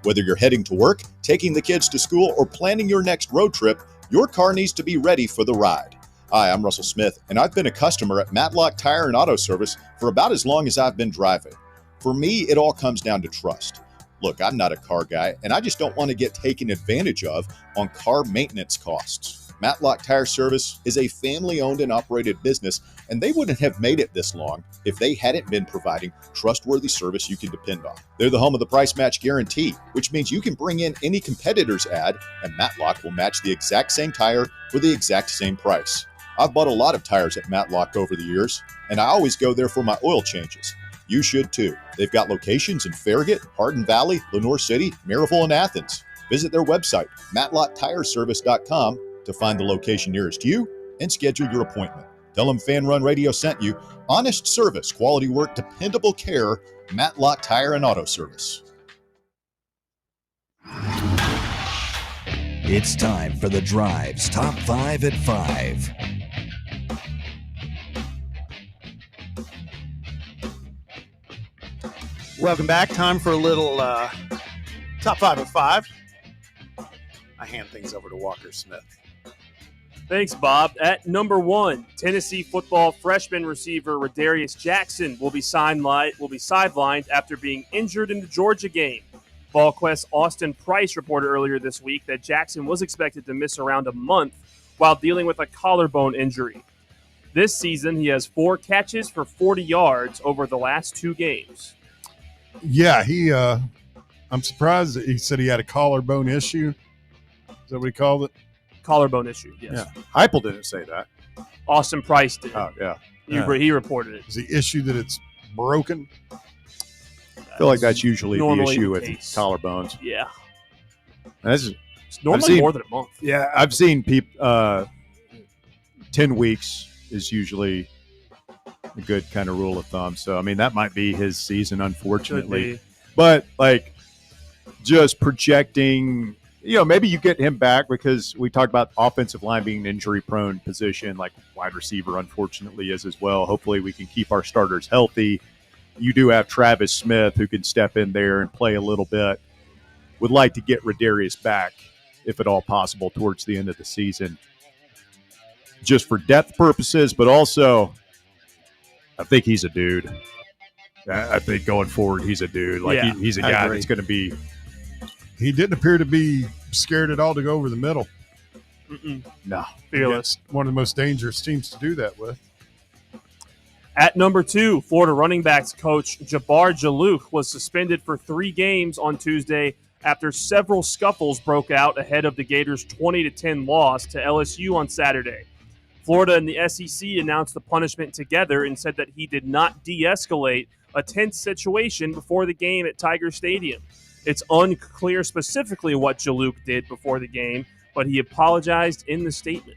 Speaker 25: Whether you're heading to work, taking the kids to school, or planning your next road trip, your car needs to be ready for the ride. Hi, I'm Russell Smith, and I've been a customer at Matlock Tire and Auto Service for about as long as I've been driving. For me, it all comes down to trust. Look, I'm not a car guy, and I just don't want to get taken advantage of on car maintenance costs. Matlock Tire Service is a family-owned and operated business, and they wouldn't have made it this long if they hadn't been providing trustworthy service you can depend on. They're the home of the price match guarantee, which means you can bring in any competitor's ad, and Matlock will match the exact same tire for the exact same price. I've bought a lot of tires at Matlock over the years, and I always go there for my oil changes. You should too. They've got locations in Farragut, Hardin Valley, Lenoir City, Maryville, and Athens. Visit their website, matlocktireservice.com, to find the location nearest you and schedule your appointment. Tell them Fan Run Radio sent you. Honest service, quality work, dependable care, Matlock Tire and Auto Service.
Speaker 2: It's time for The Drive's Top 5 at 5.
Speaker 7: Welcome back. Time for a little top 5 at 5. I hand things over to Walker Smith.
Speaker 8: Thanks, Bob. At number 1, Tennessee football freshman receiver Radarius Jackson will be sidelined after being injured in the Georgia game. VolQuest Austin Price reported earlier this week that Jackson was expected to miss around a month while dealing with a collarbone injury. This season, he has 4 catches for 40 yards over the last 2 games.
Speaker 6: Yeah, I'm surprised that he said he had a collarbone issue. Is that what he called it?
Speaker 8: Collarbone issue, yes.
Speaker 6: Yeah.
Speaker 7: Heupel didn't say that.
Speaker 8: Austin Price did.
Speaker 6: Oh, yeah.
Speaker 8: He reported it.
Speaker 6: Is the issue that it's broken?
Speaker 5: I feel like that's usually the
Speaker 8: normally
Speaker 5: issue
Speaker 8: the
Speaker 5: with
Speaker 8: case.
Speaker 5: collarbones.
Speaker 8: Yeah.
Speaker 5: It's
Speaker 8: normally more than a month.
Speaker 5: Yeah, I've seen people. 10 weeks is usually a good kind of rule of thumb. So I mean, that might be his season, unfortunately. But like, just projecting, maybe you get him back because we talked about offensive line being an injury-prone position, like wide receiver, unfortunately, is as well. Hopefully, we can keep our starters healthy. You do have Travis Smith who can step in there and play a little bit. Would like to get Radarius back, if at all possible, towards the end of the season, just for depth purposes, but also I think he's a dude. I think going forward, he's a dude. Like he's a guy that's going to be.
Speaker 6: He didn't appear to be scared at all to go over the middle.
Speaker 5: No,
Speaker 8: fearless.
Speaker 6: One of the most dangerous teams to do that with.
Speaker 8: At number 2, Florida running backs coach Jabbar Jalouk was suspended for 3 games on Tuesday after several scuffles broke out ahead of the Gators' 20-10 loss to LSU on Saturday. Florida and the SEC announced the punishment together and said that he did not de-escalate a tense situation before the game at Tiger Stadium. It's unclear specifically what Jalouk did before the game, but he apologized in the statement.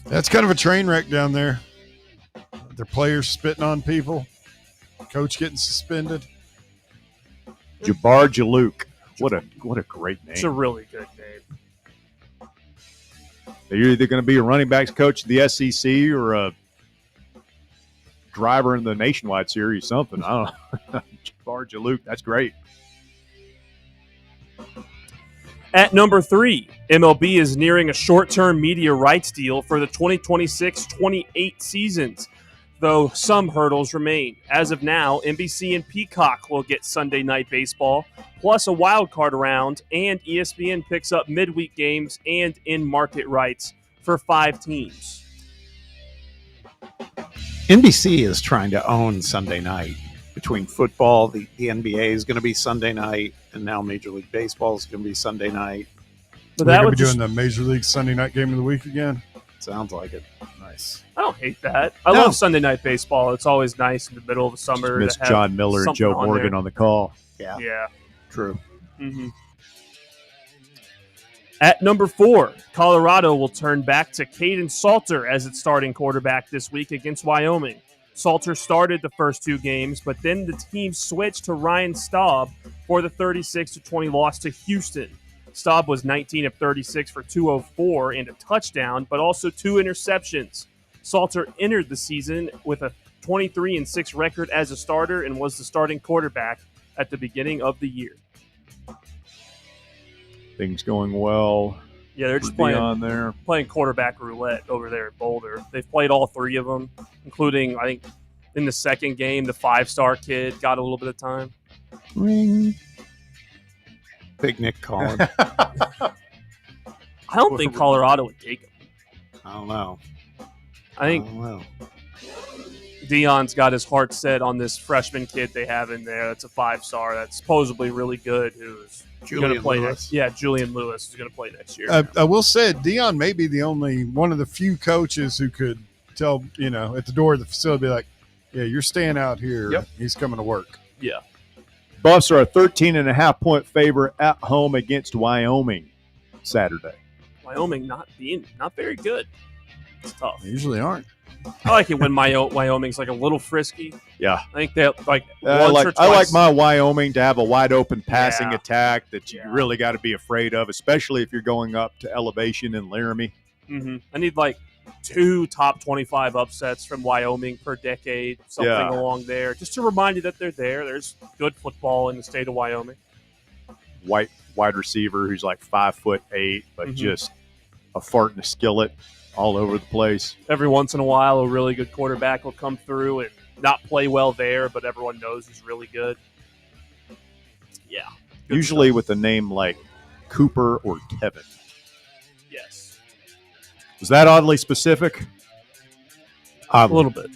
Speaker 6: That's kind of a train wreck down there. Their players spitting on people, coach getting suspended.
Speaker 5: Jabbar Jalouk. What a great name.
Speaker 8: It's a really good name.
Speaker 5: You're either going to be a running backs coach of the SEC or a driver in the Nationwide Series, something. I don't know. Jabbar Jalouk, that's great.
Speaker 8: At number 3, MLB is nearing a short-term media rights deal for the 2026-28 seasons. though some hurdles remain. As of now, NBC and Peacock will get Sunday Night Baseball, plus a wild card round, and ESPN picks up midweek games and in-market rights for 5 teams.
Speaker 7: NBC is trying to own Sunday night. Between football, the NBA is going to be Sunday night, and now Major League Baseball is going to be Sunday night.
Speaker 6: But that would be doing the Major League Sunday night game of the week again.
Speaker 7: Sounds like it.
Speaker 6: Nice.
Speaker 8: I don't hate that. I love Sunday Night Baseball. It's always nice in the middle of the summer.
Speaker 5: Miss
Speaker 8: to have
Speaker 5: John Miller and
Speaker 8: something
Speaker 5: Joe
Speaker 8: on
Speaker 5: Morgan
Speaker 8: there.
Speaker 5: on the call.
Speaker 8: Yeah.
Speaker 7: True.
Speaker 8: Mm-hmm. At number 4, Colorado will turn back to Caden Salter as its starting quarterback this week against Wyoming. Salter started the first 2 games, but then the team switched to Ryan Staub for the 36-20 loss to Houston. Staub was 19 of 36 for 204 and a touchdown, but also 2 interceptions. Salter entered the season with a 23-6 record as a starter and was the starting quarterback at the beginning of the year.
Speaker 5: Things going well.
Speaker 8: Yeah, they're just playing quarterback roulette over there at Boulder. They've played all 3 of them, including, I think, in the second game, the 5-star kid got a little bit of time.
Speaker 5: Ring.
Speaker 7: Big Nick Collins.
Speaker 8: I don't think Colorado would take him.
Speaker 7: I don't know.
Speaker 8: I think Dion's got his heart set on this freshman kid they have in there. That's a 5-star. That's supposedly really good. Who's going to play next? Yeah, Julian Lewis is going to play next year.
Speaker 6: I will say Dion may be the only one of the few coaches who could tell, at the door of the facility, like, yeah, you're staying out here.
Speaker 5: Yep.
Speaker 6: He's coming to work.
Speaker 8: Yeah.
Speaker 5: Buffs are a 13.5-point favorite at home against Wyoming Saturday.
Speaker 8: Wyoming not very good. It's tough.
Speaker 6: They usually aren't.
Speaker 8: I like it when Wyoming's like a little frisky.
Speaker 5: Yeah.
Speaker 8: I think they like
Speaker 5: I
Speaker 8: once or twice.
Speaker 5: like my Wyoming to have a wide open passing attack that you really got to be afraid of, especially if you're going up to elevation in Laramie.
Speaker 8: Mm-hmm. I need like 2 top 25 upsets from Wyoming per decade, something along there, just to remind you that they're there. There's good football in the state of Wyoming.
Speaker 5: White wide receiver who's like 5'8", but just a fart in a skillet all over the place.
Speaker 8: Every once in a while, a really good quarterback will come through and not play well there, but everyone knows he's really good. Yeah.
Speaker 5: Usually with a name like Cooper or Kevin.
Speaker 8: Yes.
Speaker 5: Was that oddly specific?
Speaker 8: A little bit.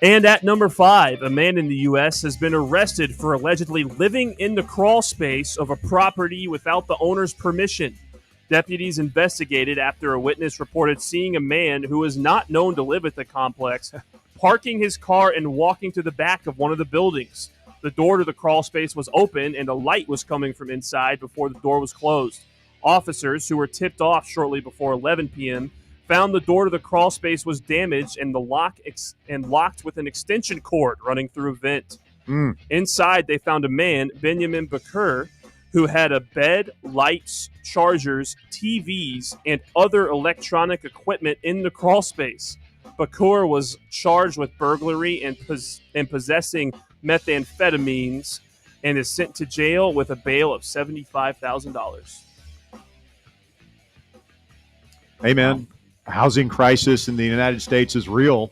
Speaker 8: And at number 5, a man in the U.S. has been arrested for allegedly living in the crawl space of a property without the owner's permission. Deputies investigated after a witness reported seeing a man who is not known to live at the complex parking his car and walking to the back of one of the buildings. The door to the crawl space was open and a light was coming from inside before the door was closed. Officers, who were tipped off shortly before 11 p.m., found the door to the crawl space was damaged and the locked with an extension cord running through a vent. Inside, they found a man, Benjamin Bakur, who had a bed, lights, chargers, TVs, and other electronic equipment in the crawl space. Bakur was charged with burglary and possessing methamphetamines and is sent to jail with a bail of $75,000.
Speaker 5: Hey, man, housing crisis in the United States is real.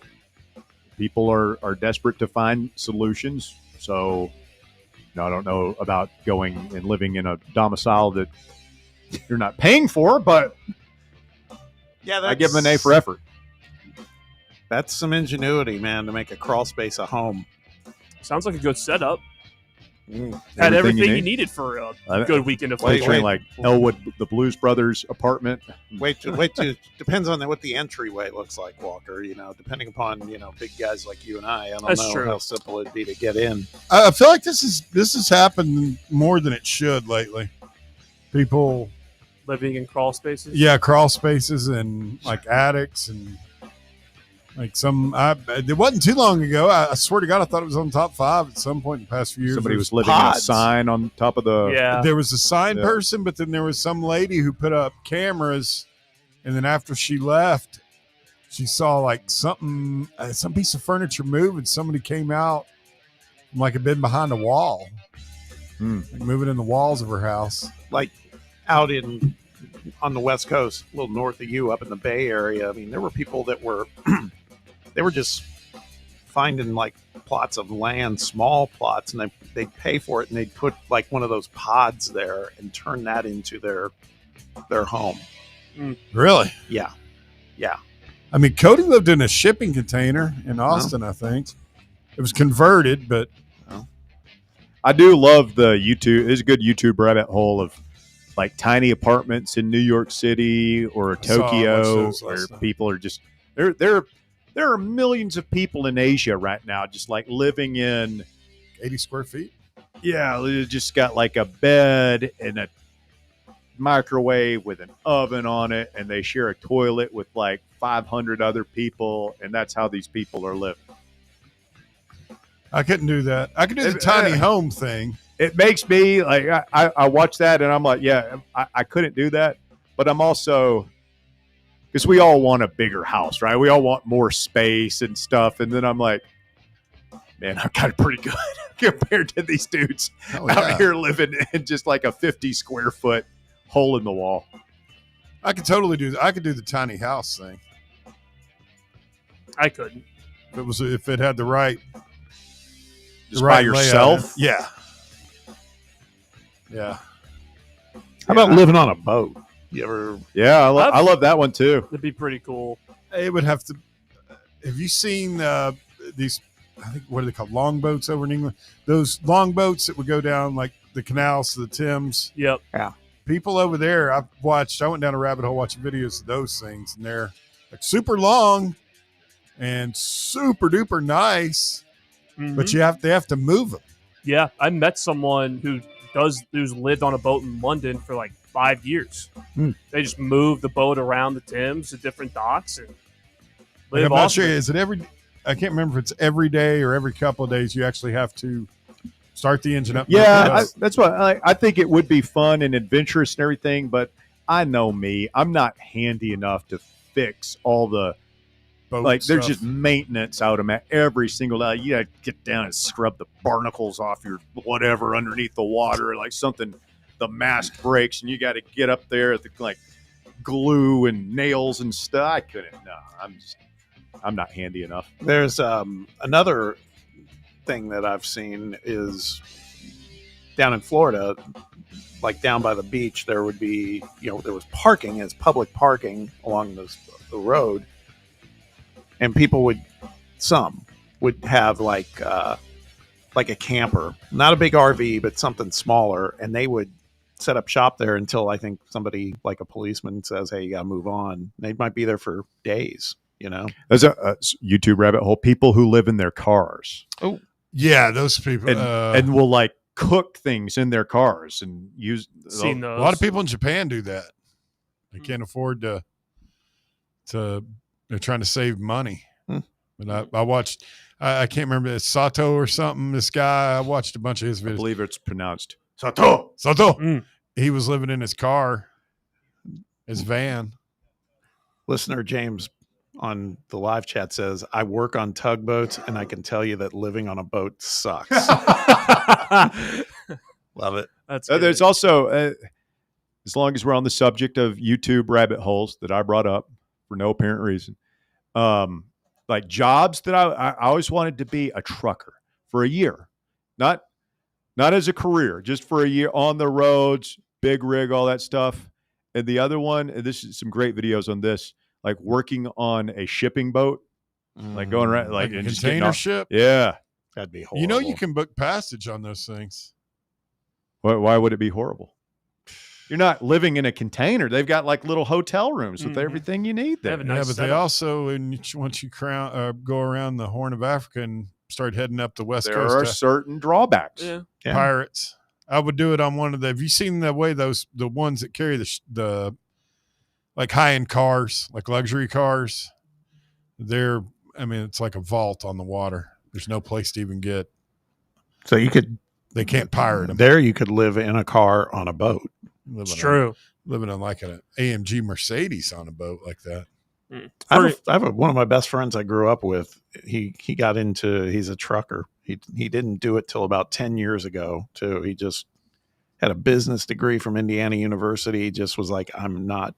Speaker 5: People are desperate to find solutions. So, I don't know about going and living in a domicile that you're not paying for, but I give them an A for effort.
Speaker 7: That's some ingenuity, man, to make a crawl space a home.
Speaker 8: Sounds like a good setup. Had everything you needed for a good weekend of football.
Speaker 5: Like Elwood, the Blues Brothers apartment.
Speaker 7: Depends on what the entryway looks like, Walker. Depending upon big guys like you and I don't know how simple it'd be to get in.
Speaker 6: I feel like this has happened more than it should lately. People
Speaker 8: living in crawl spaces.
Speaker 6: Yeah, crawl spaces and like attics and. Like it wasn't too long ago. I swear to God, I thought it was on top 5 at some point in the past few years.
Speaker 5: Somebody was living in a sign on top of the.
Speaker 8: Yeah.
Speaker 6: There was a sign person, but then there was some lady who put up cameras, and then after she left, she saw like some piece of furniture move, and somebody came out from like had been behind a wall, like moving in the walls of her house,
Speaker 7: like out on the West Coast, a little north of you, up in the Bay Area. I mean, there were people that were they were just finding like plots of land, small plots, and they'd pay for it, and they'd put like one of those pods there and turn that into their home.
Speaker 6: Really?
Speaker 7: Yeah.
Speaker 6: I mean, Cody lived in a shipping container in Austin, I think. It was converted, but
Speaker 5: I do love the YouTube. There's a good YouTube rabbit hole of like tiny apartments in New York City or Tokyo, where people are just there are millions of people in Asia right now, just like living in
Speaker 6: 80 square feet.
Speaker 5: Yeah, they just got like a bed and a microwave with an oven on it, and they share a toilet with like 500 other people, and that's how these people are living.
Speaker 6: I couldn't do that. I could do the tiny home thing.
Speaker 5: It makes me like I watch that and I'm like, yeah, I couldn't do that, but I'm also, because we all want a bigger house, right? We all want more space and stuff, and then I'm like, man, I've got it pretty good compared to these dudes out here living in just like a 50 square foot hole in the wall.
Speaker 6: I could totally do that. I could do the tiny house thing.
Speaker 8: I couldn't.
Speaker 6: If it had the right,
Speaker 5: just by yourself.
Speaker 6: Yeah. Yeah.
Speaker 7: How about living on a boat? You ever?
Speaker 5: Yeah, I love that one too.
Speaker 8: It'd be pretty cool.
Speaker 6: It would have to. Have you seen these? I think what are they called? Longboats over in England. Those longboats that would go down like the canals to the Thames.
Speaker 8: Yep.
Speaker 7: Yeah.
Speaker 6: People over there, I went down a rabbit hole watching videos of those things, and they're like super long and super duper nice, but they have to move them.
Speaker 8: Yeah, I met someone who's lived on a boat in London for like 5 years. They just move the boat around the Thames to different docks and live.
Speaker 6: I'm not sure. Is it every? I can't remember if it's every day or every couple of days. You actually have to start the engine up.
Speaker 5: Yeah, that's what I think. It would be fun and adventurous and everything, but I know me. I'm not handy enough to fix all the boat stuff. There's just maintenance out of every single day. You got to get down and scrub the barnacles off your whatever underneath the water, like something. The mast breaks, and you got to get up there at the like glue and nails and stuff. I couldn't. No, I'm not handy enough.
Speaker 7: There's another thing that I've seen is down in Florida, like down by the beach, there would be, there was parking as public parking along the road, and people would have like a camper, not a big RV, but something smaller, and they would set up shop there until I think somebody like a policeman says, hey, you got to move on. They might be there for days.
Speaker 5: There's a YouTube rabbit hole. People who live in their cars.
Speaker 7: Oh,
Speaker 6: yeah, those people,
Speaker 5: and will like cook things in their cars and use.
Speaker 8: A
Speaker 6: lot of people in Japan do that. They can't afford to. They're trying to save money. But I watched. I can't remember. It's Sato or something. This guy. I watched a bunch of his videos.
Speaker 5: I believe it's pronounced Sato.
Speaker 6: He was living in his car, his van.
Speaker 7: Listener James on the live chat says, I work on tugboats, and I can tell you that living on a boat sucks. Love it.
Speaker 5: There's also, as long as we're on the subject of YouTube rabbit holes that I brought up for no apparent reason, like jobs that I always wanted to be a trucker for a year, not as a career, just for a year on the roads, big rig, all that stuff. And the other one, and this is some great videos on this, like working on a shipping boat, like going around, like
Speaker 6: a container ship.
Speaker 5: Yeah,
Speaker 7: that'd be horrible.
Speaker 6: You can book passage on those things.
Speaker 5: Why would it be horrible? You're not living in a container. They've got like little hotel rooms with everything you need there.
Speaker 6: But they also, once you go around the Horn of Africa and start heading up the West Coast,
Speaker 5: there are certain drawbacks.
Speaker 8: Yeah.
Speaker 6: Pirates. I would do it on one of the. Have you seen the way the ones that carry the like high-end cars, like luxury cars? It's like a vault on the water. There's no place to even get.
Speaker 7: So
Speaker 6: they can't pirate them.
Speaker 7: There you could live in a car on a boat.
Speaker 8: It's true.
Speaker 6: Living on like an AMG Mercedes on a boat like that.
Speaker 7: I have one of my best friends I grew up with. He got into, he's a trucker. He didn't do it till about 10 years ago too. He just had a business degree from Indiana University. He just was like, I'm not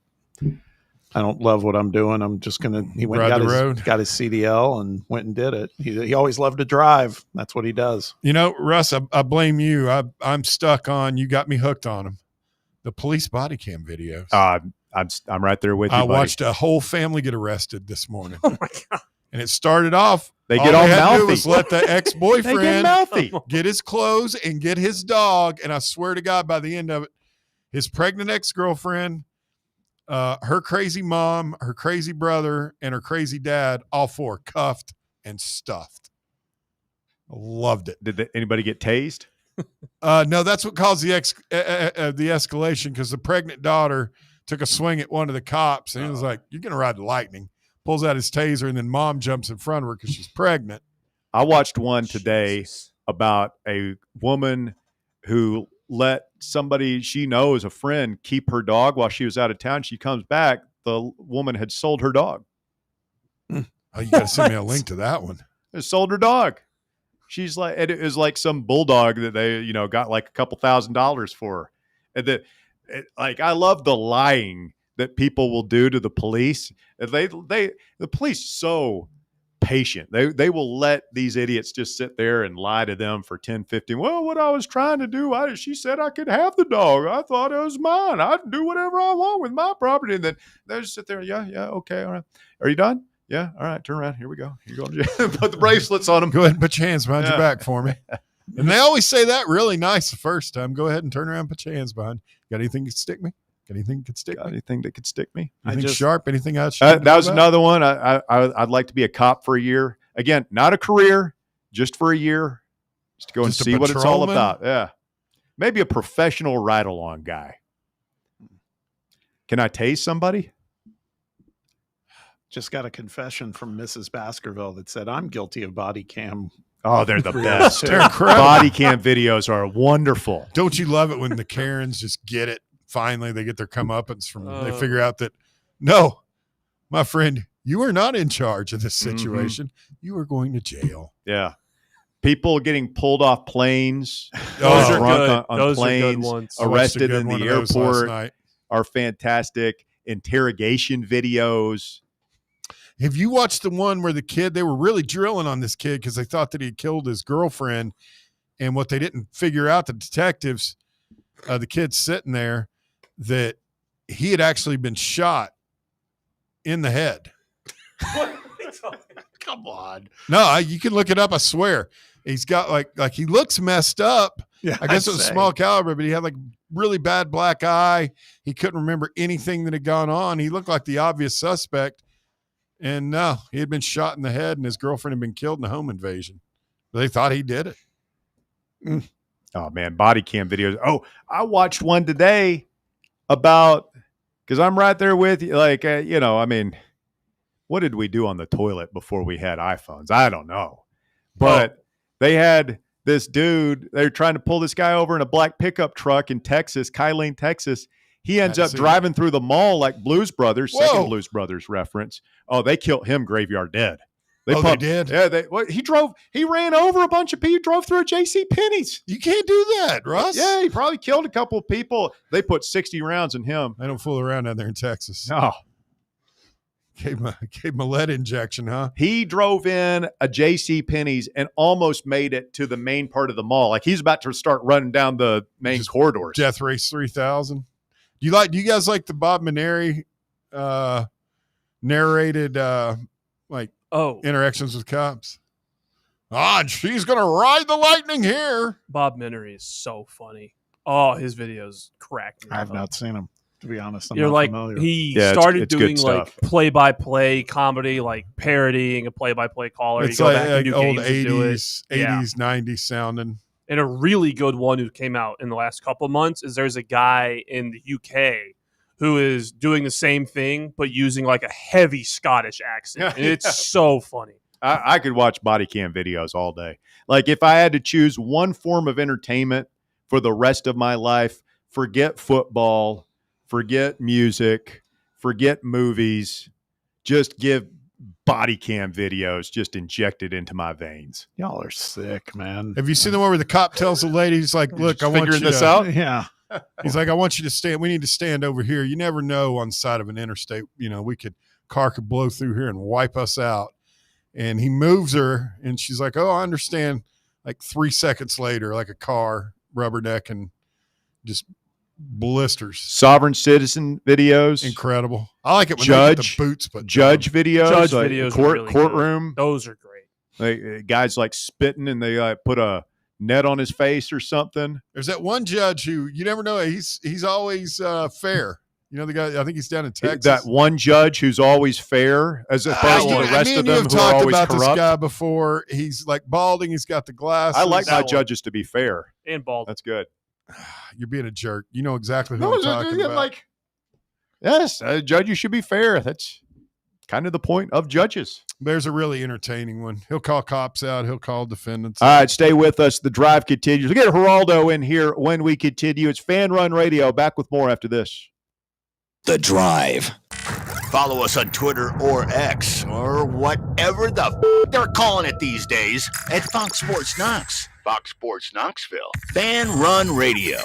Speaker 7: I don't love what I'm doing. I'm just gonna. He went
Speaker 6: Ride
Speaker 7: and
Speaker 6: the road.
Speaker 7: got his CDL and went and did it. He always loved to drive. That's what he does.
Speaker 6: You know, Russ, I blame you. I'm stuck on. You got me hooked on them. The police body cam videos.
Speaker 5: I'm right there with you.
Speaker 6: I
Speaker 5: buddy.
Speaker 6: watched a whole family get arrested this morning.
Speaker 8: Oh my God.
Speaker 6: And it started off.
Speaker 5: They get all
Speaker 6: had to do
Speaker 5: mouthy.
Speaker 6: was let the
Speaker 5: They get
Speaker 6: ex-boyfriend
Speaker 5: mouthy.
Speaker 6: get his clothes and get his dog. And I swear to God, by the end of it, his pregnant ex-girlfriend, her crazy mom, her crazy brother, and her crazy dad, all four cuffed and stuffed. Loved it.
Speaker 5: Did anybody get tased?
Speaker 6: No, that's what caused the escalation, because the pregnant daughter took a swing at one of the cops, and he was like, "You're going to ride the lightning." Pulls out his taser, and then mom jumps in front of her because she's pregnant.
Speaker 5: I watched one today about a woman who let somebody she knows, a friend, keep her dog while she was out of town. She comes back. The woman had sold her dog.
Speaker 6: Oh, you got to send me a link to that one.
Speaker 5: They sold her dog. She's like, and it was like some bulldog that they, got like a couple $1,000s for. And I love the lying that people will do to the police. The police so patient. They will let these idiots just sit there and lie to them for 10, 15. Well, what I was trying to do, she said I could have the dog. I thought it was mine. I'd do whatever I want with my property. And then they just sit there. Yeah, okay, all right. Are you done? Yeah, all right. Turn around. Here we go. You're going to put the bracelets on them.
Speaker 6: Go ahead and put your hands behind your back for me. And they always say that really nice the first time. Go ahead and turn around and put your hands behind. Got anything to stick me? Anything could stick me?
Speaker 5: Anything that could stick me?
Speaker 6: Anything sharp? Anything else?
Speaker 5: That was another one. I'd like to be a cop for a year. Again, not a career, just for a year, just to go and see what it's all about. Yeah, maybe a professional ride-along guy. Can I tase somebody?
Speaker 7: Just got a confession from Mrs. Baskerville that said I'm guilty of body cam.
Speaker 5: Oh, they're the best.
Speaker 6: They're incredible.
Speaker 5: Body cam videos are wonderful.
Speaker 6: Don't you love it when the Karens just get it? Finally, they get their comeuppance from they figure out that, no, my friend, you are not in charge of this situation. Mm-hmm. You are going to jail.
Speaker 5: Yeah. People getting pulled off planes.
Speaker 8: Those are
Speaker 5: drunk
Speaker 8: good.
Speaker 5: on
Speaker 8: Those
Speaker 5: planes,
Speaker 8: are good ones.
Speaker 5: arrested in the airport are fantastic. Interrogation videos.
Speaker 6: Have you watched the one where they were really drilling on this kid because they thought that he had killed his girlfriend, and what they didn't figure out, the detectives, the kid's sitting there, that he had actually been shot in the head.
Speaker 7: Come on.
Speaker 6: No, you can look it up. I swear. He's got like he looks messed up.
Speaker 7: Yeah,
Speaker 6: I guess it was small caliber, but he had like really bad black eye. He couldn't remember anything that had gone on. He looked like the obvious suspect. And no, he had been shot in the head, and his girlfriend had been killed in a home invasion. They thought he did it.
Speaker 5: Oh, man, body cam videos. Oh, I watched one today about, because I'm right there with you. Like, what did we do on the toilet before we had iPhones? I don't know. But they had this dude, they were trying to pull this guy over in a black pickup truck in Texas, Kylene, Texas. He ends up driving through the mall like Blues Brothers, second Blues Brothers reference. Oh, they killed him graveyard dead.
Speaker 6: They did?
Speaker 5: Yeah, he ran over a bunch of people, drove through a J.C. Penney's.
Speaker 6: You can't do that, Russ.
Speaker 5: Yeah, he probably killed a couple of people. They put 60 rounds in him.
Speaker 6: They don't fool around down there in Texas.
Speaker 5: No.
Speaker 6: Gave him a lead injection, huh?
Speaker 5: He drove in a J.C. Penney's and almost made it to the main part of the mall. Like he's about to start running down the main corridors.
Speaker 6: Death Race 3000. Do you guys like the Bob Maneri narrated interactions with cops? And she's gonna ride the lightning here.
Speaker 8: Bob Menery is so funny. Oh, his videos crack me.
Speaker 7: I have not seen him, to be honest.
Speaker 8: You're like familiar. He started doing like play-by-play comedy, like parodying a play-by-play caller.
Speaker 6: It's like old 80s, 90s sounding.
Speaker 8: And a really good one who came out in the last couple of months is there's a guy in the UK who is doing the same thing, but using like a heavy Scottish accent. And it's so funny.
Speaker 5: I could watch body cam videos all day. Like if I had to choose one form of entertainment for the rest of my life, forget football, forget music, forget movies, just give body cam videos just injected into my veins.
Speaker 7: Y'all are sick, man.
Speaker 6: Have you seen the one where the cop tells the lady, he's like, look, I want you
Speaker 5: this
Speaker 6: to,
Speaker 5: out?
Speaker 7: Yeah.
Speaker 6: He's like, I want you to stand. We need to stand over here. You never know on the side of an interstate. Car could blow through here and wipe us out. And he moves her, and she's like, oh, I understand. Like 3 seconds later, like a car, rubberneck, and just blisters.
Speaker 5: Sovereign citizen videos.
Speaker 6: Incredible. I like it when
Speaker 5: judge,
Speaker 6: they get the boots put
Speaker 5: Judge
Speaker 6: down.
Speaker 5: videos.
Speaker 8: Judge
Speaker 5: like
Speaker 8: videos are really
Speaker 5: courtroom.
Speaker 8: Good. Those are great.
Speaker 5: Like, guys like spitting, and they put a net on his face or something.
Speaker 6: There's that one judge who you never know. He's always fair. The guy, I think he's down in Texas.
Speaker 5: That one judge who's always fair, as opposed to the rest of them who are always corrupt.
Speaker 6: This guy before. He's like balding. He's got the glasses.
Speaker 5: I like my judges to be fair.
Speaker 8: And bald.
Speaker 5: That's good.
Speaker 6: You're being a jerk. You know exactly who I'm talking about.
Speaker 5: Yes, judge, you should be fair. That's kind of the point of judges.
Speaker 6: There's a really entertaining one. He'll call cops out. He'll call defendants.
Speaker 5: All right, stay with us. The drive continues. We get Geraldo in here when we continue. It's Fan Run Radio. Back with more after this.
Speaker 2: The Drive. Follow us on Twitter or X or whatever they're calling it these days at Fox Sports Knox, Fox Sports Knoxville, Fan Run Radio.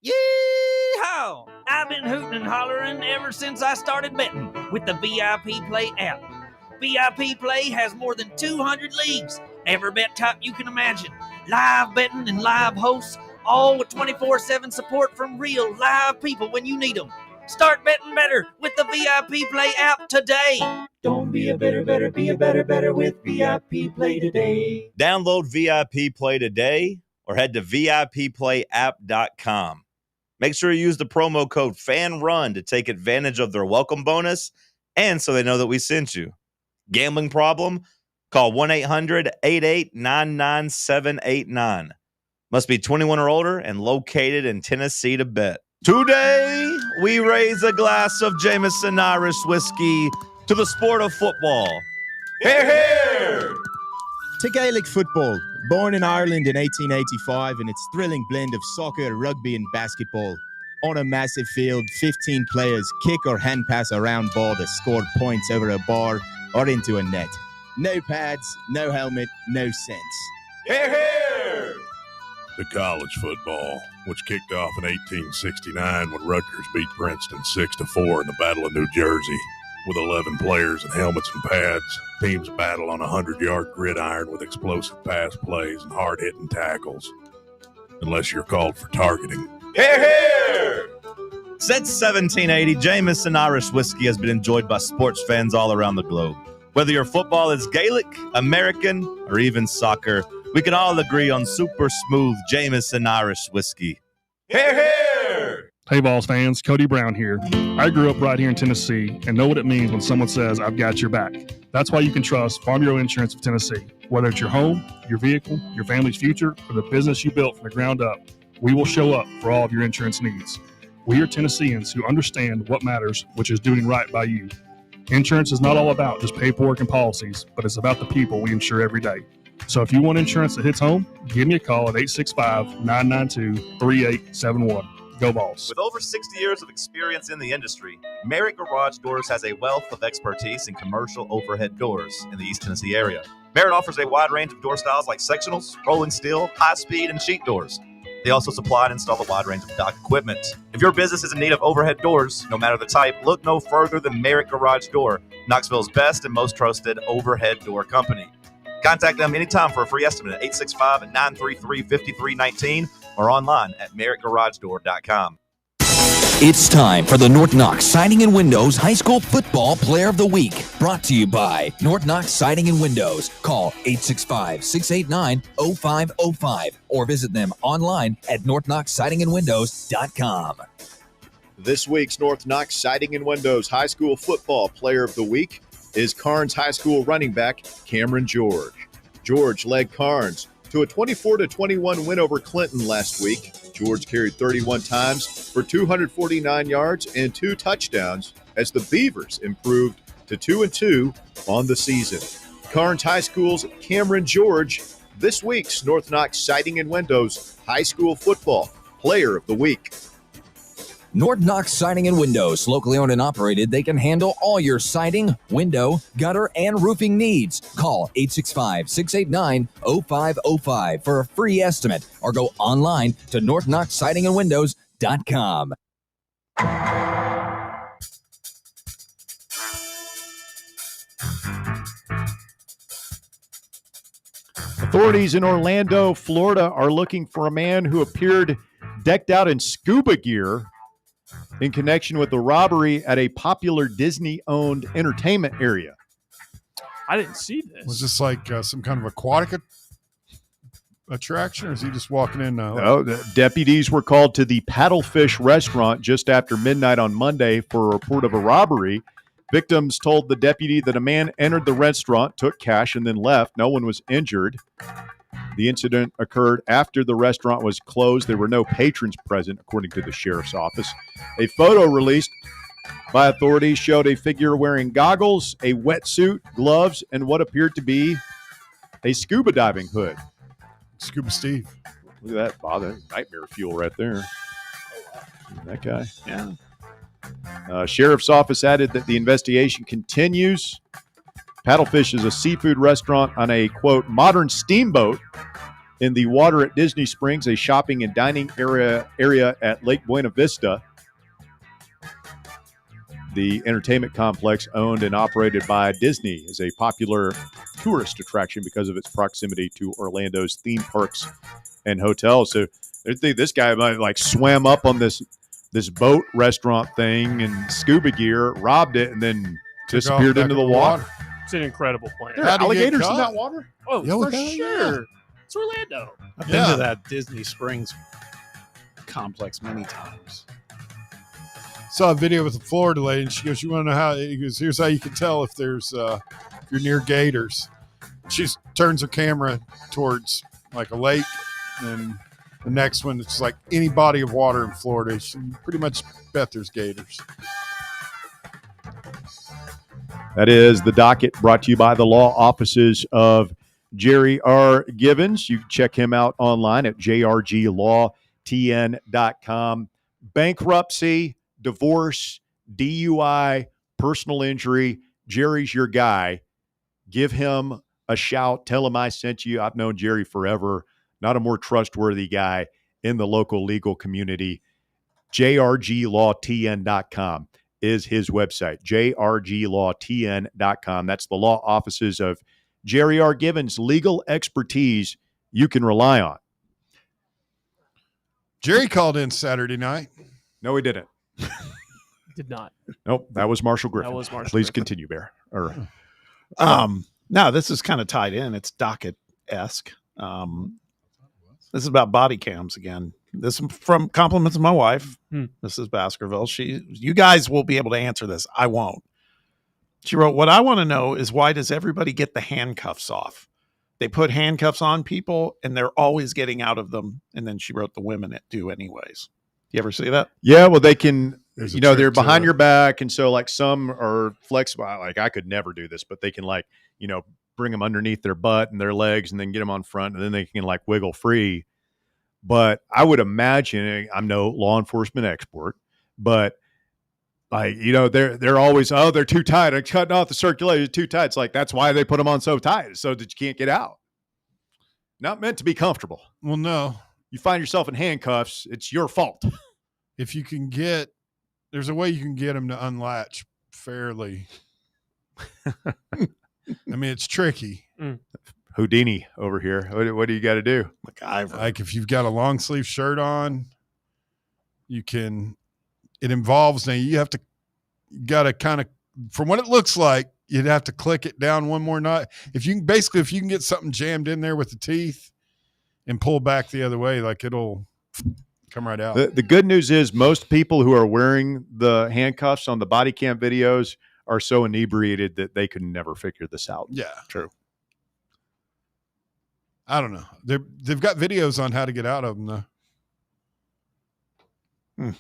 Speaker 13: Yee-haw! I've been hooting and hollering ever since I started betting with the VIP Play app. VIP Play has more than 200 leagues, every bet type you can imagine, live betting and live hosts, all with 24/7 support from real live people when you need them. Start betting better with the VIP Play app today.
Speaker 14: Don't be a better, be a better with VIP Play today.
Speaker 1: Download VIP Play today or head to VIPPlayApp.com. Make sure you use the promo code FANRUN to take advantage of their welcome bonus and so they know that we sent you. Gambling problem? Call 1-800-88-99789. Must be 21 or older and located in Tennessee to bet. Today, we raise a glass of Jameson Irish whiskey to the sport of football. Hear, hear!
Speaker 9: To Gaelic football, born in Ireland in 1885 in its thrilling blend of soccer, rugby and basketball. On a massive field, 15 players kick or hand pass a round ball that scored points over a bar or into a net. No pads, no helmet, no sense.
Speaker 1: Hear, hear!
Speaker 15: To college football, which kicked off in 1869 when Rutgers beat Princeton 6-4 in the Battle of New Jersey. With 11 players in helmets and pads, teams battle on a 100-yard gridiron with explosive pass plays and hard-hitting tackles. Unless you're called for targeting.
Speaker 1: Hear, hear! Since 1780, Jameson Irish whiskey has been enjoyed by sports fans all around the globe. Whether your football is Gaelic, American, or even soccer, we can all agree on super smooth Jameson Irish whiskey. Hear, hear!
Speaker 16: Hey, Vols fans, Cody Brown here. I grew up right here in Tennessee and know what it means when someone says, I've got your back. That's why you can trust Farm Bureau Insurance of Tennessee. Whether it's your home, your vehicle, your family's future, or the business you built from the ground up, we will show up for all of your insurance needs. We are Tennesseans who understand what matters, which is doing right by you. Insurance is not all about just paperwork and policies, but it's about the people we insure every day. So if you want insurance that hits home, give me a call at 865-992-3871. Go Vols.
Speaker 1: With over 60 years of experience in the industry, Merritt Garage Doors has a wealth of expertise in commercial overhead doors in the East Tennessee area. Merritt offers a wide range of door styles like sectionals, rolling steel, high-speed, and sheet doors. They also supply and install a wide range of dock equipment. If your business is in need of overhead doors, no matter the type, look no further than Merritt Garage Door, Knoxville's best and most trusted overhead door company. Contact them anytime for a free estimate at 865-933-5319 or online at merrittgaragedoor.com.
Speaker 17: It's time for the North Knox Siding and Windows High School Football Player of the Week. Brought to you by North Knox Siding and Windows. Call 865-689-0505 or visit them online at northknoxsidingandwindows.com.
Speaker 25: This week's North Knox Siding and Windows High School Football Player of the Week is Carnes High School running back Cameron George. George led Carnes to a 24-21 win over Clinton last week. George carried 31 times for 249 yards and 2 touchdowns as the Beavers improved to 2-2 on the season. Carnes High School's Cameron George, this week's North Knox Siding and Windows High School Football Player of the Week.
Speaker 17: North Knox Siding and Windows, locally owned and operated, they can handle all your siding, window, gutter, and roofing needs. Call 865-689-0505 for a free estimate or go online to northknoxsidingandwindows.com. gameday.com.
Speaker 5: Authorities in Orlando, Florida, are looking for a man who appeared decked out in scuba gear in connection with a robbery at a popular Disney-owned entertainment area.
Speaker 8: I didn't see this.
Speaker 6: Was this like some kind of aquatic attraction, or is he just walking in?
Speaker 5: No, the deputies were called to the Paddlefish restaurant just after midnight on Monday for a report of a robbery. Victims told the deputy that a man entered the restaurant, took cash, and then left. No one was injured. The incident occurred after the restaurant was closed. There were no patrons present, according to the sheriff's office. A photo released by authorities showed a figure wearing goggles, a wetsuit, gloves, and what appeared to be a scuba diving hood.
Speaker 6: Scuba Steve.
Speaker 5: Look at that, Bob. That's nightmare fuel right there. That guy.
Speaker 7: Yeah.
Speaker 5: Sheriff's office added that the investigation continues. Paddlefish is a seafood restaurant on a, quote, modern steamboat in the water at Disney Springs, a shopping and dining area at Lake Buena Vista. The entertainment complex, owned and operated by Disney, is a popular tourist attraction because of its proximity to Orlando's theme parks and hotels. So they think this guy might like swam up on this boat restaurant thing and scuba gear, robbed it, and then disappeared into the water.
Speaker 8: It's an incredible plan.
Speaker 5: There are alligators in that water?
Speaker 8: Oh,
Speaker 6: Yeah,
Speaker 8: for
Speaker 6: hell
Speaker 8: sure.
Speaker 6: yeah.
Speaker 8: It's Orlando.
Speaker 7: I've been to that Disney Springs complex many times.
Speaker 6: Saw a video with a Florida lady, and she goes, "You want to know how?" He goes, "Here's how you can tell if there's if you're near gators." She just turns her camera towards like a lake, and the next one, it's like any body of water in Florida. She pretty much bet there's gators.
Speaker 5: That is the docket, brought to you by the law offices of Jerry R. Givens. You can check him out online at jrglawtn.com. Bankruptcy, divorce, DUI, personal injury. Jerry's your guy. Give him a shout. Tell him I sent you. I've known Jerry forever. Not a more trustworthy guy in the local legal community. jrglawtn.com is his website. jrglawtn.com. That's the law offices of Jerry R. Givens. Legal expertise you can rely on.
Speaker 6: Jerry called in Saturday night.
Speaker 5: No, he didn't.
Speaker 8: Did not.
Speaker 5: Nope, that was Marshall Griffin.
Speaker 8: That was Marshall
Speaker 5: Please
Speaker 8: Griffin.
Speaker 5: continue, Bear. Or,
Speaker 7: No, this is kind of tied in. It's docket-esque. This is about body cams again. This is from compliments of my wife, Mrs. Baskerville. You guys will be able to answer this. I won't. She wrote, "What I want to know is why does everybody get the handcuffs off? They put handcuffs on people and they're always getting out of them." And then she wrote, "The women do anyways." You ever see that?
Speaker 5: yeah, well, they can,
Speaker 6: There's a
Speaker 5: they're
Speaker 6: trick to
Speaker 5: behind
Speaker 6: it.
Speaker 5: your back. And so, like, some are flexible. Like, I could never do this, but they can, like, bring them underneath their butt and their legs and then get them on front, and then they can, like, wiggle free. But I would imagine, I'm no law enforcement expert, but like, they're always, oh, they're too tight. I'm cutting off the circulation, too tight. It's like, that's why they put them on so tight, so that you can't get out. Not meant to be comfortable.
Speaker 6: Well, no.
Speaker 5: You find yourself in handcuffs, it's your fault.
Speaker 6: If you can there's a way you can get them to unlatch fairly. I mean, it's tricky.
Speaker 5: Houdini over here. What do you got to do?
Speaker 6: Like if you've got a long sleeve shirt on, it involves, now you got to kind of, from what it looks like, you'd have to click it down one more notch. If you can get something jammed in there with the teeth and pull back the other way, like it'll come right out.
Speaker 5: The good news is most people who are wearing the handcuffs on the body cam videos are so inebriated that they could never figure this out.
Speaker 6: Yeah.
Speaker 5: True.
Speaker 6: I don't know. They've got videos on how to get out of them, though.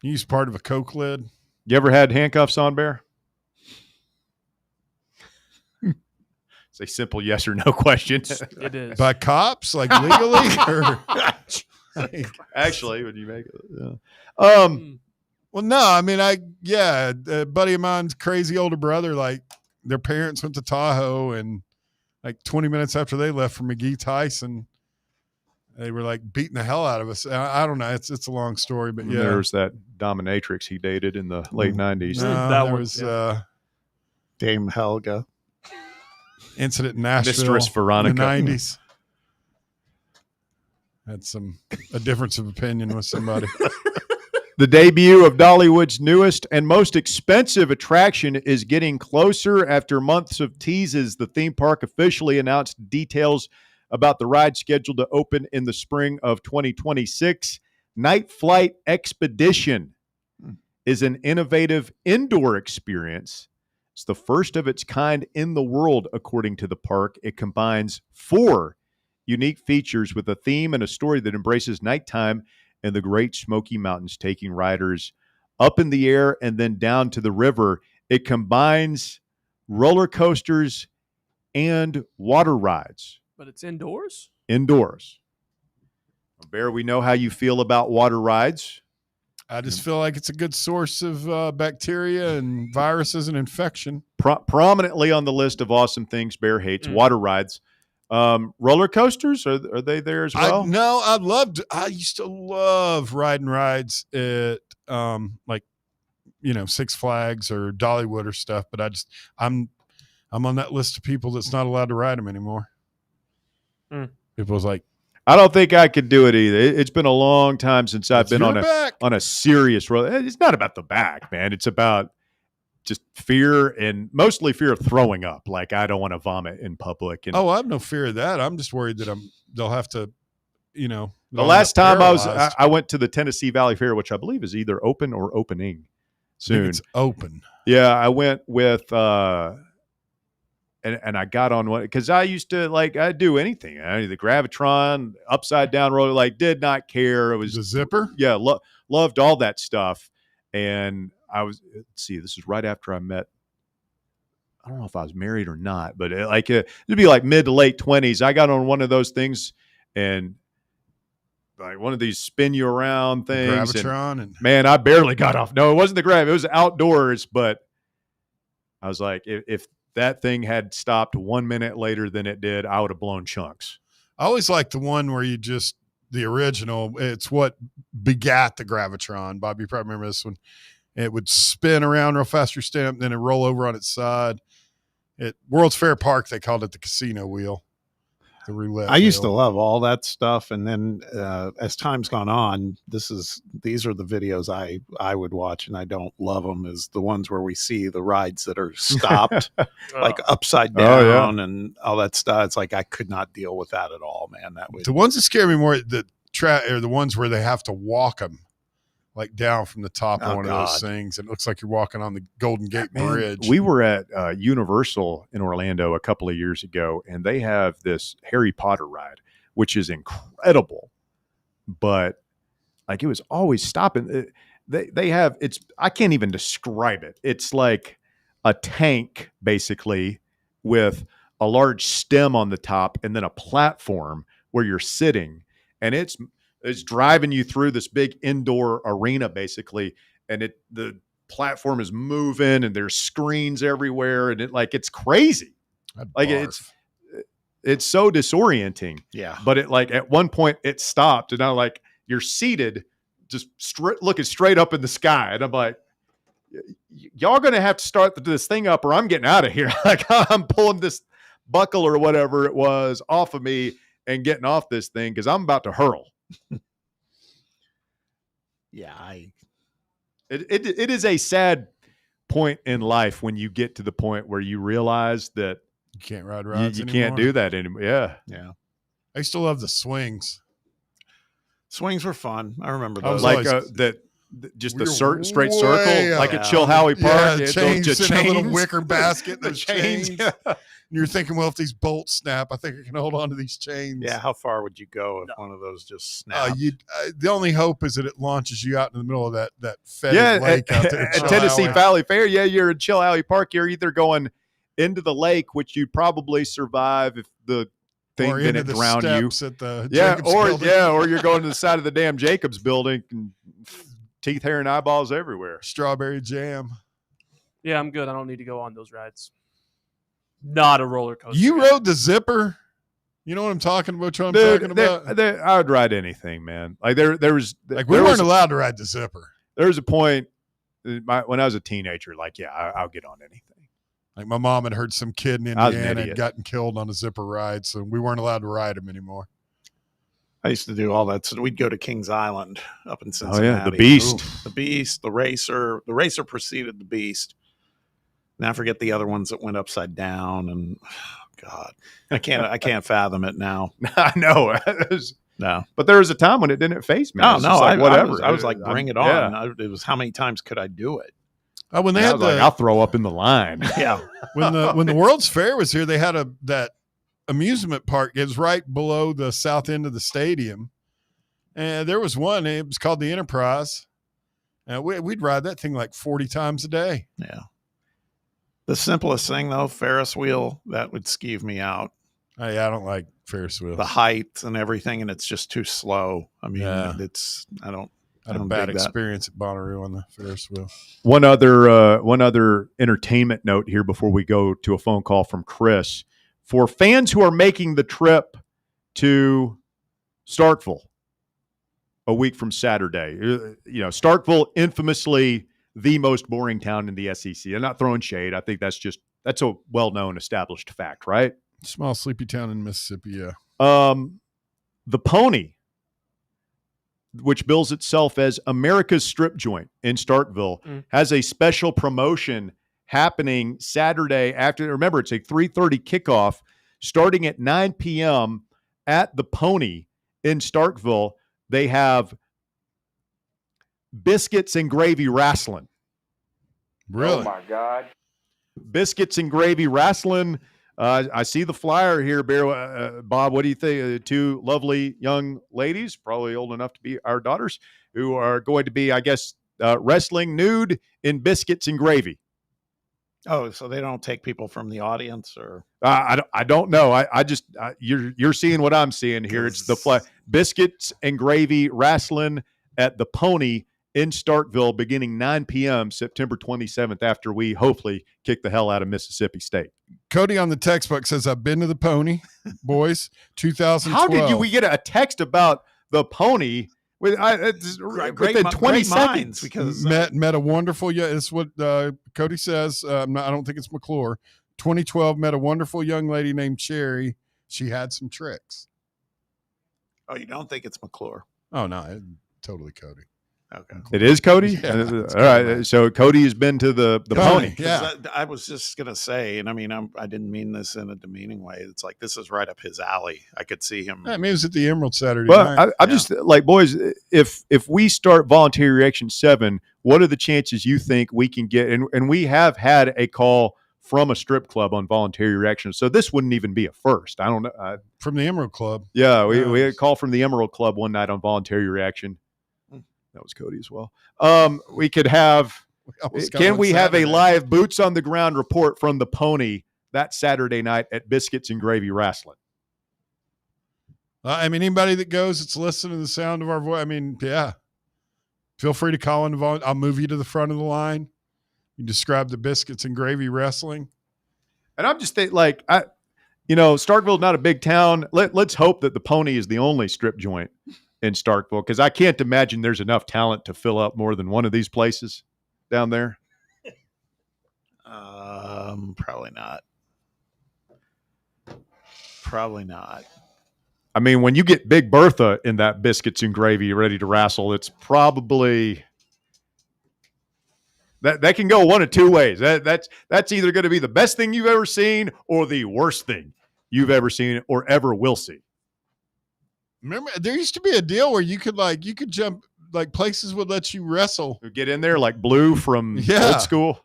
Speaker 6: You use part of a Coke lid.
Speaker 5: You ever had handcuffs on, Bear? It's a simple yes or no question.
Speaker 8: It is.
Speaker 6: By cops, like legally? Or
Speaker 5: actually, when you make it. Yeah.
Speaker 6: Well, no, I mean, a buddy of mine's crazy older brother, like their parents went to Tahoe, and like 20 minutes after they left for McGee Tyson, They were like beating the hell out of us. I don't know. It's a long story, but yeah.
Speaker 5: There's that dominatrix he dated in the late 90s.
Speaker 6: No,
Speaker 8: That
Speaker 6: there
Speaker 8: was,
Speaker 6: was
Speaker 7: Dame Helga.
Speaker 6: incident in Nashville
Speaker 5: Mistress Veronica.
Speaker 6: in the 90s. Had a difference of opinion with somebody.
Speaker 5: The debut of Dollywood's newest and most expensive attraction is getting closer. After months of teases, the theme park officially announced details about the ride scheduled to open in the spring of 2026. Night Flight Expedition is an innovative indoor experience. It's the first of its kind in the world, according to the park. It combines 4 unique features with a theme and a story that embraces nighttime in the Great Smoky Mountains, taking riders up in the air and then down to the river. It combines roller coasters and water rides.
Speaker 8: But it's indoors?
Speaker 5: Indoors. Bear, we know how you feel about water rides.
Speaker 6: I just feel like it's a good source of bacteria and viruses and infection.
Speaker 5: Prominently on the list of awesome things Bear hates, water rides. Roller coasters, are they there as well?
Speaker 6: I used to love riding rides at Six Flags or Dollywood or stuff, but I'm on that list of people that's not allowed to ride them anymore. People's like,
Speaker 5: I don't think I could do it either. It's been a long time since I've been on a serious roller. It's not about the back, man. It's about just fear, and mostly fear of throwing up. Like, I don't want to vomit in public. And
Speaker 6: I have no fear of that. I'm just worried that they'll have to,
Speaker 5: the last time I went to the Tennessee Valley Fair, which I believe is either open or opening soon.
Speaker 6: I think it's open.
Speaker 5: Yeah, I went with and I got on one because I used to I'd do anything. The Gravitron, upside down roller, did not care. It was
Speaker 6: the zipper.
Speaker 5: Yeah, loved all that stuff. And let's see, this is right after I met, I don't know if I was married or not, but it'd be like mid to late 20s. I got on one of those things and one of these spin you around things.
Speaker 6: Gravitron. And
Speaker 5: man, I barely got off. No, it wasn't the Grav. It was outdoors, but I was like, if that thing had stopped 1 minute later than it did, I would have blown chunks.
Speaker 6: I always liked the one where the original, it's what begat the Gravitron. Bob, you probably remember this one. It would spin around real fast, your stamp, then it roll over on its side. At World's Fair Park, they called it the casino wheel, the roulette
Speaker 7: I used to
Speaker 6: wheel.
Speaker 7: love all that stuff, and then as time's gone on, these are the videos I would watch, and I don't love them. Is the ones where we see the rides that are stopped, like upside down and all that stuff. It's like I could not deal with that at all, man.
Speaker 6: The ones that scare me more are the ones where they have to walk them down from the top of one of those things. It looks like you're walking on the Golden Gate Bridge.
Speaker 5: We were at Universal in Orlando a couple of years ago, and they have this Harry Potter ride, which is incredible. But it was always stopping. They have I can't even describe it. It's like a tank basically with a large stem on the top and then a platform where you're sitting, and it's driving you through this big indoor arena basically, and the platform is moving and there's screens everywhere, and it's crazy. It's so disorienting.
Speaker 7: Yeah.
Speaker 5: But at one point it stopped, and now you're seated just looking straight up in the sky, and I'm like, y'all gonna have to start this thing up or I'm getting out of here. I'm pulling this buckle or whatever it was off of me and getting off this thing because I'm about to hurl.
Speaker 7: Yeah,
Speaker 5: it is a sad point in life when you get to the point where you realize that
Speaker 6: you can't ride rides
Speaker 5: you
Speaker 6: anymore.
Speaker 5: can't do that anymore. Yeah.
Speaker 6: I used to love the swings.
Speaker 7: Swings were fun. I remember those.
Speaker 5: Just the straight circle, like at Chill Howie Park.
Speaker 6: Yeah, chains in a little wicker basket. Those chains. And you're thinking, well, if these bolts snap, I think I can hold on to these chains.
Speaker 7: Yeah, how far would you go if one of those just snapped?
Speaker 6: The only hope is that it launches you out in the middle of that fetid lake out there.
Speaker 5: At Tennessee Valley Fair. Yeah, you're in Chill Howie Park. You're either going into the lake, which you'd probably survive if the thing didn't drown you.
Speaker 6: At the Jacobs building.
Speaker 5: Or you're going to the side of the damn Jacobs building, and teeth, hair, and eyeballs everywhere.
Speaker 6: Strawberry jam.
Speaker 8: Yeah, I'm good. I don't need to go on those rides. Not a roller coaster.
Speaker 6: You rode the zipper? You know what I'm talking about? What I'm
Speaker 5: Dude,
Speaker 6: talking about?
Speaker 5: I would ride anything, man. Like there was
Speaker 6: Like we weren't allowed to ride the Zipper.
Speaker 5: There was a point when I was a teenager. Like, yeah, I'll get on anything.
Speaker 6: Like my mom had heard some kid in
Speaker 5: I was an
Speaker 6: Indiana had
Speaker 5: idiot.
Speaker 6: gotten killed on a Zipper ride, so we weren't allowed to ride him anymore.
Speaker 7: I used to do all that. So we'd go to Kings Island up in Cincinnati.
Speaker 5: Oh yeah, the Beast.
Speaker 7: Ooh, the Beast, the Racer. The Racer preceded the Beast. And I forget the other ones that went upside down. And God, I can't fathom it now.
Speaker 5: I know.
Speaker 7: No,
Speaker 5: but there was a time when it didn't faze me.
Speaker 7: No,
Speaker 5: It's just like, whatever.
Speaker 7: I was like, bring it on.
Speaker 5: Yeah.
Speaker 7: It was how many times could I do it?
Speaker 6: Oh, when they
Speaker 5: And I
Speaker 6: had
Speaker 5: was like, I'll throw up in the line.
Speaker 7: Yeah.
Speaker 6: when the World's Fair was here, they had that amusement park. It was right below the south end of the stadium, and there was one. It was called the Enterprise, and we'd ride that thing like 40 times a day.
Speaker 7: Yeah. The simplest thing though, Ferris wheel, that would skeeve me out.
Speaker 6: Oh, yeah, I don't like Ferris wheels.
Speaker 7: The height and everything, and it's just too slow. I mean, I
Speaker 6: had a bad experience at Bonnaroo on the Ferris wheel.
Speaker 5: One other entertainment note here before we go to a phone call from Chris. For fans who are making the trip to Starkville a week from Saturday, Starkville, infamously the most boring town in the SEC. I'm not throwing shade. I think that's a well-known, established fact, right?
Speaker 6: Small, sleepy town in Mississippi, yeah.
Speaker 5: The Pony, which bills itself as America's Strip Joint in Starkville, has a special promotion happening Saturday after. Remember, it's a 3:30 kickoff starting at 9 p.m. at the Pony in Starkville. They have biscuits and gravy wrestling.
Speaker 6: Really?
Speaker 3: Oh, my God.
Speaker 5: Biscuits and gravy wrestling. I see the flyer here, Bear. Bob, what do you think? Two lovely young ladies, probably old enough to be our daughters, who are going to be, I guess, wrestling nude in biscuits and gravy.
Speaker 7: Oh, so they don't take people from the audience, or
Speaker 5: I don't know. I just you're seeing what I'm seeing here. It's the biscuits and gravy wrestling at the Pony in Starkville, beginning 9 p.m. September 27th. After we hopefully kick the hell out of Mississippi State.
Speaker 6: Cody on the textbook says, "I've been to the Pony, boys." 2012.
Speaker 5: How did we get a text about the Pony within 20 seconds?
Speaker 7: Because
Speaker 6: met a wonderful. Yeah, it's what Cody says. I don't think it's McClure. 2012, met a wonderful young lady named Cherry. She had some tricks.
Speaker 7: Oh, you don't think it's McClure?
Speaker 6: Oh no, totally Cody.
Speaker 7: Okay.
Speaker 5: It is Cody?
Speaker 6: Yeah,
Speaker 5: all right. So Cody has been to the Pony.
Speaker 6: Yeah.
Speaker 7: I was just going to say, and I mean, I didn't mean this in a demeaning way. It's like, this is right up his alley. I could see him.
Speaker 6: I mean, it was at the Emerald Saturday
Speaker 5: But
Speaker 6: night.
Speaker 5: I'm just like, boys, if we start Voluntary Reaction 7, what are the chances you think we can get? And we have had a call from a strip club on Voluntary Reaction. So this wouldn't even be a first. I don't know.
Speaker 6: From the Emerald Club.
Speaker 5: Yeah, we had a call from the Emerald Club one night on Voluntary Reaction. That was Cody as well. We could have. Can we have a live boots on the ground report from the Pony that Saturday night at Biscuits and Gravy Wrestling?
Speaker 6: I mean, anybody that goes, it's listening to the sound of our voice. I mean, yeah. Feel free to call in. I'll move you to the front of the line. You describe the Biscuits and Gravy Wrestling.
Speaker 5: And I'm just like, Starkville's not a big town. Let's hope that the Pony is the only strip joint in Starkville, because I can't imagine there's enough talent to fill up more than one of these places down there.
Speaker 7: Probably not. Probably not.
Speaker 5: I mean, when you get Big Bertha in that Biscuits and Gravy ready to wrestle, it's probably that can go one of two ways. That's either going to be the best thing you've ever seen or the worst thing you've ever seen or ever will see.
Speaker 6: Remember, there used to be a deal where you could jump, like places would let you wrestle.
Speaker 5: Get in there like Blue from Old School.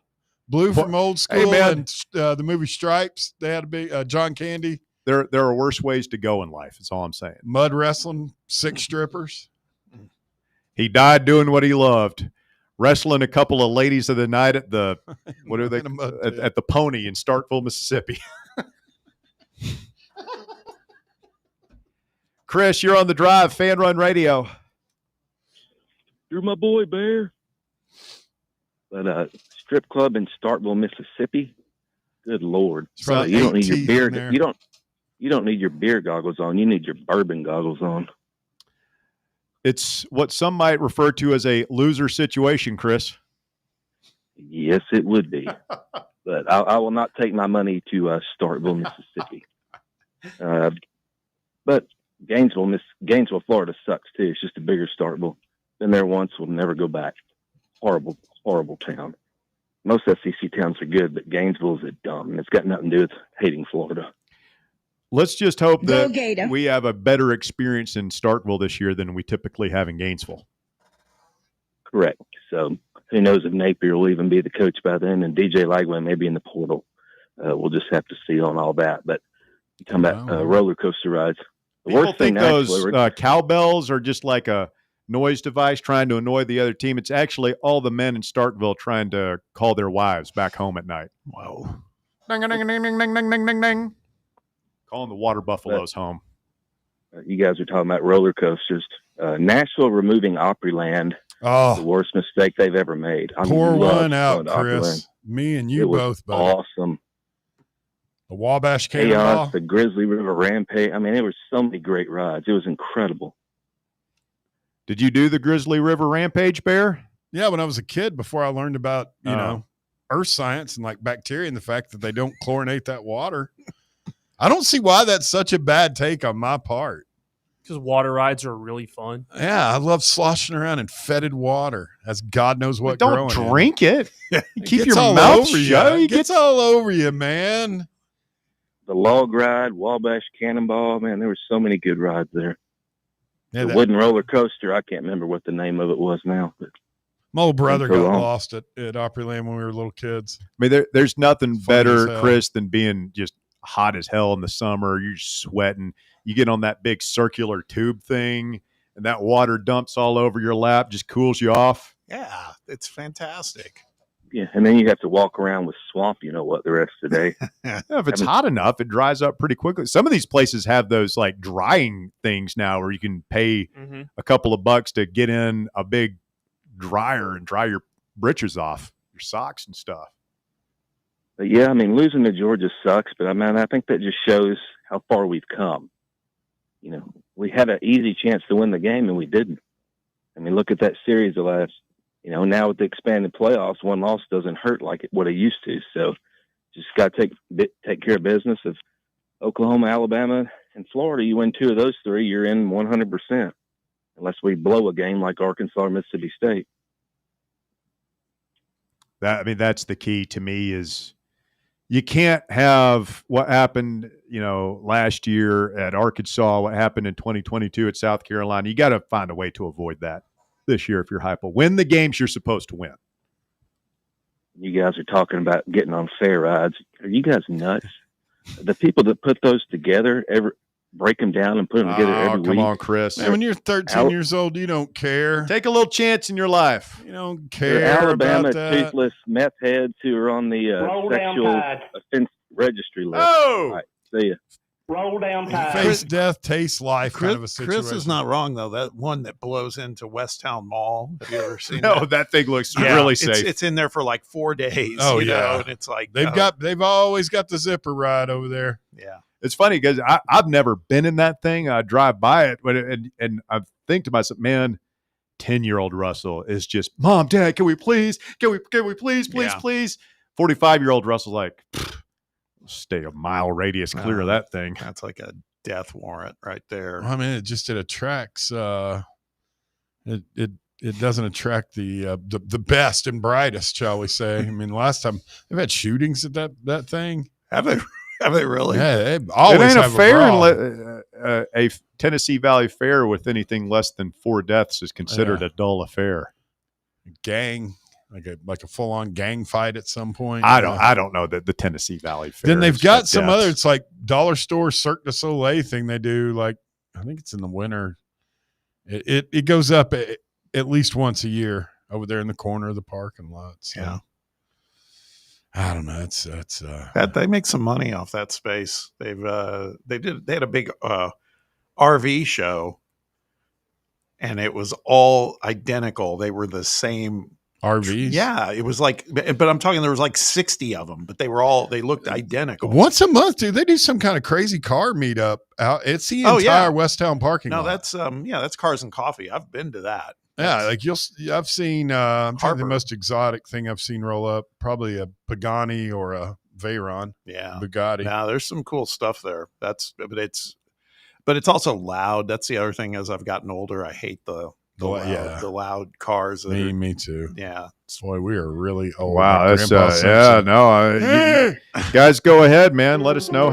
Speaker 6: Blue from Old School,
Speaker 5: hey, man.
Speaker 6: and the movie Stripes. They had a big John Candy.
Speaker 5: There are worse ways to go in life. That's all I'm saying.
Speaker 6: Mud wrestling, 6 strippers.
Speaker 5: He died doing what he loved, wrestling a couple of ladies of the night at the at the Pony in Starkville, Mississippi. Chris, you're on the drive, Fan Run Radio.
Speaker 3: You're my boy, Bear. But strip club in Starkville, Mississippi. Good Lord!
Speaker 6: Probably
Speaker 3: you don't need
Speaker 6: 8
Speaker 3: your
Speaker 6: teeth
Speaker 3: beer.
Speaker 6: in there.
Speaker 3: You don't. You don't need your beer goggles on. You need your bourbon goggles on.
Speaker 5: It's what some might refer to as a loser situation, Chris.
Speaker 3: Yes, it would be. But I will not take my money to Starkville, Mississippi. But Gainesville, Florida sucks too. It's just a bigger Starkville. Been there once, we'll never go back. Horrible, horrible town. Most SEC towns are good, but Gainesville is a dumb, and it's got nothing to do with hating Florida.
Speaker 5: Let's just hope
Speaker 3: Go
Speaker 5: that
Speaker 3: Gator.
Speaker 5: we have a better experience in Starkville this year than we typically have in Gainesville.
Speaker 3: Correct. So who knows if Napier will even be the coach by then, and DJ Lagway may be in the portal. We'll just have to see on all that. But you come back roller coaster rides. The
Speaker 5: People
Speaker 3: worst thing
Speaker 5: think those
Speaker 3: actually,
Speaker 5: cowbells are just like a noise device trying to annoy the other team. It's actually all the men in Starkville trying to call their wives back home at night.
Speaker 7: Whoa.
Speaker 5: Ding, ding, ding, ding, ding, ding, ding, ding, ding. Calling the water buffaloes home.
Speaker 3: you guys are talking about roller coasters. Nashville removing Opryland.
Speaker 6: Oh,
Speaker 3: the worst mistake they've ever made. I
Speaker 6: pour one out,
Speaker 3: going to
Speaker 6: Chris.
Speaker 3: Opryland.
Speaker 6: Me and you
Speaker 3: It was
Speaker 6: both, buddy.
Speaker 3: awesome.
Speaker 6: The Wabash
Speaker 3: Chaos,
Speaker 6: Cannonball.
Speaker 3: the Grizzly River Rampage. I mean, there were so many great rides. It was incredible.
Speaker 5: Did you do the Grizzly River Rampage, Bear?
Speaker 6: Yeah, when I was a kid, before I learned about, you know, earth science and like bacteria and the fact that they don't chlorinate that water. I don't see why that's such a bad take on my part.
Speaker 8: Because water rides are really fun.
Speaker 6: Yeah, I love sloshing around in fetid water. As God knows what.
Speaker 5: Don't drink it. Keep
Speaker 6: Gets
Speaker 5: your
Speaker 6: all
Speaker 5: mouth
Speaker 6: over
Speaker 5: shut.
Speaker 6: you. It gets all over you, man.
Speaker 3: The log ride, Wabash Cannonball. Man, there were so many good rides there.
Speaker 6: Yeah,
Speaker 3: the wooden roller coaster. I can't remember what the name of it was now. But
Speaker 6: my old brother
Speaker 3: so
Speaker 6: got
Speaker 3: long.
Speaker 6: lost at Opryland when we were little kids.
Speaker 5: I mean, there's nothing
Speaker 6: as
Speaker 5: better,
Speaker 6: hell.
Speaker 5: Chris, than being just hot as hell in the summer. You're sweating. You get on that big circular tube thing, and that water dumps all over your lap, just cools you off.
Speaker 7: Yeah, it's fantastic.
Speaker 3: Yeah, and then you have to walk around with swamp, you know what, the rest of the day.
Speaker 5: Yeah, if it's hot enough, it dries up pretty quickly. Some of these places have those like drying things now where you can pay a couple of bucks to get in a big dryer and dry your britches off, your socks and stuff.
Speaker 3: But yeah, I mean, losing to Georgia sucks, but I mean, I think that just shows how far we've come. You know, we had an easy chance to win the game and we didn't. I mean, look at that series the last, you know, now with the expanded playoffs, one loss doesn't hurt like what it used to. So just got to take care of business. Of Oklahoma, Alabama, and Florida, you win 2 of those 3, you're in 100%, unless we blow a game like Arkansas or Mississippi State.
Speaker 5: That's the key to me is you can't have what happened, you know, last year at Arkansas, what happened in 2022 at South Carolina. You got to find a way to avoid that this year if you're hypo. Win the games you're supposed to win.
Speaker 3: You guys are talking about getting on fair rides. Are you guys nuts? The people that put those together, break them down and put them together every week.
Speaker 5: Come on, Chris.
Speaker 6: Man, when you're 13 years old, you don't care.
Speaker 5: Take a little chance in your life.
Speaker 6: You don't
Speaker 3: They're
Speaker 6: care
Speaker 3: Alabama
Speaker 6: about that.
Speaker 3: toothless meth heads who are on the
Speaker 14: Roll down
Speaker 3: sexual
Speaker 14: Tide.
Speaker 3: offense registry list.
Speaker 5: Oh!
Speaker 3: All right, see ya.
Speaker 14: Roll down Tide.
Speaker 6: Face death, taste life kind of a
Speaker 7: Chris
Speaker 6: situation.
Speaker 7: is not wrong though. That one that blows into Westtown Mall. Have you ever seen
Speaker 5: No,
Speaker 7: that?
Speaker 5: that thing looks really
Speaker 7: it's,
Speaker 5: safe.
Speaker 7: It's in there for like 4 days.
Speaker 6: Oh,
Speaker 7: you
Speaker 6: yeah.
Speaker 7: know, and it's like
Speaker 6: They've always got the zipper ride over there.
Speaker 7: Yeah.
Speaker 5: It's funny because I've never been in that thing. I drive by it, but and I think to myself, man, 10-year-old Russell is just, Mom, Dad, can we please, please? 45-year-old Russell's like, stay a mile radius clear of that thing.
Speaker 7: That's like a death warrant right there.
Speaker 6: I mean, it attracts. It doesn't attract the best and brightest, shall we say? I mean, last time they've had shootings at that thing.
Speaker 7: Have they? Have they really?
Speaker 6: Yeah, they always
Speaker 5: it ain't
Speaker 6: have
Speaker 5: a fair.
Speaker 6: brawl.
Speaker 5: A Tennessee Valley fair with anything less than 4 deaths is considered a dull affair.
Speaker 6: Gang, like a full on gang fight at some point.
Speaker 5: I don't know that the Tennessee Valley fair.
Speaker 6: Then they've
Speaker 5: has
Speaker 6: got some
Speaker 5: deaths.
Speaker 6: other. It's like dollar store Cirque du Soleil thing they do. Like I think it's in the winter. It goes up at least once a year over there in the corner of the parking lot. So.
Speaker 7: Yeah.
Speaker 6: I don't know. It's
Speaker 7: that they make some money off that space. They had a big RV show, and it was all identical. They were the same
Speaker 6: RVs.
Speaker 7: Yeah, it was like, but I'm talking, there was like 60 of them, but they looked identical.
Speaker 6: Once a month, dude, they do some kind of crazy car meetup out. It's the entire West Town parking lot.
Speaker 7: No, that's Cars and Coffee. I've been to that.
Speaker 6: Yeah, like I've seen I'm trying to think the most exotic thing I've seen roll up, probably a Pagani or a Veyron.
Speaker 7: Yeah.
Speaker 6: Bugatti.
Speaker 7: Now there's some cool stuff there. But it's also loud. That's the other thing. As I've gotten older, I hate the loud cars.
Speaker 6: Me too.
Speaker 7: Yeah.
Speaker 6: Boy, we are really old.
Speaker 5: Wow, that's guys, go ahead, man. Let us know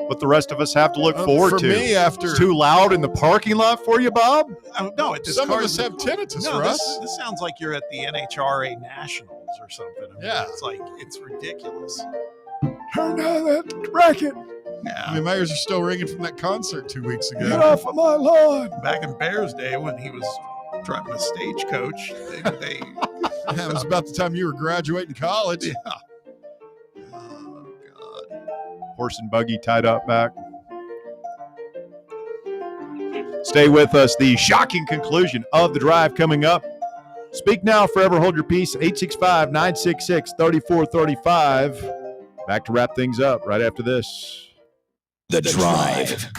Speaker 5: what the rest of us have to look forward to.
Speaker 6: Me, after
Speaker 5: it's too loud in the parking lot for you, Bob?
Speaker 7: No,
Speaker 6: some of us have tinnitus.
Speaker 7: No,
Speaker 6: Russ.
Speaker 7: This sounds like you're at the NHRA Nationals or something. I mean, it's like it's ridiculous.
Speaker 6: Turn down that racket.
Speaker 7: Yeah.
Speaker 6: The mayors are still ringing from that concert 2 weeks ago.
Speaker 5: Get off of my lawn.
Speaker 7: Back in Bears Day when he was driving a stagecoach, they
Speaker 6: that was about the time you were graduating college.
Speaker 7: Yeah.
Speaker 5: Horse and buggy tied up back. Stay with us. The shocking conclusion of the drive coming up. Speak now, forever hold your peace. 865-966-3435. Back to wrap things up right after this.
Speaker 2: The Drive.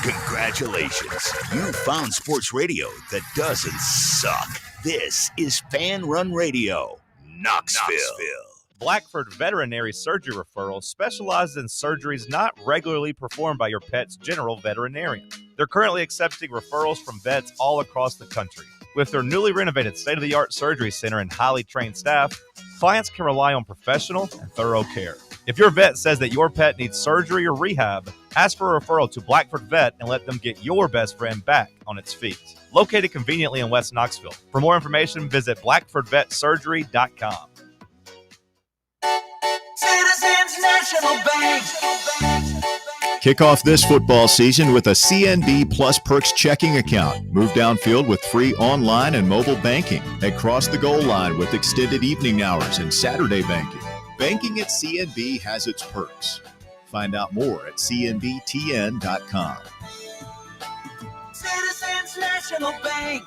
Speaker 2: Congratulations. You found sports radio that doesn't suck. This is Fan Run Radio, Knoxville.
Speaker 1: Blackford Veterinary Surgery Referral specializes in surgeries not regularly performed by your pet's general veterinarian. They're currently accepting referrals from vets all across the country. With their newly renovated state-of-the-art surgery center and highly trained staff, clients can rely on professional and thorough care. If your vet says that your pet needs surgery or rehab, ask for a referral to Blackford Vet and let them get your best friend back on its feet. Located conveniently in West Knoxville. For more information, visit blackfordvetsurgery.com.
Speaker 4: Citizens National Bank.
Speaker 25: Kick off this football season with a CNB Plus Perks checking account. Move downfield with free online and mobile banking. And cross the goal line with extended evening hours and Saturday banking. Banking at CNB has its perks. Find out more at cnbtn.com.
Speaker 4: Citizens National Bank.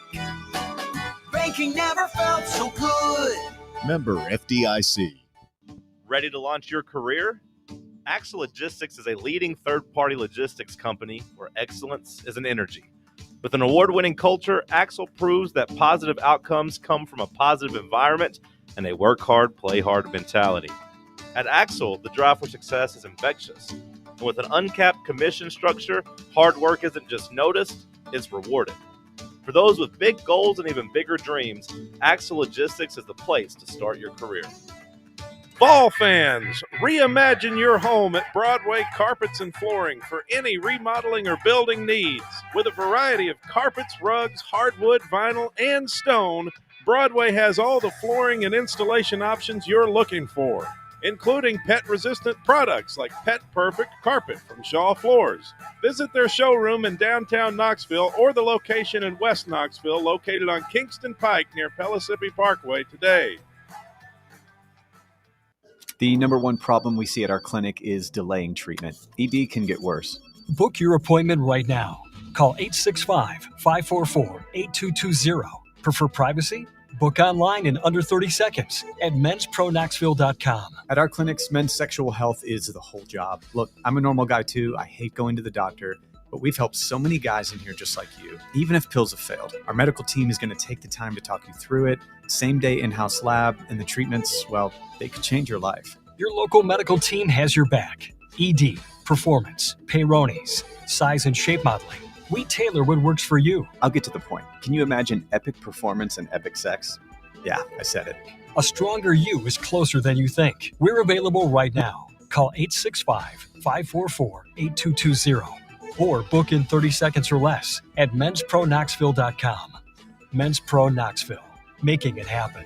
Speaker 4: Banking never felt so good.
Speaker 25: Member FDIC.
Speaker 1: Ready to launch your career? Axle Logistics is a leading third-party logistics company where excellence is an energy. With an award-winning culture, Axle proves that positive outcomes come from a positive environment and a work hard, play hard mentality. At Axle, the drive for success is infectious. And with an uncapped commission structure, hard work isn't just noticed, it's rewarded. For those with big goals and even bigger dreams, Axle Logistics is the place to start your career.
Speaker 10: Fall fans, reimagine your home at Broadway Carpets and Flooring for any remodeling or building needs. With a variety of carpets, rugs, hardwood, vinyl, and stone, Broadway has all the flooring and installation options you're looking for, including pet-resistant products like Pet Perfect Carpet from Shaw Floors. Visit their showroom in downtown Knoxville or the location in West Knoxville located on Kingston Pike near Pellissippi Parkway today.
Speaker 18: The number one problem we see at our clinic is delaying treatment. ED can get worse.
Speaker 19: Book your appointment right now. Call 865-544-8220. Prefer privacy? Book online in under 30 seconds at menspronknoxville.com.
Speaker 18: At our clinics, men's sexual health is the whole job. Look, I'm a normal guy too. I hate going to the doctor, but we've helped so many guys in here just like you. Even if pills have failed, our medical team is going to take the time to talk you through it. Same day in-house lab, and the treatments, well, they could change your life.
Speaker 19: Your local medical team has your back. ED, performance, Peyronie's, size and shape modeling. We tailor what works for you.
Speaker 18: I'll get to the point. Can you imagine epic performance and epic sex? Yeah, I said it.
Speaker 19: A stronger you is closer than you think. We're available right now. Call 865-544-8220 or book in 30 seconds or less at menspronknoxville.com. Men's Pro Knoxville, making it happen.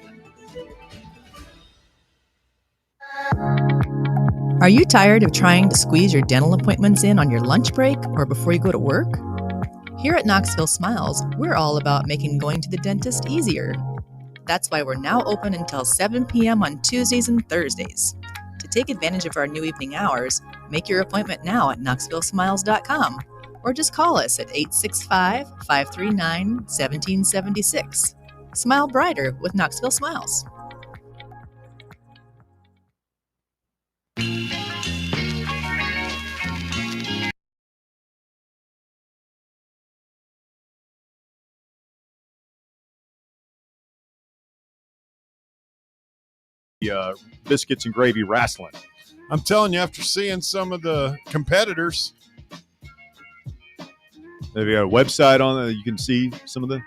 Speaker 20: Are you tired of trying to squeeze your dental appointments in on your lunch break or before you go to work? Here at Knoxville Smiles, we're all about making going to the dentist easier. That's why we're now open until 7 p.m. on Tuesdays and Thursdays. To take advantage of our new evening hours, make your appointment now at knoxvillesmiles.com or just call us at 865-539-1776. Smile brighter with Knoxville Smiles.
Speaker 5: Biscuits and gravy wrestling.
Speaker 6: I'm telling you, after seeing some of the competitors,
Speaker 5: Maybe a website on that you can see some of the.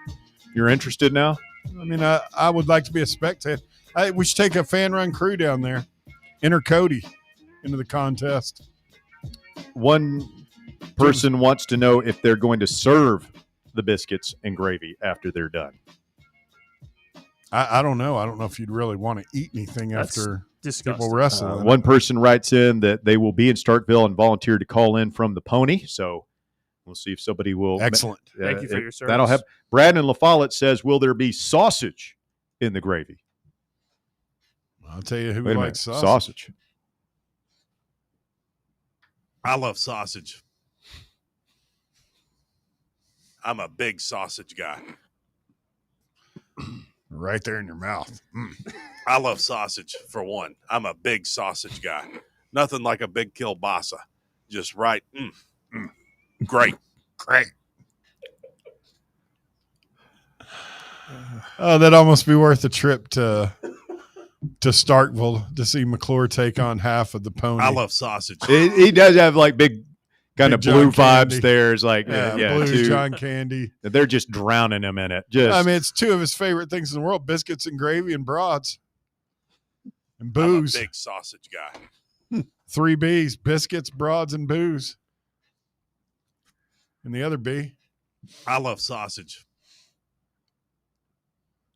Speaker 5: You're interested now?
Speaker 6: I mean, I would like to be a spectator. We should take a fan run crew down there, enter Cody into the contest.
Speaker 5: One person wants to know if they're going to serve the biscuits and gravy after they're done.
Speaker 6: I don't know. I don't know if you'd really want to eat anything after people wrestling.
Speaker 5: One person writes in that they will be in Starkville and volunteer to call in from the Pony. So we'll see if somebody will.
Speaker 6: Excellent.
Speaker 8: Thank you for your service.
Speaker 5: That'll happen. Brandon LaFollette says, will there be sausage in the gravy?
Speaker 6: I'll tell you who
Speaker 5: Wait a
Speaker 6: likes
Speaker 5: minute.
Speaker 6: sausage.
Speaker 15: I love sausage. I'm a big sausage guy.
Speaker 6: Right there in your mouth.
Speaker 15: I love sausage, for one. I'm a big sausage guy. Nothing like a big kielbasa. Just right. Great.
Speaker 6: Oh, that'd almost be worth a trip to Starkville to see McClure take on half of the Pony.
Speaker 15: I love sausage.
Speaker 5: He does have like big kind of
Speaker 6: Big
Speaker 5: blue
Speaker 6: John
Speaker 5: vibes
Speaker 6: Candy.
Speaker 5: there. It's like,
Speaker 6: Blue
Speaker 5: two-
Speaker 6: John Candy.
Speaker 5: They're just drowning him in it. Just,
Speaker 6: I mean, it's two of his favorite things in the world: biscuits and gravy and broads and
Speaker 15: I'm
Speaker 6: booze.
Speaker 15: a big sausage guy.
Speaker 6: 3 B's: biscuits, broads, and booze. And the other B.
Speaker 15: I love sausage.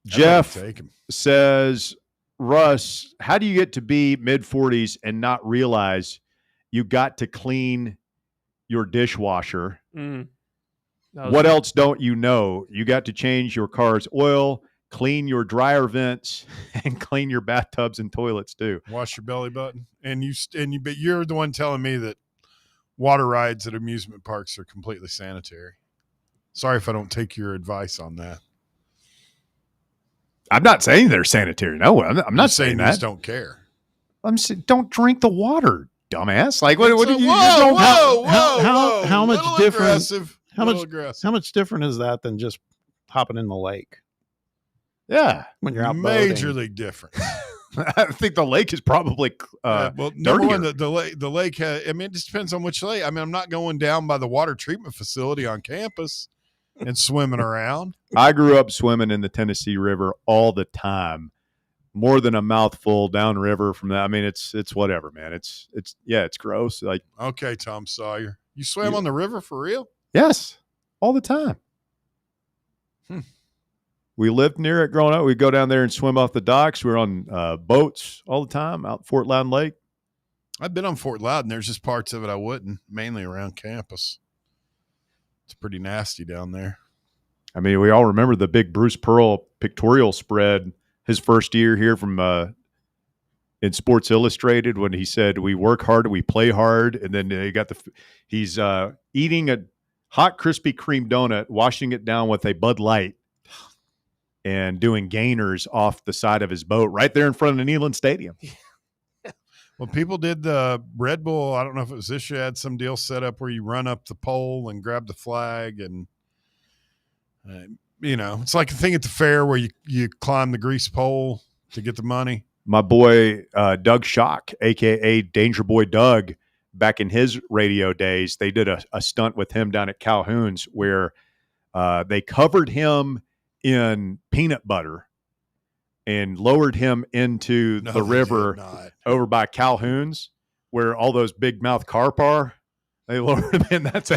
Speaker 5: Jeff
Speaker 6: Take him.
Speaker 5: says, Russ, how do you get to be mid-40s and not realize you got to clean your dishwasher? What else don't you know? You got to change your car's oil, clean your dryer vents, and clean your bathtubs and toilets too.
Speaker 6: Wash your belly button. But you're the one telling me that water rides at amusement parks are completely sanitary. Sorry if I don't take your advice on that.
Speaker 5: I'm not saying they're sanitary. No, I'm not saying
Speaker 6: you
Speaker 5: that.
Speaker 6: just don't care.
Speaker 5: I'm saying don't drink the water, dumbass. Like what do you
Speaker 6: Whoa,
Speaker 5: just don't
Speaker 6: whoa,
Speaker 7: how much
Speaker 6: Little
Speaker 7: different?
Speaker 6: aggressive.
Speaker 7: How much different is that than just hopping in the lake
Speaker 5: Yeah.
Speaker 7: when you're out
Speaker 6: Majorly
Speaker 7: boating?
Speaker 6: different.
Speaker 5: I think the lake is probably
Speaker 6: Well, number one,
Speaker 5: dirtier.
Speaker 6: the lake has, I mean, it just depends on which lake. I mean, I'm not going down by the water treatment facility on campus and swimming around.
Speaker 5: I grew up swimming in the Tennessee River all the time, more than a mouthful downriver from that. I mean, it's whatever, man. It's gross. Like,
Speaker 6: Okay, Tom Sawyer. You swam on the river for real?
Speaker 5: yes, all the time. We lived near it growing up. We'd go down there and swim off the docks. We were on boats all the time out Fort Loudon Lake.
Speaker 6: I've been on Fort Loudon. There's just parts of it I wouldn't, mainly around campus. It's pretty nasty down there.
Speaker 5: I mean, we all remember the big Bruce Pearl pictorial spread his first year here from in Sports Illustrated when he said, "We work hard, we play hard," and then he's eating a hot Krispy Kreme donut, washing it down with a Bud Light, and doing gainers off the side of his boat right there in front of the Neyland Stadium.
Speaker 6: Well, people did the Red Bull. I don't know if it was this year, had some deal set up where you run up the pole and grab the flag. And, it's like a thing at the fair where you climb the grease pole to get the money.
Speaker 5: My boy, Doug Schock, a.k.a. Danger Boy Doug, back in his radio days, they did a stunt with him down at Calhoun's where they covered him in peanut butter and lowered him into the river over by Calhoun's where all those big mouth carp are. They lowered him in. That's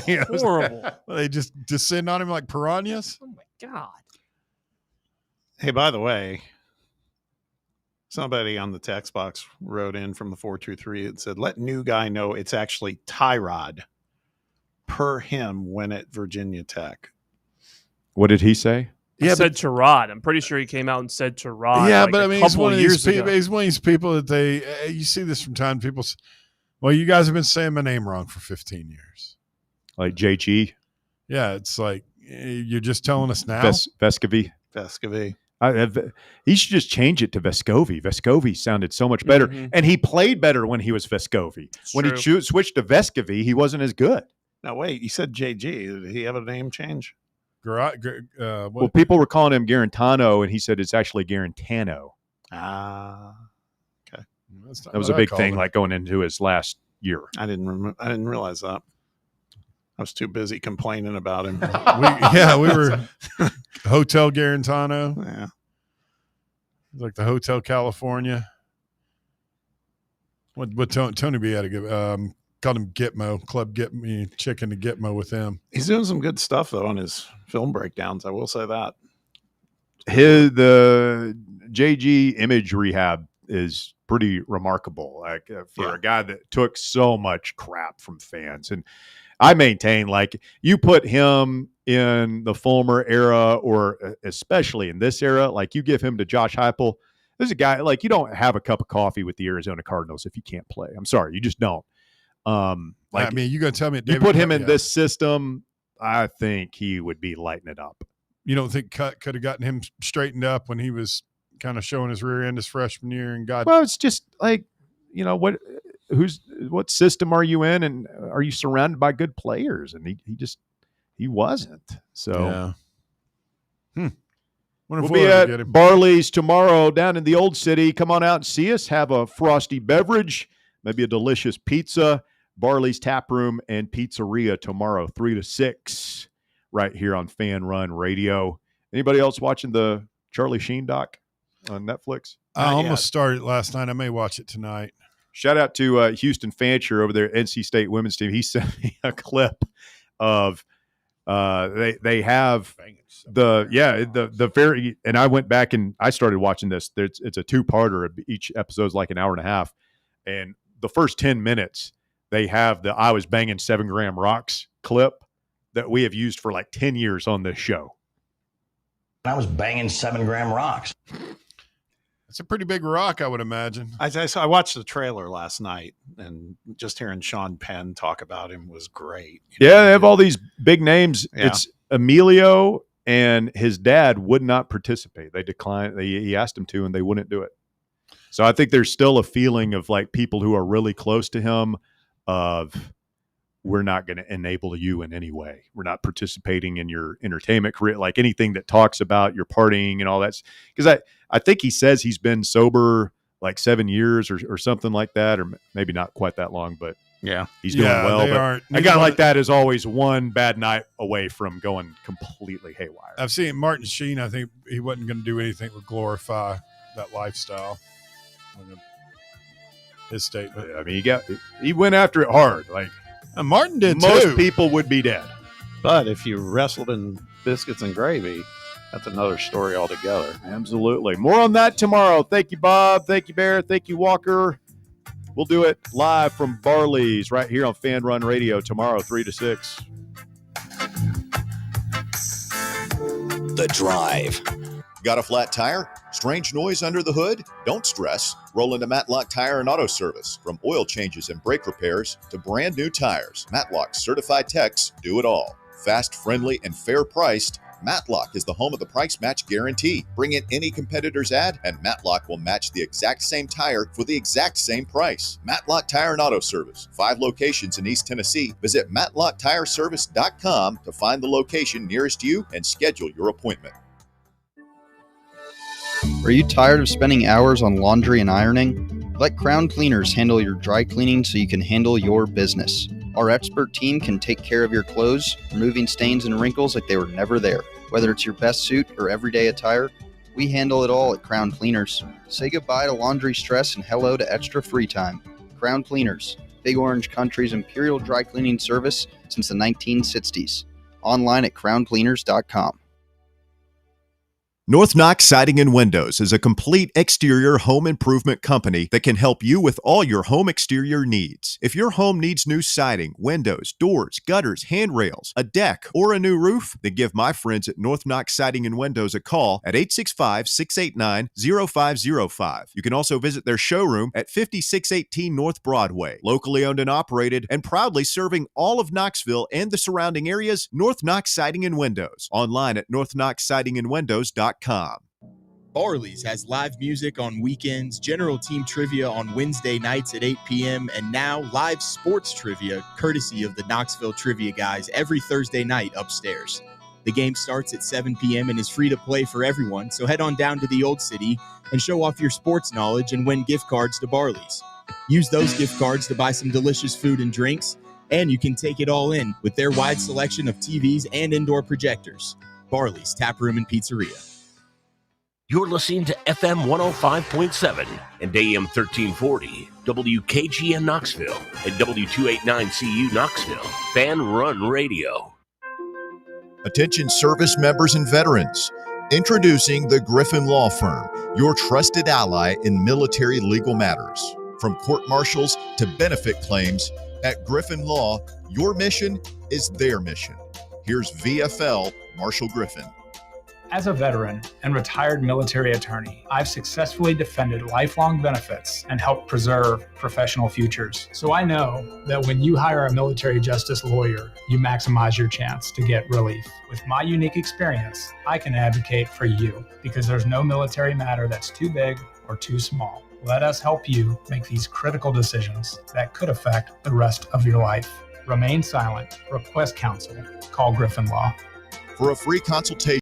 Speaker 8: horrible.
Speaker 6: They just descend on him like piranhas.
Speaker 8: Oh my God.
Speaker 7: Hey, by the way, somebody on the text box wrote in from the 423 and said, let new guy know it's actually Tyrod per him when at Virginia Tech.
Speaker 5: What did he say?
Speaker 8: He said Tyrod. I'm pretty sure he came out and said Tyrod.
Speaker 6: Yeah,
Speaker 8: like
Speaker 6: but I
Speaker 8: a
Speaker 6: mean, he's
Speaker 8: couple
Speaker 6: one of
Speaker 8: years
Speaker 6: these
Speaker 8: ago.
Speaker 6: people. He's one of these people that you see this from time. People say, well, you guys have been saying my name wrong for 15 years.
Speaker 5: Like JG?
Speaker 6: Yeah, it's like you're just telling us now.
Speaker 5: Vescovy.
Speaker 7: Vescovy.
Speaker 5: He should just change it to Vescovi. Vescovi sounded so much better, and he played better when he was Vescovi. When he switched to Vescovi, he wasn't as good.
Speaker 7: Now wait, you said JG. Did he have a name change?
Speaker 5: Well, people were calling him Garantano, and he said it's actually Garantano.
Speaker 7: Okay.
Speaker 5: That was a big thing, like going into his last year.
Speaker 7: I didn't realize that. I was too busy complaining about him.
Speaker 6: we were Hotel Garantano.
Speaker 7: Yeah.
Speaker 6: Like the Hotel California. What Tony B had to give called him Gitmo, Club Get Me Chicken to Gitmo with him.
Speaker 7: He's doing some good stuff though on his film breakdowns. I will say that.
Speaker 5: The JG image rehab is pretty remarkable. Like for a guy that took so much crap from fans, and I maintain, like, you put him in the Fulmer era, or especially in this era, like you give him to Josh Heupel. There's a guy, like, you don't have a cup of coffee with the Arizona Cardinals if you can't play. I'm sorry, you just don't.
Speaker 6: I mean, you gonna tell me
Speaker 5: you put him in this system, I think he would be lighting it up.
Speaker 6: You don't think Cut could have gotten him straightened up when he was kind of showing his rear end his freshman year? And
Speaker 5: well, it's just like, you know, what system are you in, and are you surrounded by good players? And he wasn't. So we'll be at Barley's tomorrow down in the Old City. Come on out and see us. Have a frosty beverage, maybe a delicious pizza. Barley's Tap Room and Pizzeria tomorrow, 3 to 6, right here on Fan Run Radio. Anybody else watching the Charlie Sheen doc on Netflix?
Speaker 6: I almost started last night. I may watch it tonight.
Speaker 5: Shout out to Houston Fancher over there at NC State women's team. He sent me a clip of they have the very, and I went back and I started watching this. It's a 2-parter. Each episode's like an hour and a half, and the first 10 minutes they have the "I was banging 7-gram rocks" clip that we have used for like 10 years on this show.
Speaker 11: I was banging 7-gram rocks.
Speaker 6: It's a pretty big rock, I would imagine.
Speaker 7: I watched the trailer last night, and just hearing Sean Penn talk about him was great.
Speaker 5: They have all these big names. Yeah. It's Emilio, and his dad would not participate. They declined. He asked him to, and they wouldn't do it. So I think there's still a feeling of like people who are really close to him of, we're not going to enable you in any way. We're not participating in your entertainment career, like anything that talks about your partying and all that. Because I think he says he's been sober like 7 years or something like that, or maybe not quite that long, but he's doing well. But a guy like that is always one bad night away from going completely haywire.
Speaker 6: I've seen Martin Sheen. I think he wasn't going to do anything to glorify that lifestyle. His statement.
Speaker 5: I mean, he went after it hard. Like
Speaker 6: Martin did
Speaker 5: most
Speaker 6: too.
Speaker 5: people would be dead.
Speaker 7: But if you wrestled in biscuits and gravy, that's another story altogether.
Speaker 5: Absolutely. More on that tomorrow. Thank you, Bob. Thank you, Bear. Thank you, Walker. We'll do it live from Barley's right here on Fan Run Radio tomorrow, 3 to 6.
Speaker 17: The Drive.
Speaker 25: Got a flat tire? Strange noise under the hood? Don't stress. Roll into Matlock Tire and Auto Service. From oil changes and brake repairs to brand new tires, Matlock's certified techs do it all. Fast, friendly, and fair priced, Matlock is the home of the price match guarantee. Bring in any competitor's ad, and Matlock will match the exact same tire for the exact same price. Matlock Tire and Auto Service. 5 locations in East Tennessee. Visit MatlockTireService.com to find the location nearest you and schedule your appointment.
Speaker 12: Are you tired of spending hours on laundry and ironing? Let Crown Cleaners handle your dry cleaning so you can handle your business. Our expert team can take care of your clothes, removing stains and wrinkles like they were never there. Whether it's your best suit or everyday attire, we handle it all at Crown Cleaners. Say goodbye to laundry stress and hello to extra free time. Crown Cleaners, Big Orange Country's imperial dry cleaning service since the 1960s. Online at crowncleaners.com.
Speaker 25: North Knox Siding and Windows is a complete exterior home improvement company that can help you with all your home exterior needs. If your home needs new siding, windows, doors, gutters, handrails, a deck, or a new roof, then give my friends at North Knox Siding and Windows a call at 865-689-0505. You can also visit their showroom at 5618 North Broadway. Locally owned and operated and proudly serving all of Knoxville and the surrounding areas, North Knox Siding and Windows. Online at northknoxsidingandwindows.com.
Speaker 9: Barley's has live music on weekends, general team trivia on Wednesday nights at 8 p.m., and now live sports trivia courtesy of the Knoxville Trivia Guys every Thursday night upstairs. The game starts at 7 p.m. and is free to play for everyone, so head on down to the Old City and show off your sports knowledge and win gift cards to Barley's. Use those gift cards to buy some delicious food and drinks, and you can take it all in with their wide selection of TVs and indoor projectors. Barley's Tap Room and Pizzeria.
Speaker 2: You're listening to FM 105.7 and AM 1340, WKGN Knoxville, and W289CU Knoxville, Fan Run Radio.
Speaker 25: Attention service members and veterans. Introducing the Griffin Law Firm, your trusted ally in military legal matters. From court-martials to benefit claims, at Griffin Law, your mission is their mission. Here's VFL Marshall Griffin.
Speaker 13: As a veteran and retired military attorney, I've successfully defended lifelong benefits and helped preserve professional futures. So I know that when you hire a military justice lawyer, you maximize your chance to get relief. With my unique experience, I can advocate for you because there's no military matter that's too big or too small. Let us help you make these critical decisions that could affect the rest of your life. Remain silent. Request counsel. Call Griffin Law.
Speaker 25: For a free consultation,